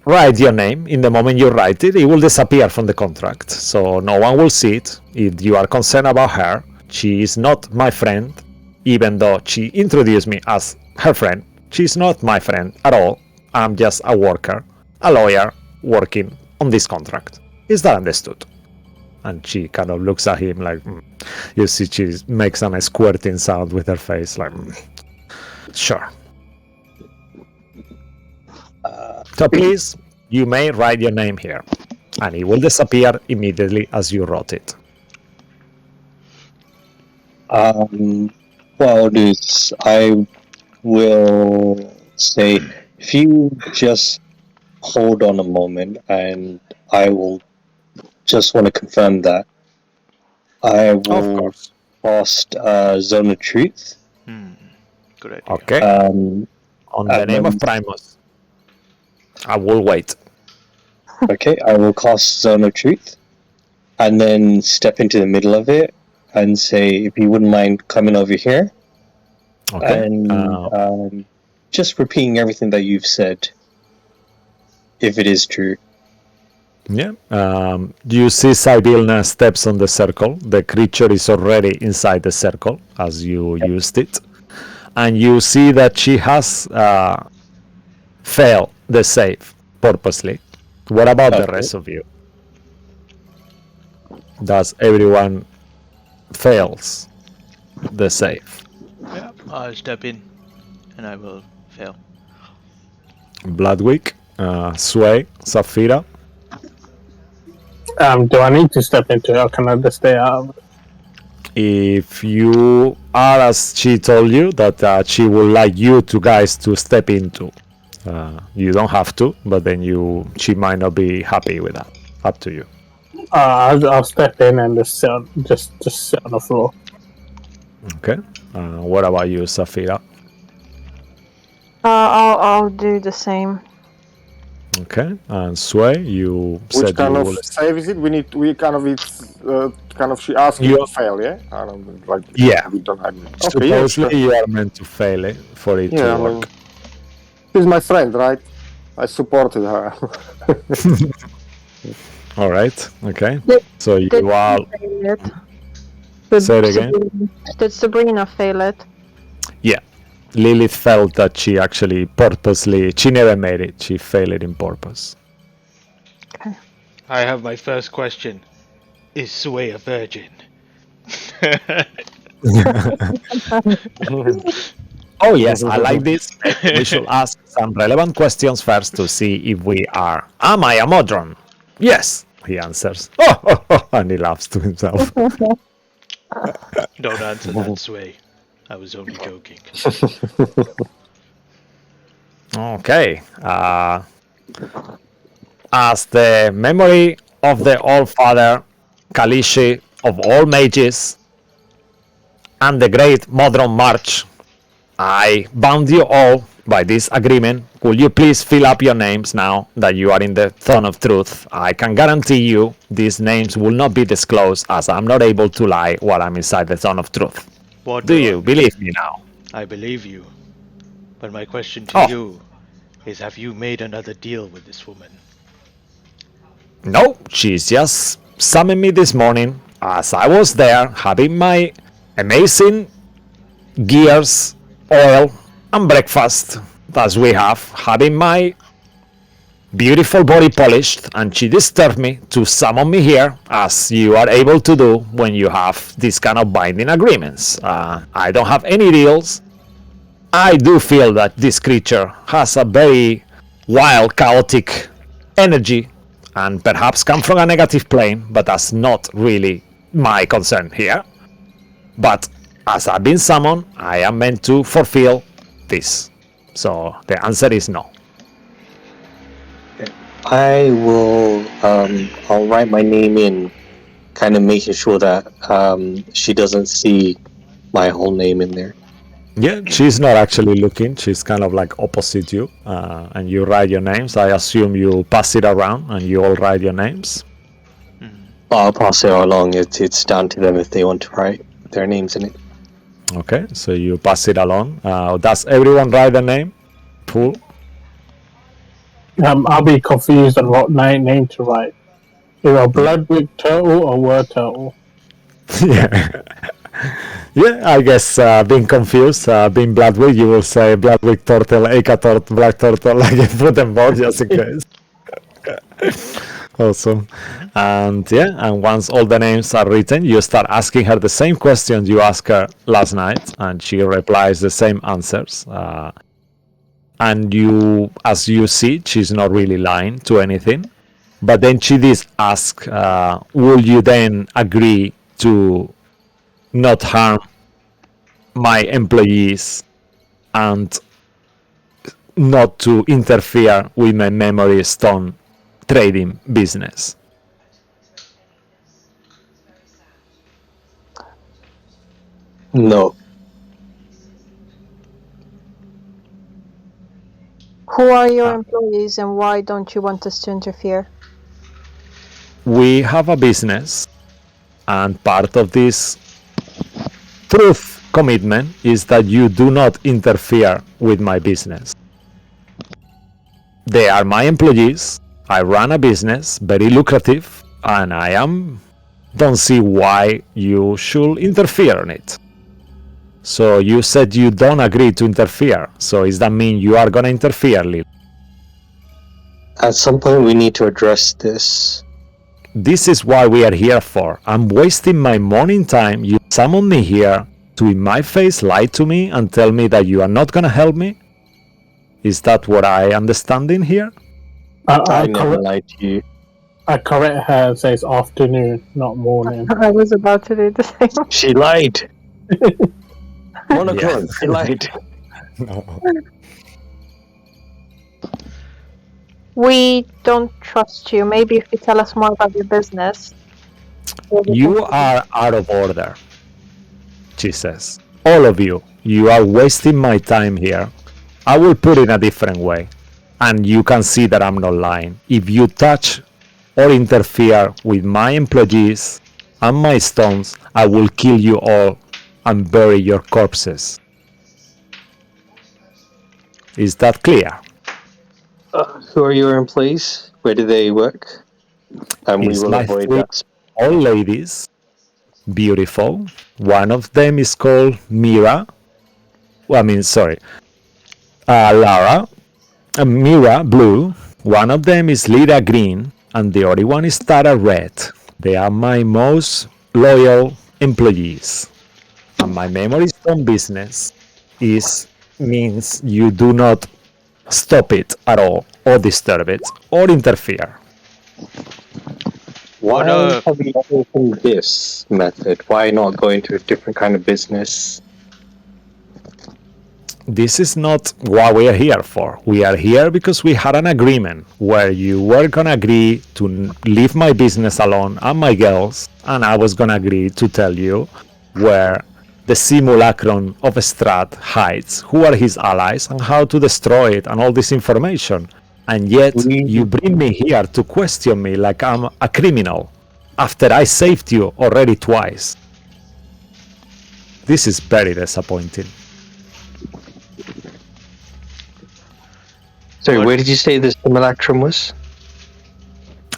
write your name. In the moment you write it, it will disappear from the contract, so no one will see it. If you are concerned about her, she is not my friend, even though she introduced me as her friend. She's not my friend at all. I'm just a worker, a lawyer, working on this contract. Is that understood? And she kind of looks at him like, You see she makes a squirting sound with her face, like, Sure. So please, you may write your name here, and it will disappear immediately as you wrote it. Well, dudes, I will say, if you just hold on a moment, and I will just want to confirm that. I will cast Zone of Truth. Good idea. Okay. On the name of Primus. I will wait. Okay, I will cast Zone of Truth, and then step into the middle of it, and say, if you wouldn't mind coming over here. Okay. And just repeating everything that you've said, if it is true. Yeah. You see Sibylna steps on the circle. The creature is already inside the circle as you used it. And you see that she has failed the save purposely. What about the rest of you? Does everyone fails the save? Yeah, I'll step in and I will fail. Bloodwick, Sway, Saphira. Do I need to step into it, or can I just stay out of it? if you are, as she told you, that she would like you two guys to step into. You don't have to, but then she might not be happy with that. Up to you. I'll step in and just sit on the floor. Okay. What about you, Safira? I'll do the same. Okay. And Sway, you Which said kind you of will... save is it? She asked you to fail, yeah? I don't like. Yeah. We don't have. Supposedly Okay, yeah, sure. you are meant to fail it for it to work. She's my friend, right? I supported her. All right. Okay. Did- So you did are... fail it? Say it again. Did Sabrina fail it? Yeah. Lilith felt that she actually purposely... She never made it. She failed it in purpose. I have my first question. Is Sway a virgin? Oh yes, I like this. We should ask some relevant questions first to see if we are. Am I a modron? Yes, he answers. And he laughs to himself. Don't answer that, Sway. I was only joking. Okay. As the memory of the All-Father, Kalishi of all mages, and the great Modron March, I bound you all by this agreement. Will you please fill up your names now that you are in the Throne of Truth? I can guarantee you these names will not be disclosed, as I'm not able to lie while I'm inside the Throne of Truth. What Do you believe me now? I believe you. But my question to you is, have you made another deal with this woman? No, she's just summoned me this morning as I was there having my amazing gears, oil, and breakfast as we have, having my beautiful body polished, and she disturbed me to summon me here, as you are able to do when you have this kind of binding agreements. I don't have any deals. I do feel that this creature has a very wild, chaotic energy, and perhaps come from a negative plane, but that's not really my concern here. But as I've been summoned, I am meant to fulfill this. So the answer is no. I will. I'll write my name in, kind of making sure that she doesn't see my whole name in there. Yeah, she's not actually looking. She's kind of like opposite you, and you write your names. I assume you pass it around, and you all write your names. I'll pass it along. It's down to them if they want to write their names in it. Okay, so you pass it along. Does everyone write the name? Pool? I'll be confused on what name to write. Either Bloodwick Turtle or Word Turtle. Yeah. Yeah, I guess being confused, being Bloodwick, you will say Bloodwick Turtle, Aka Turtle, Black Turtle, like you put them both just in case. Awesome. And yeah, and once all the names are written, you start asking her the same questions you asked her last night, and she replies the same answers. And you, as you see, she's not really lying to anything. But then she did ask, will you then agree to not harm my employees and not to interfere with my memory stone trading business? No. Who are your employees and why don't you want us to interfere? We have a business, and part of this truth commitment is that you do not interfere with my business. They are my employees. I run a business, very lucrative, and don't see why you should interfere in it. So you said you don't agree to interfere. So does that mean you are gonna interfere, Lil? At some point we need to address this. This is what we are here for. I'm wasting my morning time. You summon me here to in my face lie to me and tell me that you are not gonna help me? Is that what I understand in here? I never lied to you. I correct her and says afternoon, not morning. I was about to do the same. She lied. 1 Yeah. o'clock. She lied. No. We don't trust you. Maybe if you tell us more about your business. You are out of order, she says. All of you, you are wasting my time here. I will put it a different way, and you can see that I'm not lying. If you touch or interfere with my employees and my stones, I will kill you all and bury your corpses. Is that clear? Who are your employees? Where do they work? And we It's will my avoid three that. old ladies, beautiful. One of them is called Mira. Lara. Mira, blue. One of them is Lira, green. And the other one is Tara, red. They are my most loyal employees. And my memory stone business means you do not stop it at all, or disturb it, or interfere. Why no. have we opened this method? Why not go into a different kind of business? This is not what we are here for. We are here because we had an agreement where you were gonna agree to leave my business alone and my girls, and I was gonna agree to tell you where the simulacrum of Strahd hides, who are his allies, and how to destroy it, and all this information. And yet you bring me here to question me like I'm a criminal after I saved you already twice. This is very disappointing. Sorry, where did you say this simulacrum was?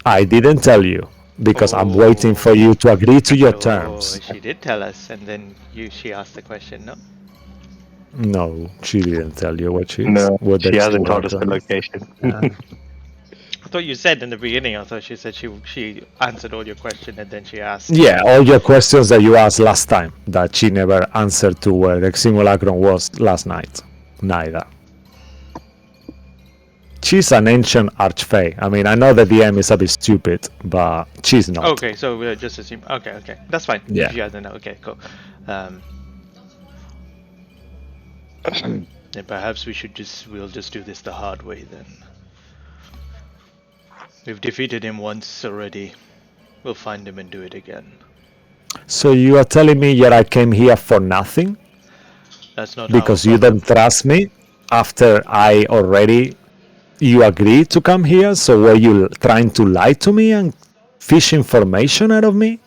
I didn't tell you because I'm waiting for you to agree to your terms. She did tell us, and then she asked the question, no? No, she didn't tell you what she hasn't told us the location. I thought you said in the beginning. I thought she said she answered all your questions, and then she asked. Yeah, all your questions that you asked last time that she never answered to where the simulacrum was last night. Neither. She's an ancient archfey. I mean, I know the DM is a bit stupid, but she's not. Okay, so we'll just assume. Okay, that's fine. Yeah. If you guys don't know, okay, cool. Then perhaps we'll just do this the hard way then. We've defeated him once already. We'll find him and do it again. So you are telling me that I came here for nothing? That's not because how you don't trust me after you agreed to come here? So were you trying to lie to me and fish information out of me?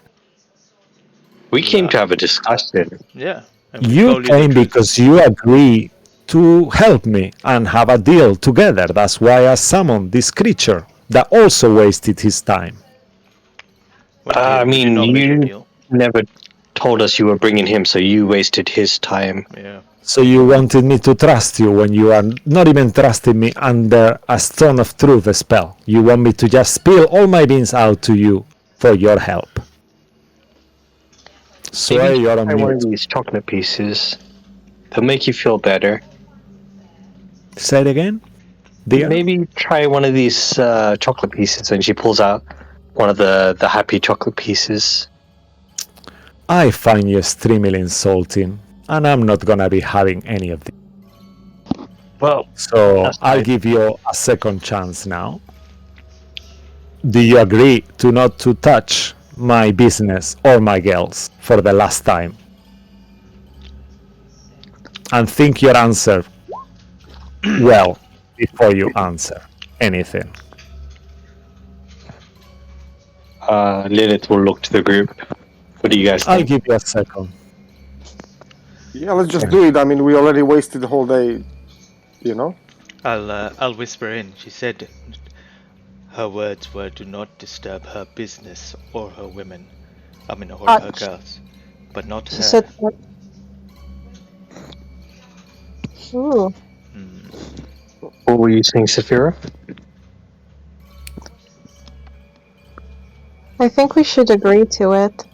We came to have a discussion. Yeah. You came because you agreed to help me and have a deal together. That's why I summoned this creature that also wasted his time. I mean, you never told us you were bringing him, so you wasted his time. Yeah. So you wanted me to trust you when you are not even trusting me under a Stone of Truth spell. You want me to just spill all my beans out to you for your help. Swear you're on one of these chocolate pieces. They'll make you feel better. Say it again? Dear? Maybe try one of these chocolate pieces, and she pulls out one of the happy chocolate pieces. I find you extremely insulting, and I'm not gonna be having any of them. Well, so I'll give you a second chance now. Do you agree to not to touch my business or my girls for the last time? And think your answer well before you answer anything. Lilith will look to the group. What do you guys think? I'll give you a second. Yeah, let's just do it. I mean, we already wasted the whole day, you know? I'll whisper in. She said her words were, "Do not disturb her business or her women. I mean, or her girls, but not her." Said what? Ooh. What were you saying, Saphira? I think we should agree to it.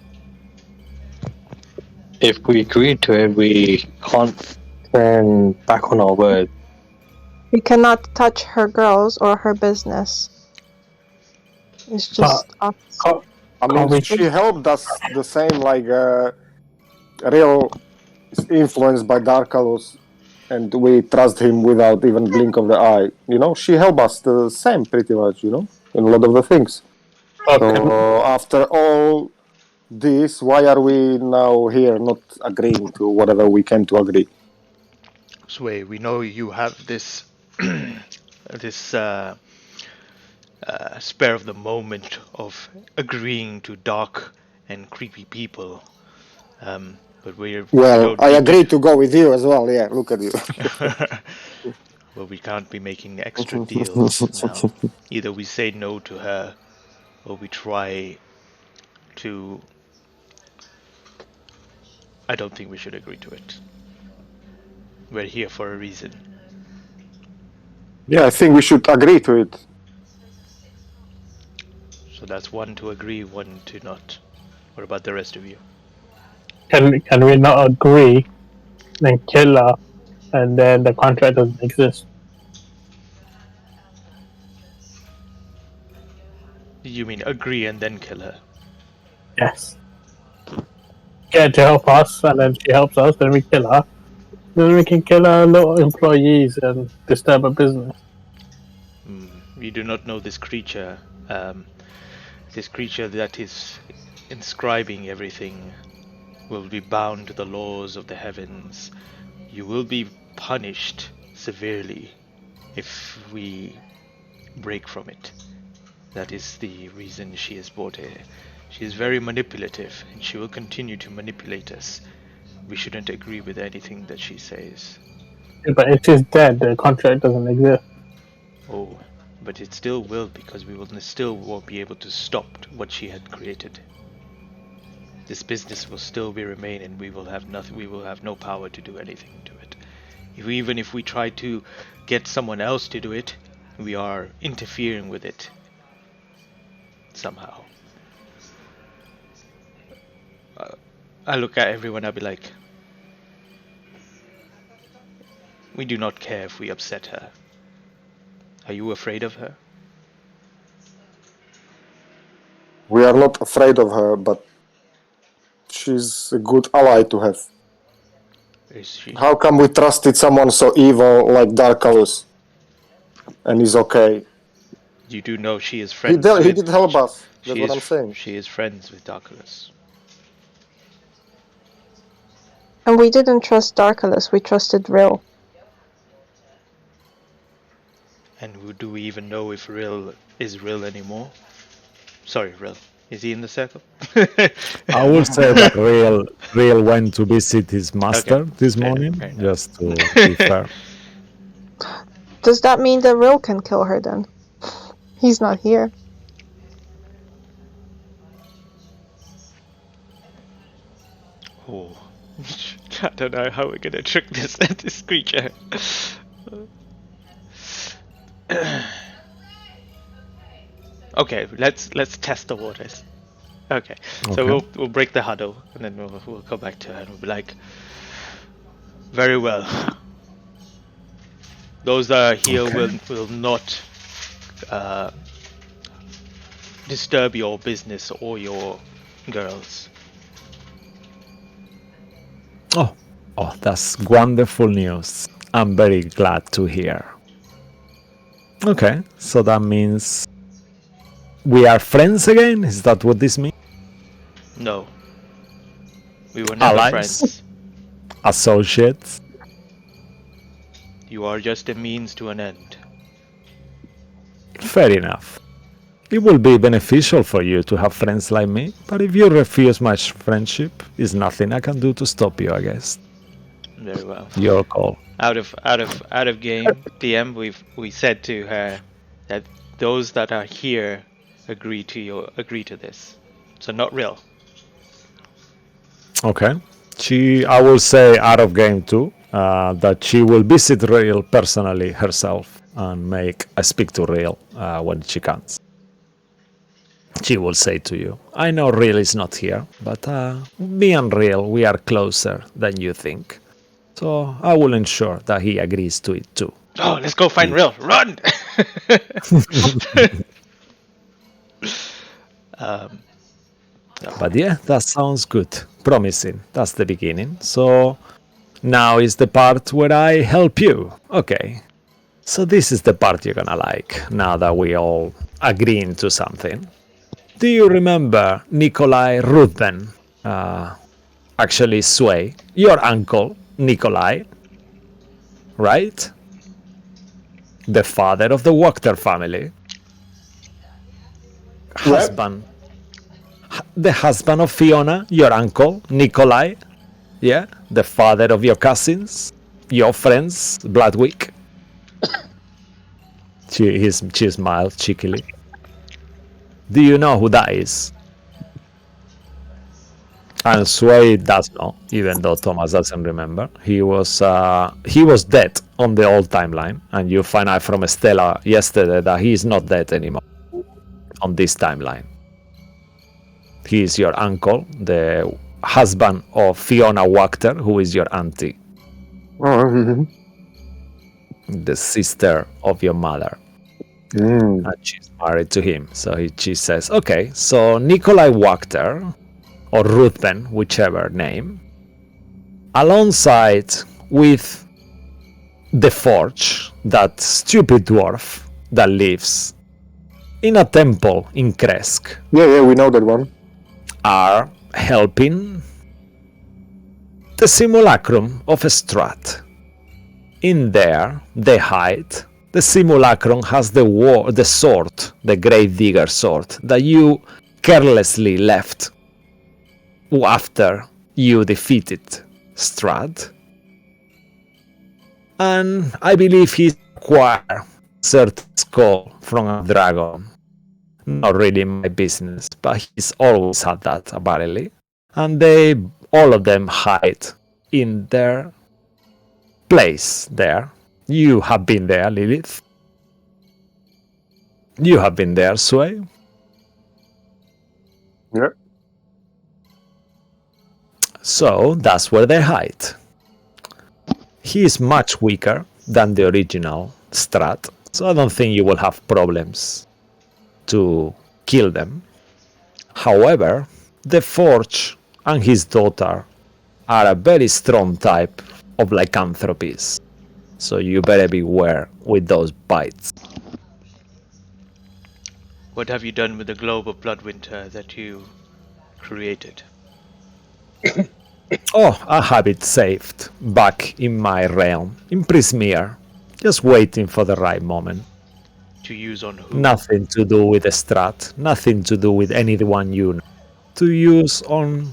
If we agree to it, we can't turn back on our word. We cannot touch her girls or her business. It's just us. I mean, she helped us the same, like real influenced by Darkalus, and we trust him without even blink of the eye. You know, she helped us the same pretty much. You know, in a lot of the things. So after all this, why are we now here not agreeing to whatever we came to agree? Sway, we know you have this this spare of the moment of agreeing to dark and creepy people. But Well, I agree to go with you as well. Yeah, look at you. Well, we can't be making extra deals now. Either we say no to her, or we try to. I don't think we should agree to it. We're here for a reason. Yeah, I think we should agree to it. So that's one to agree, one to not. What about the rest of you? Can we not agree, then kill her, and then the contract doesn't exist? You mean agree and then kill her? Yes. Get her to help us, and then she helps us, then we kill her. Then we can kill our little employees and disturb her business. We do not know this creature. This creature that is inscribing everything will be bound to the laws of the heavens. You will be punished severely if we break from it. That is the reason she is brought here. She is very manipulative, and she will continue to manipulate us. We shouldn't agree with anything that she says. Yeah, but if she's dead, the contract doesn't exist. Oh, but it still will, because we will still won't be able to stop what she had created. This business will still be remain, and we will have nothing. We will have no power to do anything to it. Even if we try to get someone else to do it, we are interfering with it somehow. I look at everyone. I'll be like, we do not care if we upset her. Are you afraid of her? We are not afraid of her, but she's a good ally to have. Is she? How come we trusted someone so evil like Darkalus, and he's okay? You do know she is friends. He did help us. That's what I'm saying. She is friends with Darkalus. And we didn't trust Darkalus, we trusted Rill. And do we even know if Rill is Rill anymore? Sorry, Rill. Is he in the circle? I would say that Real went to visit his master this morning, fair enough. just to be fair. Does that mean that Rill can kill her then? He's not here. Oh, I don't know how we're gonna trick this creature. Okay, let's test the waters. Okay, so we'll break the huddle, and then we'll go back to her, and we'll be like, very well. Those that are here will not disturb your business or your girls. Oh, that's wonderful news. I'm very glad to hear. Okay, so that means we are friends again? Is that what this means? No. We were never Allies? friends. Associates? You are just a means to an end. Fair enough. It will be beneficial for you to have friends like me, but if you refuse my friendship, there's nothing I can do to stop you, I guess. Very well. Your call. Out of game, DM, we said to her that those that are here agree to this. So not real. Okay. I will say out of game too, that she will visit Real personally herself and speak to Real when she comes. She will say to you, I know Real is not here, but me and Real, we are closer than you think. So I will ensure that he agrees to it too. Oh, let's go find Real. Run! But yeah, that sounds good. Promising. That's the beginning. So now is the part where I help you. Okay. So this is the part you're gonna like, now that we all agreeing to something. Do you remember Nikolai Ruthven? Actually, Sway, your uncle, Nikolai, right? The father of the Wachter family. Husband. The husband of Fiona, your uncle, Nikolai. Yeah, the father of your cousins, your friends, Bloodwick. She smiled cheekily. Do you know who that is? And Sway does know, even though Thomas doesn't remember. He was dead on the old timeline, and you find out from Estella yesterday that he is not dead anymore on this timeline. He is your uncle, the husband of Fiona Wachter, who is your auntie, the sister of your mother. And she's married to him. So she says, okay, so Nikolai Wachter, or Ruthven, whichever name, alongside with the Forge, that stupid dwarf that lives in a temple in Kresk. Yeah, we know that one. Are helping the simulacrum of Strahd. In there, they hide. The simulacrum has the sword, the Gravedigger sword, that you carelessly left after you defeated Strahd. And I believe he acquired certain skull from a dragon. Not really my business, but he's always had that, apparently. And all of them hide in their place there. You have been there, Lilith. You have been there, Sway. Yeah. So that's where they hide. He is much weaker than the original Strahd, so I don't think you will have problems to kill them. However, the Forge and his daughter are a very strong type of lycanthropies, so you better beware with those bites. What have you done with the globe of Bloodwinter that you created? Oh, I have it saved back in my realm, in Prismere, just waiting for the right moment. To use on who? Nothing to do with the Strat, nothing to do with anyone you know. To use on...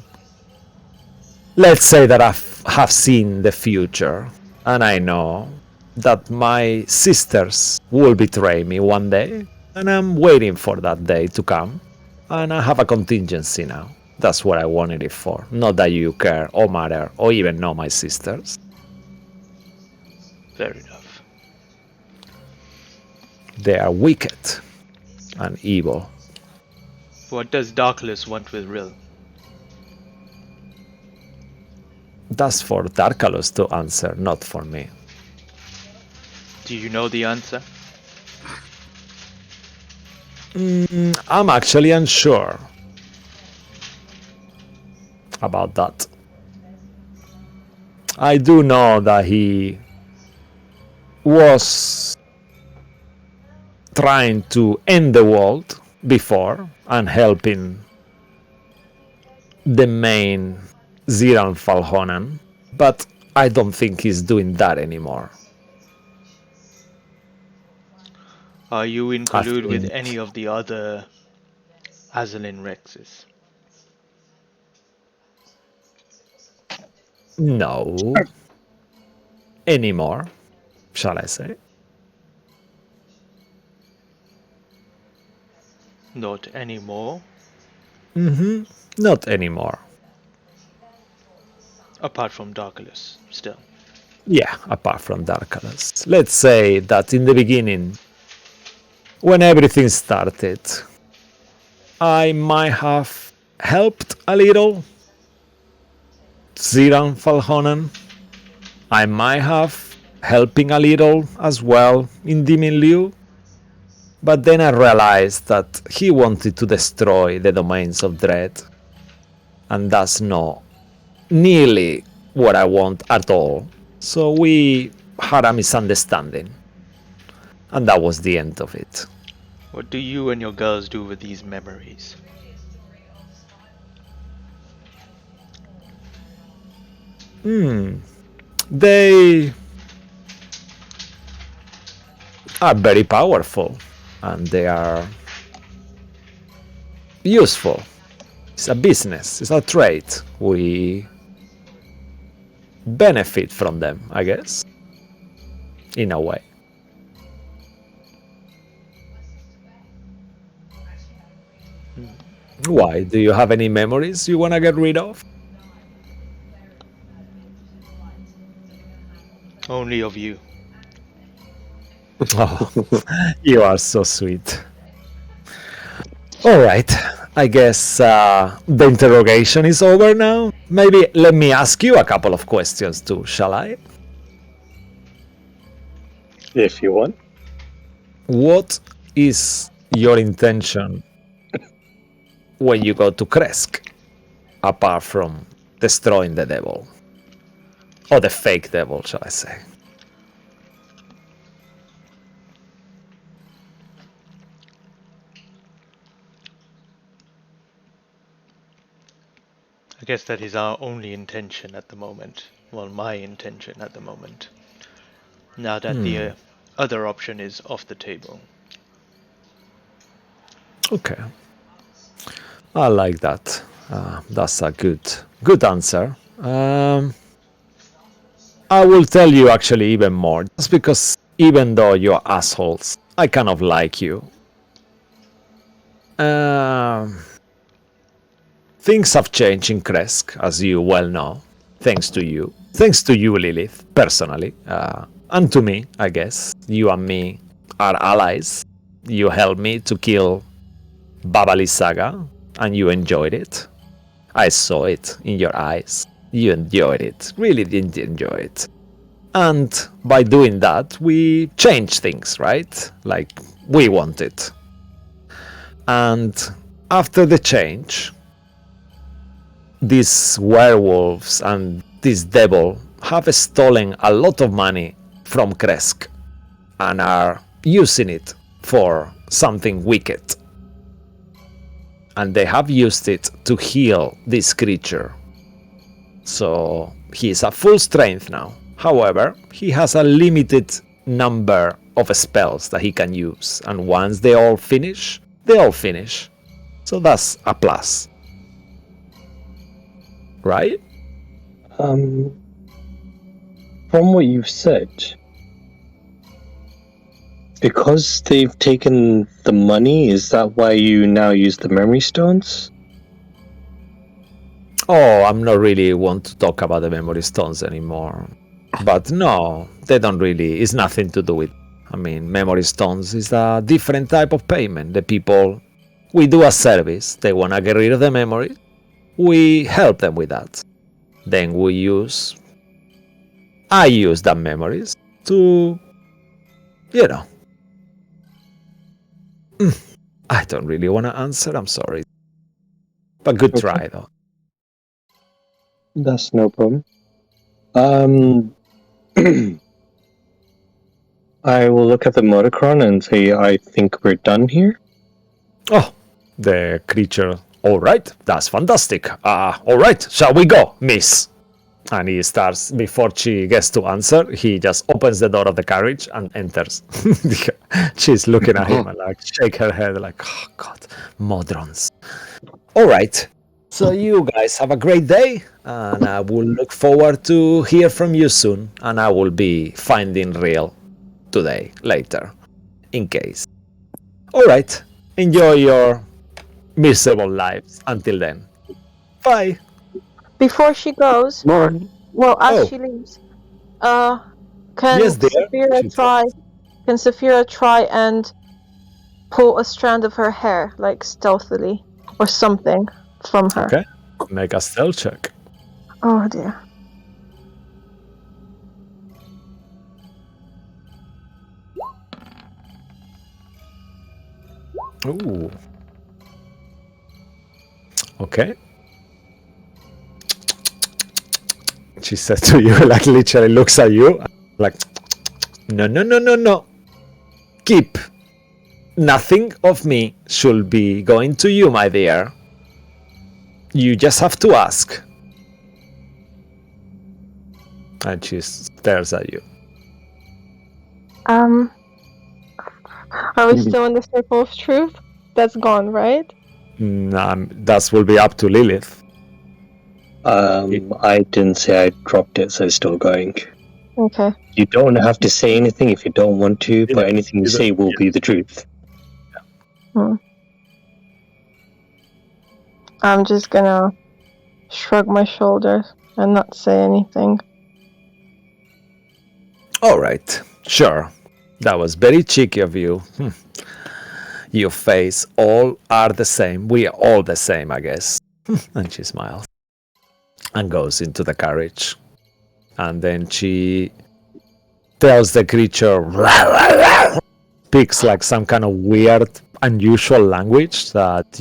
Let's say that I have seen the future, and I know that my sisters will betray me one day, and I'm waiting for that day to come, and I have a contingency now. That's what I wanted it for. Not that you care or matter or even know my sisters. Fair enough. They are wicked and evil. What does Darkless want with Rill? That's for Darkalus to answer, not for me. Do you know the answer? I'm actually unsure about that. I do know that he was trying to end the world before and helping the main Ziran Falhonen, but I don't think he's doing that anymore. Are you in collude with any of the other Azalin Rexes? No. Anymore, shall I say? Not anymore? Not anymore. Apart from Darkalus, still. Yeah, apart from Darkalus. Let's say that in the beginning, when everything started, I might have helped a little Ziran Falhonen. I might have helping a little as well in Demon Liu. But then I realized that he wanted to destroy the domains of Dread. And that's not nearly what I want at all. So we had a misunderstanding. And that was the end of it. What do you and your girls do with these memories? They are very powerful. And they are useful. It's a business. It's a trade. We benefit from them, I guess. In a way. Why? Do you have any memories you want to get rid of? Only of you. Oh, you are so sweet. All right. I guess the interrogation is over now. Maybe let me ask you a couple of questions too, shall I? If you want. What is your intention when you go to Kresk, apart from destroying the devil? Or the fake devil, shall I say? I guess that is our only intention at the moment. Well, my intention at the moment. Now that the other option is off the table. Okay. I like that. That's a good answer. I will tell you actually even more, just because even though you're assholes, I kind of like you. Things have changed in Kresk, as you well know, thanks to you. Thanks to you, Lilith, personally. And to me, I guess. You and me are allies. You helped me to kill Babali Saga, and you enjoyed it. I saw it in your eyes. You enjoyed it. Really did enjoy it. And by doing that, we changed things, right? Like we wanted. And after the change, these werewolves and this devil have stolen a lot of money from Kresk and are using it for something wicked. And they have used it to heal this creature. So he is at full strength now. However, he has a limited number of spells that he can use. And once they all finish, they all finish. So that's a plus. Right? From what you've said, because they've taken the money, is that why you now use the memory stones? Oh, I'm not really want to talk about the memory stones anymore. But no, they don't really, it's nothing to do with, I mean, memory stones is a different type of payment. The people, we do a service, they want to get rid of the memory, we help them with that. Then I use that memories to, you know. I don't really want to answer, I'm sorry. But good try though. That's no problem. I will look at the Motocron and say, I think we're done here. Oh, the creature. All right, that's fantastic. All right, shall we go, miss? And he starts, before she gets to answer, he just opens the door of the carriage and enters. She's looking at him and like shake her head like, oh God, Modrons. All right, so you guys have a great day, and I will look forward to hear from you soon, and I will be finding real today, later, in case. All right, enjoy your miserable lives until then. Bye. Before she goes, Bye. well, as Oh. she leaves, can Yes, dear. Saphira try and pull a strand of her hair, like stealthily, or something from her? Okay, make a stealth check. Oh dear. Ooh. Okay. She says to you, like literally looks at you, like, no, no, no, no, no. Keep. Nothing of me should be going to you, my dear. You just have to ask. And she stares at you. Are we still in the circle of truth? That's gone, right? That will be up to Lilith. I didn't say I dropped it, so it's still going. Okay. You don't have to say anything if you don't want to, but anything you say will be the truth. I'm just gonna shrug my shoulders and not say anything. All right, sure. That was very cheeky of you. Your face, all are the same. We are all the same, I guess. And she smiles and goes into the carriage. And then she tells the creature, speaks like some kind of weird, unusual language that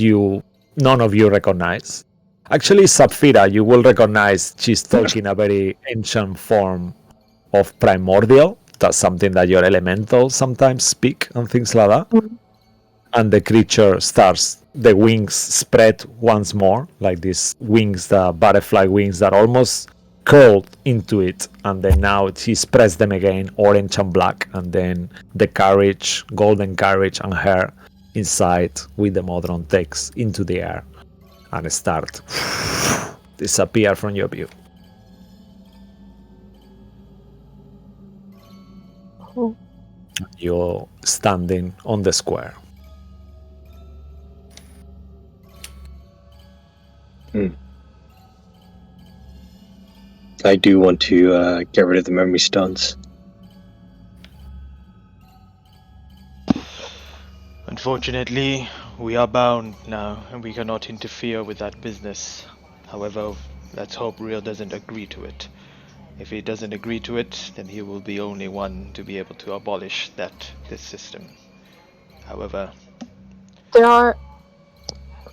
none of you recognize. Actually, Sapphira, you will recognize she's talking a very ancient form of primordial. That's something that your elementals sometimes speak and things like that. And the creature starts, the wings spread once more, like these wings, the butterfly wings that almost curled into it. And then now she spreads them again, orange and black. And then the carriage, golden carriage and her inside with the Modron takes into the air and start disappear from your view. You're standing on the square. I do want to get rid of the memory stones. Unfortunately, we are bound now, and we cannot interfere with that business. However, let's hope Real doesn't agree to it. If he doesn't agree to it, then he will be the only one to be able to abolish this system. However, there are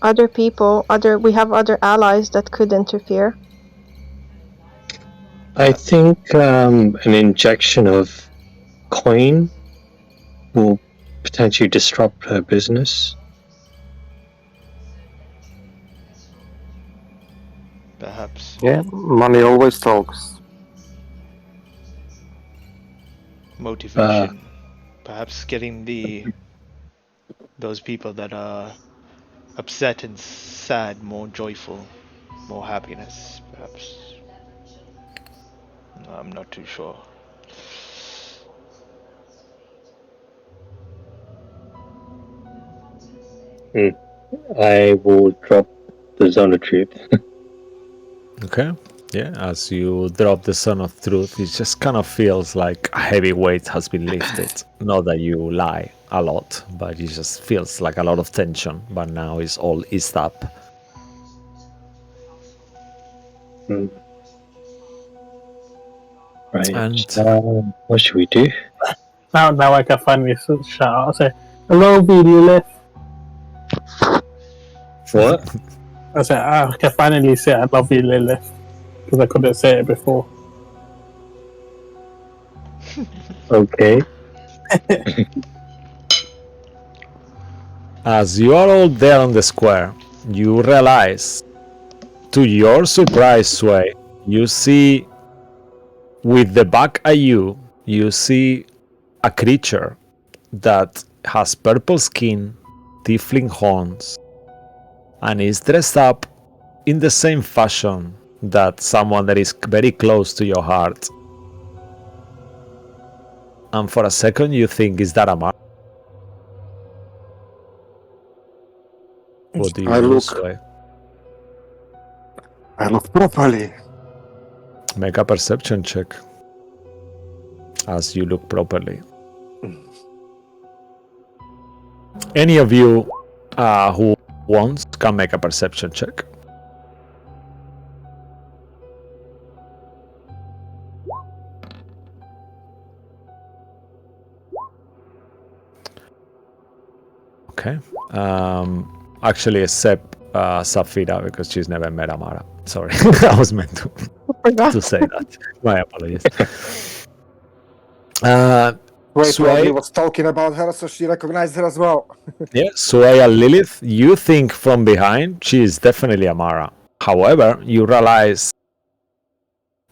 other people, we have other allies that could interfere. I think an injection of coin will potentially disrupt her business. perhaps Yeah, money always talks. motivation, perhaps getting those people that are upset and sad more joyful, more happiness, perhaps. I'm not too sure. I will drop the zone of truth. Okay. Yeah, as you drop the Son of Truth, it just kind of feels like a heavy weight has been lifted. Not that you lie a lot, but it just feels like a lot of tension, but now it's all eased up. Right. And what should we do? Now I can finally shout out. I say, hello, Lilith. What? I said, I can finally say I love you, Lilith. Because I couldn't say it before. Okay. as you are all there on the square, you realize, to your surprise, Sway, you see, with the back at you, you see a creature that has purple skin, tiefling horns, and is dressed up in the same fashion that someone that is very close to your heart. And for a second you think, is that a mark? What do you do, Sway? I look properly. Make a perception check as you look properly. Any of you who wants can make a perception check. Okay. Actually, except Safira, because she's never met Amara. Sorry, I was meant to say that. My apologies. Ray probably Sway, was talking about her, so she recognized her as well. yeah, Sway and Lilith, you think from behind she is definitely Amara. However, you realize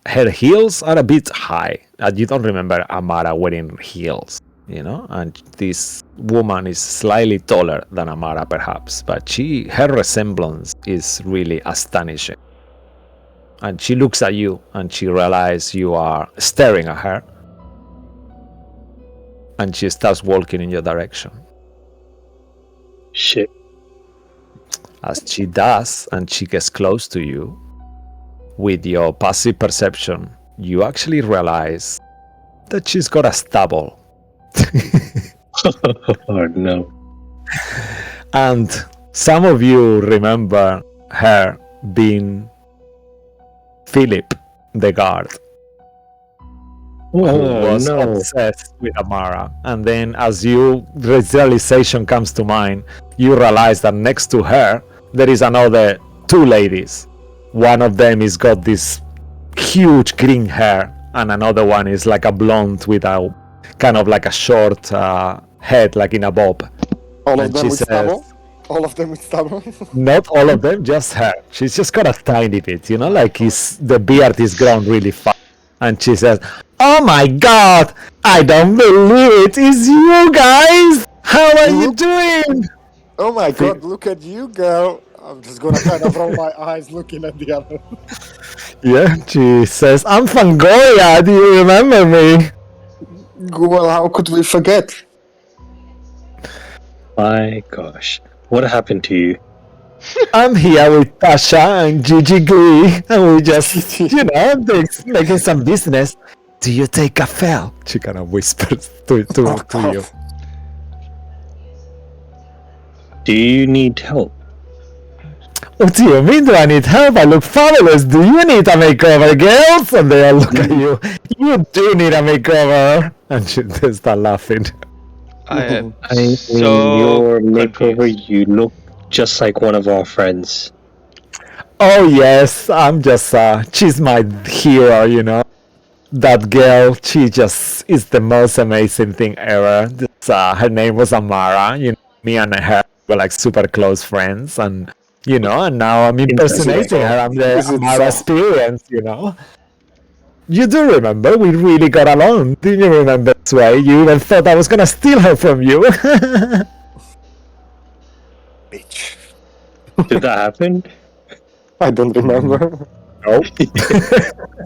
her heels are a bit high. You don't remember Amara wearing heels, you know? And this woman is slightly taller than Amara, perhaps, but her resemblance is really astonishing. And she looks at you, and she realizes you are staring at her. And she starts walking in your direction. Shit. As she does, and she gets close to you, with your passive perception, you actually realize that she's got a stubble. Oh no. And some of you remember her being Philip, the guard, who was obsessed with Amara. And then as this realization comes to mind, you realize that next to her, there is another two ladies. One of them is got this huge green hair, and another one is like a blonde with a kind of like a short head, like in a bob. All And of them she with says- stubble? All of them with stubble? Not all of them, just her. She's just got a tiny bit, you know, like the beard is grown really fast. And she says, "Oh my god, I don't believe it. It's you guys. How are you doing?" Oh my god, look at you, girl. I'm just gonna kind of roll my eyes looking at the other. Yeah, she says, "I'm Fangoria. Do you remember me?" Well, how could we forget? My gosh. What happened to you? I'm here with Tasha and Gigi Glee, and we just, making some business. Do you take a fell? She kind of whispers to you. Do you need help? What do you mean, do I need help? I look fabulous. Do you need a makeover, girls? And they all look at you. You do need a makeover. And they start laughing. I am I mean, so your makeover, confused. you look just like one of our friends. Oh yes, I'm just she's my hero, you know. That girl, she just is the most amazing thing ever. Her name was Amara, you know, me and her were like super close friends, and and now I'm impersonating her. I'm the Is it Amara so? experience, you know. You do remember, we really got along. Didn't you remember, Sway? You even thought I was gonna steal her from you. Bitch. Did that happen? I don't remember. Nope.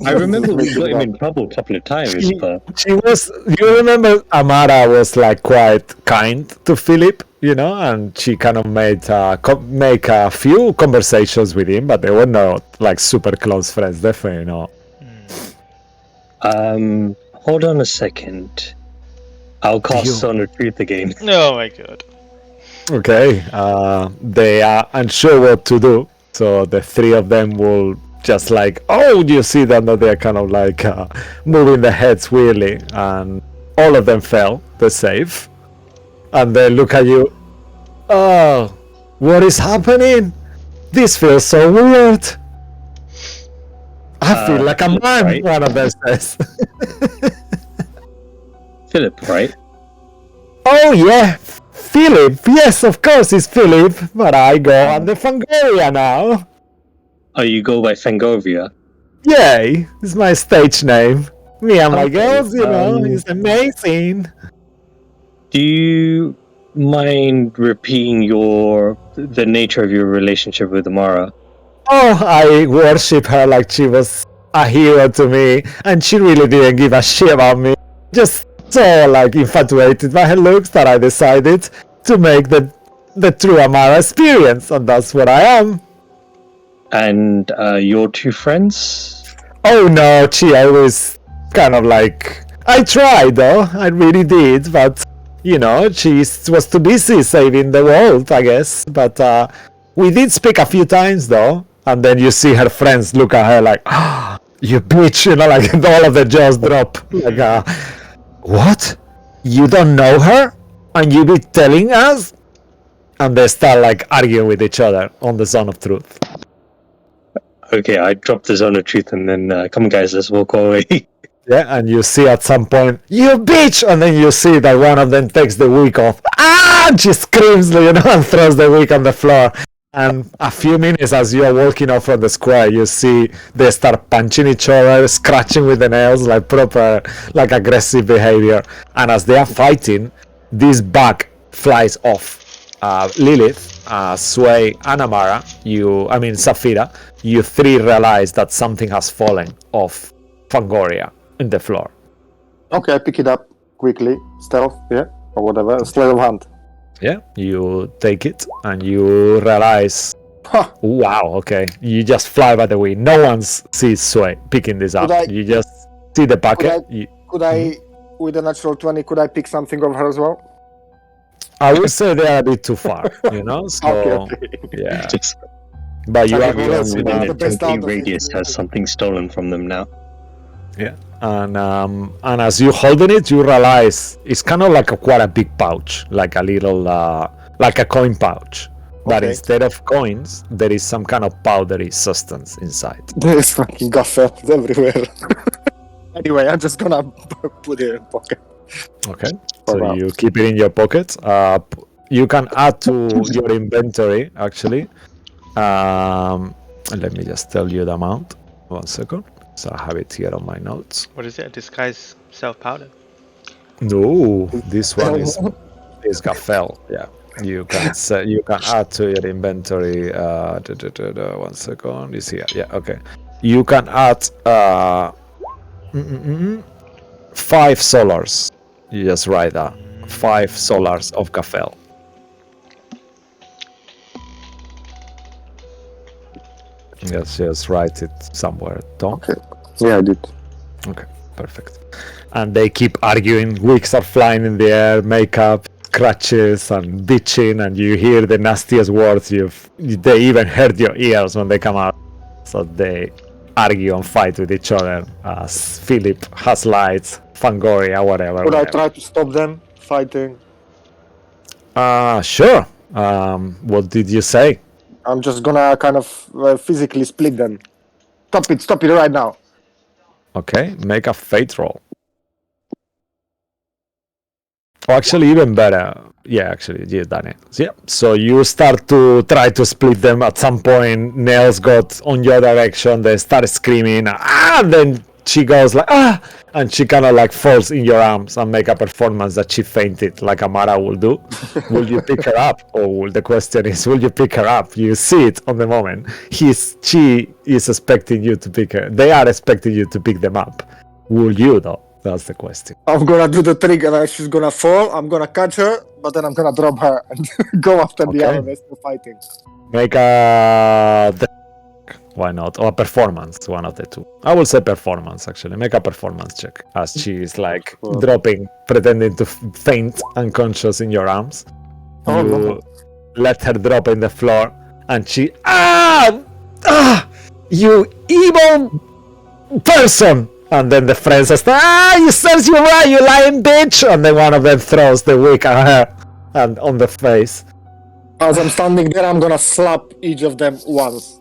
I remember we got him in trouble a couple of times, but She was. You remember, Amara was like quite kind to Philip, you know, and she kind of make a few conversations with him, but they were not like super close friends. Definitely not. hold on a second. I'll cast on Retreat again. Oh my god. Okay. They are unsure what to do, so the three of them will just like, oh, you see them that they're kind of like moving their heads weirdly, and all of them fell. They're safe, and they look at you. Oh, what is happening? This feels so weird. I feel like a man. Right. One of them says. Philip, right? Oh yeah, Philip. Yes, of course it's Philip, but I go under Fangoria now. Oh, you go by Fangovia. Yay, it's my stage name. Me and my Okay, girls, it's amazing. Do you mind repeating the nature of your relationship with Amara? Oh, I worship her like she was a hero to me, and she really didn't give a shit about me. Just so like infatuated by her looks that I decided to make the true Amara experience, and that's what I am. And your two friends? Oh no, she always kind of like... I tried though, I really did, but she was too busy saving the world, I guess. But we did speak a few times though, and then you see her friends look at her like, ah, you bitch, like all of the jaws drop. Like, what? You don't know her? And you be telling us? and they start like arguing with each other on the Zone of Truth. Okay, I drop the Zone of Truth and then come on, guys, let's walk away. Yeah, and you see at some point, you bitch! And then you see that one of them takes the wig off. Ah! And she screams, and throws the wig on the floor. And a few minutes as you are walking off from the square, you see they start punching each other, scratching with the nails, like proper, like aggressive behavior. And as they are fighting, this bug flies off. Lilith, Sway, and Amara, Saphira, you three realize that something has fallen off Fangoria in the floor. Okay, I pick it up quickly. Stealth, yeah, or whatever. Sleight of hand. Yeah, you take it and you realize, Huh. wow, okay, you just fly by the way. No one sees Sway picking this up. You just see the bucket. Could I, with a natural 20, could I pick something of her as well? I would say they are a bit too far, So, Okay. yeah. Just But you are everyone the within a best 10 out of it. radius has something stolen from them now. Yeah, and as you holding it, you realize it's kind of like quite a big pouch, like a little, like a coin pouch. But Okay. instead of coins, there is some kind of powdery substance inside. There's fucking gaffers everywhere. Anyway, I'm just gonna put it in pocket. Okay, For so now. you keep it in your pocket. You can add to your inventory, actually. Let me just tell you the amount. 1 second. So I have it here on my notes. What is it? A disguise self-powder? No, this one is Gaffel. Yeah, you can add to your inventory. 1 second. Is here? Yeah, okay. You can add 5 solars. You just write that 5 solars of Gaffel. Yes, just write it somewhere, Tom. Okay. Yeah, I did. Okay, perfect. And they keep arguing. Wigs are flying in the air, makeup, scratches, and bitching, and you hear the nastiest words. They even hurt your ears when they come out. So they argue and fight with each other. As Philip has lights, Fangoria, whatever. Could I try to stop them fighting? Sure. What did you say? I'm just gonna kind of physically split them. Stop it right now. Okay, make a fate roll. Oh, actually, even better. Yeah, actually, you done it. Yeah. So you start to try to split them. At some point, Nails got on your direction. They start screaming. And then she goes like, ah! And she kind of like falls in your arms and make a performance that she fainted, like Amara will do. Will you pick her up? Or the question is, will you pick her up? You see it on the moment. She is expecting you to pick her. They are expecting you to pick them up. Will you though? That's the question. I'm gonna do the trick and she's gonna fall. I'm gonna catch her, but then I'm gonna drop her and go after the other rest of fighting. Make a... Why not? Or a performance, one of the two. I will say performance, actually. Make a performance check. As she is like dropping, pretending to faint unconscious in your arms. Oh, You no. let her drop in the floor and she... You evil person! And then the friend says, you says you're right, you lying bitch! And then one of them throws the wig at her and on the face. As I'm standing there, I'm gonna slap each of them once.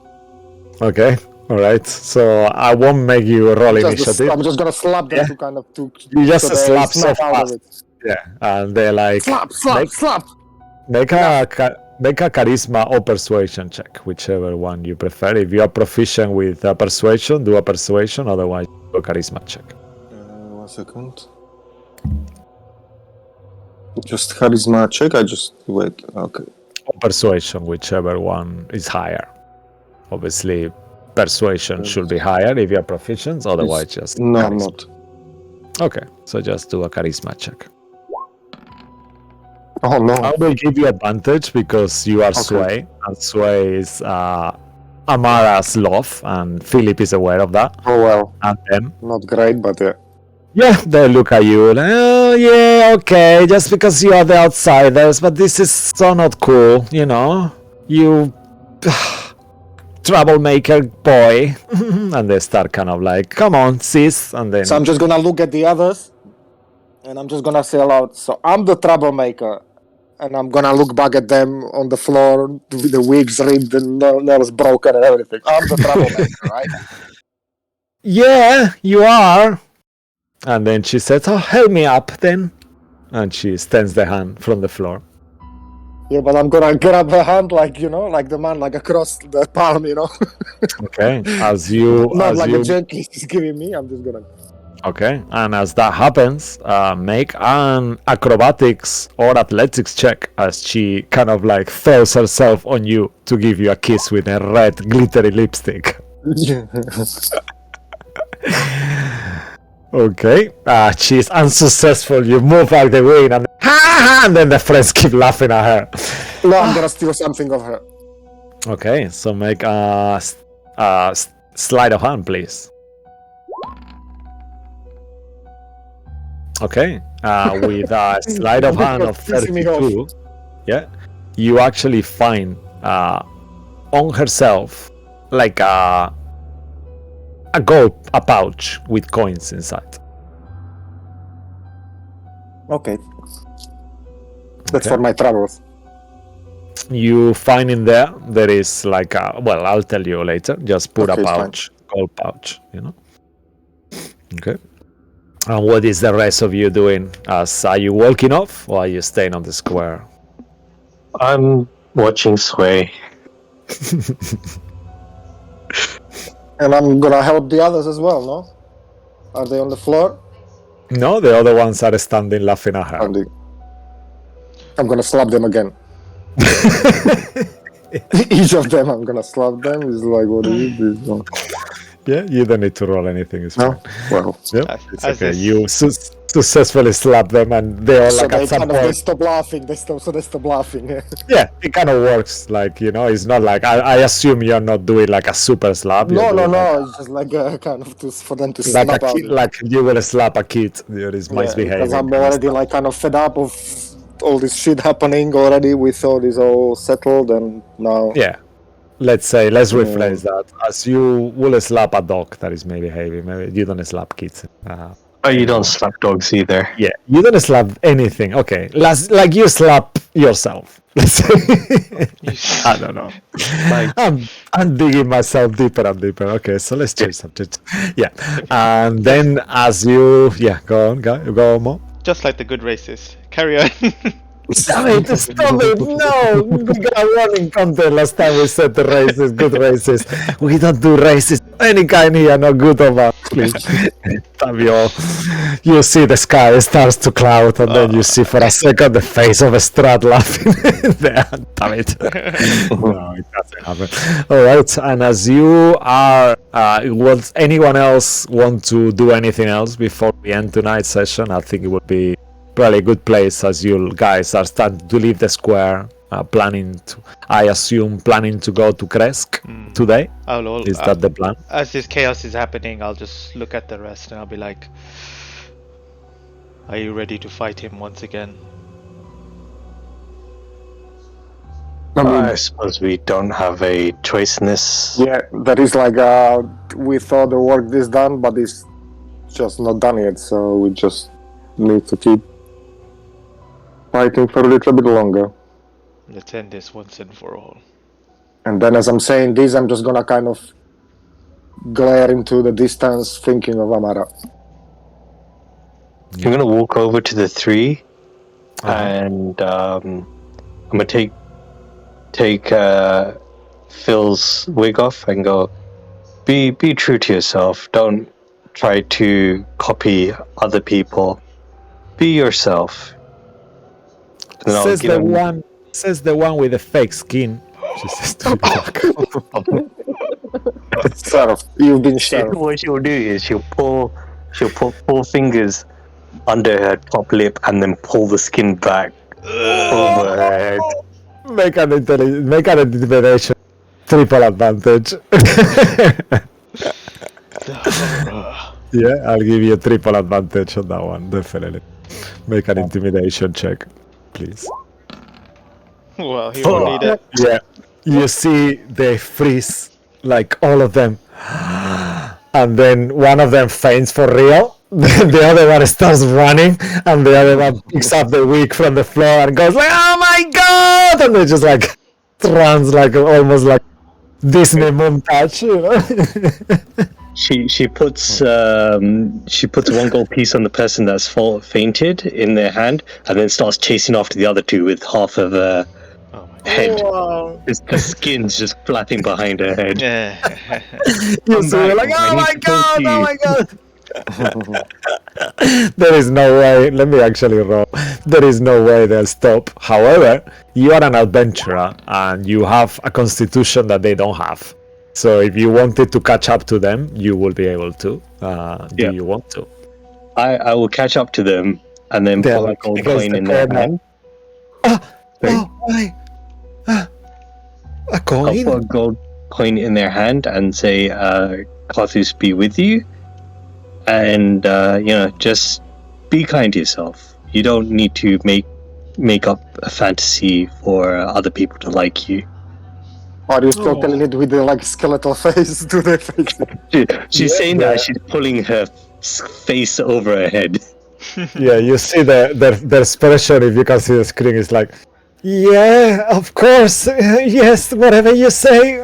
Okay, alright. So I won't make you roll initiative. I'm just gonna slap them to kind of... You just so they slap so snap out of fast. Yeah, and they're like... Slap! Make a charisma or persuasion check, whichever one you prefer. If you are proficient with persuasion, do a persuasion, otherwise do a charisma check. 1 second. Just charisma check, wait, okay. Or persuasion, whichever one is higher. Obviously, persuasion should be higher if you are proficient, otherwise just No, I'm charisma. not. Okay, so just do a charisma check. Oh no. I will give you advantage because you are Sway, and Sway is Amara's love, and Philip is aware of that. Oh well. And then, Not great, but yeah, they look at you like, oh yeah, okay, just because you are the outsiders, but this is so not cool, you troublemaker boy. And they start kind of like, come on, sis, and then... So I'm just gonna look at the others, and I'm just gonna say aloud, so I'm the troublemaker. and I'm gonna look back at them on the floor, with the wigs ripped and nails broken and everything. I'm the troublemaker, right? Yeah, you are. And then she says, "Oh, help me up then." And she extends the hand from the floor. Yeah, but I'm gonna grab her hand like the man like across the palm, Okay, as you Not as like you a gently she's giving me. I'm just gonna. okay, and as that happens, make an acrobatics or athletics check as she kind of like throws herself on you to give you a kiss with a red glittery lipstick. Okay, she's unsuccessful. You move out the way and then the friends keep laughing at her. No, I'm gonna steal something of her. Okay, so make a sleight of hand, please. Okay, with a sleight of hand of Pissing me off. 32, yeah, you actually find on herself like a pouch with coins inside. Okay. That's Okay. for my travels. You find in there is like well, I'll tell you later. Just put Okay, a it's fine. pouch, gold pouch, Okay. And what is the rest of you doing? Are you walking off or are you staying on the square? I'm watching Sway. And I'm gonna help the others as well, no? Are they on the floor? No, the other ones are standing laughing at her. I'm gonna slap them again. Each of them, I'm gonna slap them. It's like, what is this? Yeah, you don't need to roll anything. It's No? fine. Well, Yeah, it's As okay. this- You successfully slap them, and they all so like they at some kind of they point. stop laughing. They stop laughing. Yeah, it kind of works. Like it's not like I assume you're not doing like a super slap. You're No. doing like It's just like kind of for them to like snap a out. kid, like you will slap a kid that is misbehaving. Because I'm already like kind of fed up of all this shit happening already with all this all settled, and now Yeah. Let's rephrase that. As you will slap a dog that is misbehaving, maybe you don't slap kids. Oh, you don't slap dogs either. Yeah, you don't slap anything. Okay, like you slap yourself. Let's say. I don't know. I'm digging myself deeper and deeper. Okay, so let's change subject. Yeah, and then as you go on, Mo. Just like the good racist. Carry on. Stop it! No, we got a warning content last time we said the racist, good racist. We don't do racist any kind here, no good of us, please. You see the sky starts to cloud, and then you see for a second the face of a Strahd laughing there. Damn it. No, it doesn't happen. Alright, and as you are, does anyone else want to do anything else before we end tonight's session? I think it would be probably a good place as you guys are starting to leave the square, planning to go to Kresk today. Is that the plan? As this chaos is happening, I'll just look at the rest and I'll be like, are you ready to fight him once again? I suppose we don't have a choice in this. yeah, that is like we thought the work is done, but it's just not done yet. So we just need to keep fighting for a little bit longer. Let's end this once and for all. And then as I'm saying this, I'm just gonna kind of glare into the distance thinking of Amara. I'm gonna walk over to the three, and I'm gonna take Phil's wig off and go, be true to yourself. Don't try to copy other people. Be yourself. And I'll Says give the one with the fake skin. She says to Sheriff, you've been sheriff. What she'll do is she'll put 4 fingers under her top lip and then pull the skin back over her head. make an intimidation. Triple advantage. Yeah, I'll give you a triple advantage on that one, definitely. Make an intimidation check, please. Well, he won't need it. Yeah, you see they freeze, like all of them. And then one of them faints for real, the other one starts running, and the other one picks up the wig from the floor and goes like, "Oh my god!" And they just like runs like almost like Disney montage, you know. She puts one gold piece on the person that's fainted in their hand, and then starts chasing after the other two with half of a head. Wow. The skin's just flapping behind her head. You see, you're like, "Oh my god! Oh my god!" There is no way. Let me actually roll. There is no way they'll stop. However, you are an adventurer and you have a constitution that they don't have. So if you wanted to catch up to them, you will be able to. Do you want to? I will catch up to them and then They're put a like gold against coin the in their corner. hand. A I'll coin? put a gold coin in their hand and say, Carthus be with you. And, just be kind to yourself. You don't need to make up a fantasy for other people to like you. Are you still telling it with the like skeletal face to their face? She's saying that she's pulling her face over her head. Yeah, you see their expression, if you can see the screen, is like, yeah, of course, yes, whatever you say,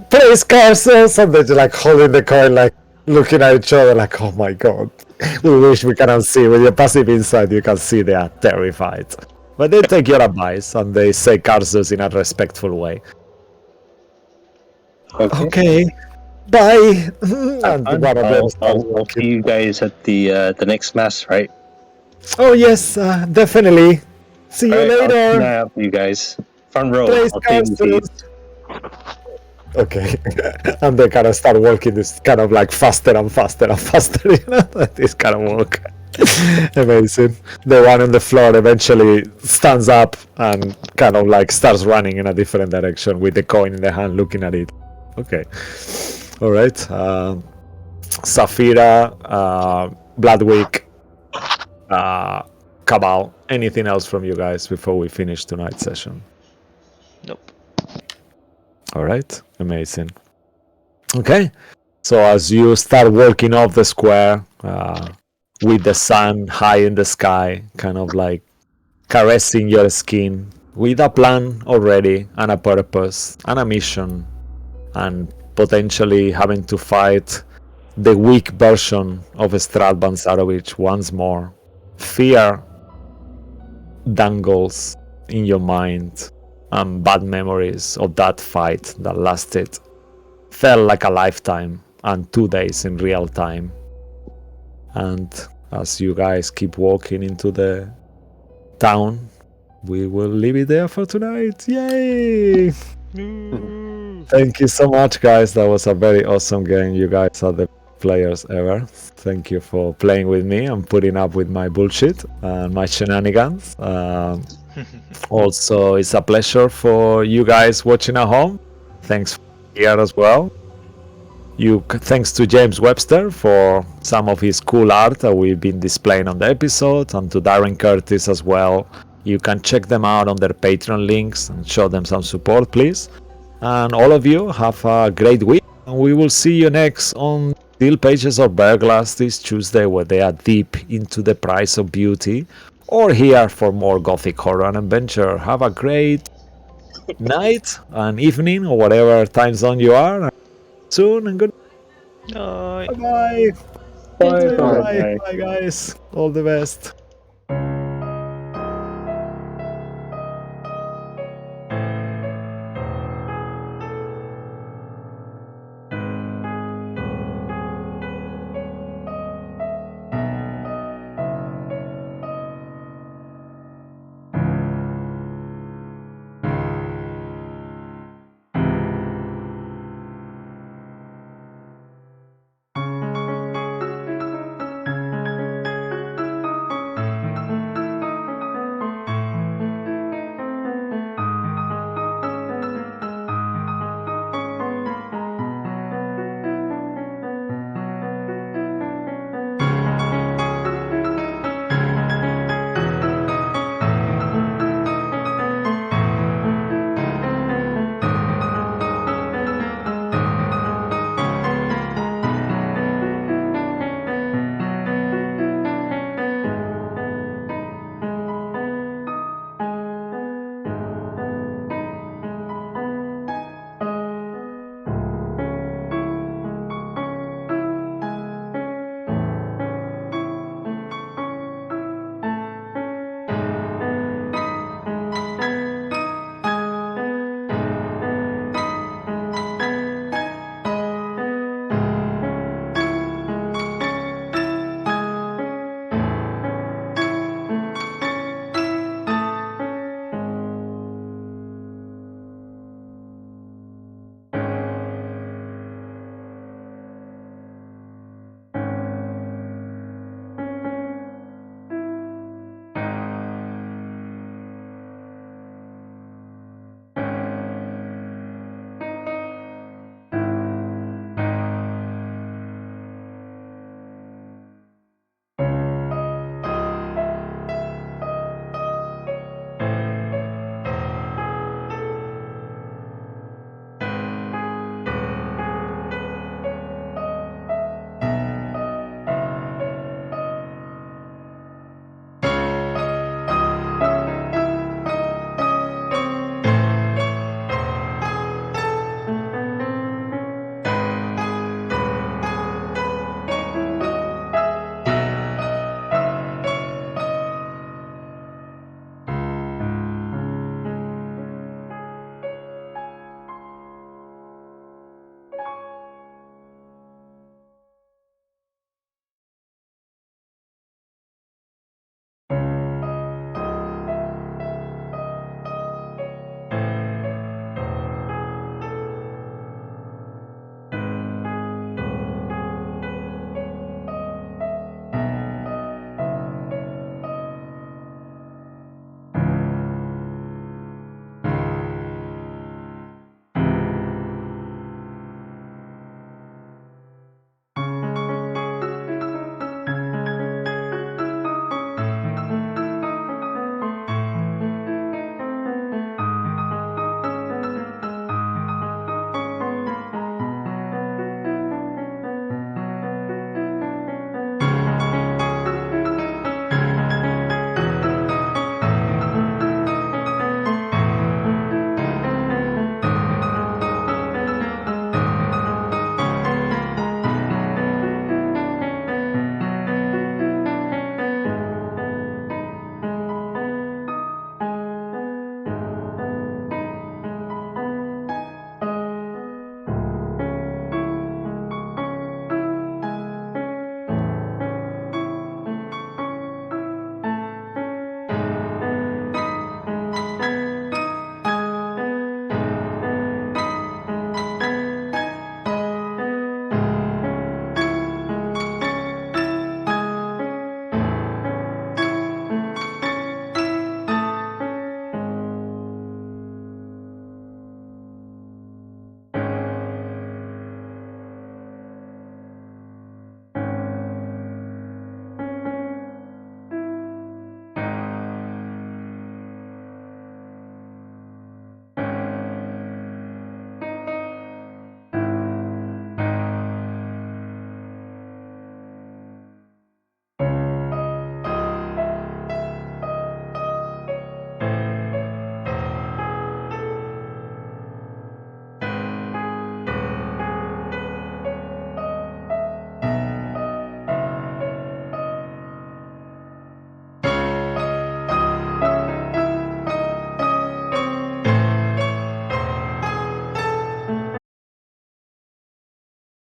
praise Carsos. And they're just like holding the coin, like looking at each other, like, oh my god, we wish we can see. With your passive insight, you can see they are terrified. But they take your advice and they say Carsos in a respectful way. Okay, bye. And one of them I'll see you guys at the next mass, right? Oh yes, definitely. See you I'll later. keep an eye out for you guys. Front row. Praise I'll take you, please. Okay, and they kind of start walking this kind of like faster and faster and faster, you know, this kind of walk. Amazing. The one on the floor eventually stands up and kind of like starts running in a different direction with the coin in the hand, looking at it. Okay, all right. Saphira, Bloodwick, Cabal. Anything else from you guys before we finish tonight's session? Nope. All right, amazing. Okay, so as you start walking off the square with the sun high in the sky, kind of like caressing your skin, with a plan already and a purpose and a mission, and potentially having to fight the weak version of Strahd Bansarovich once more. Fear dangles in your mind, and bad memories of that fight that lasted felt like a lifetime and 2 days in real time. And as you guys keep walking into the town, we will leave it there for tonight. Yay! Thank you so much, guys. That was a very awesome game. You guys are the players ever. Thank you for playing with me and putting up with my bullshit and my shenanigans. Also, it's a pleasure for you guys watching at home. Thanks for here as well. Thanks to James Webster for some of his cool art that we've been displaying on the episode, and to Darren Curtis as well. You can check them out on their Patreon links and show them some support, please. And all of you have a great week, and we will see you next on Steel Pages of Bearglass this Tuesday, where they are deep into the price of beauty, or here for more gothic horror and adventure. Have a great night and evening, or whatever time zone you are. Soon and good. Bye. Bye. Bye. Bye, guys. All the best.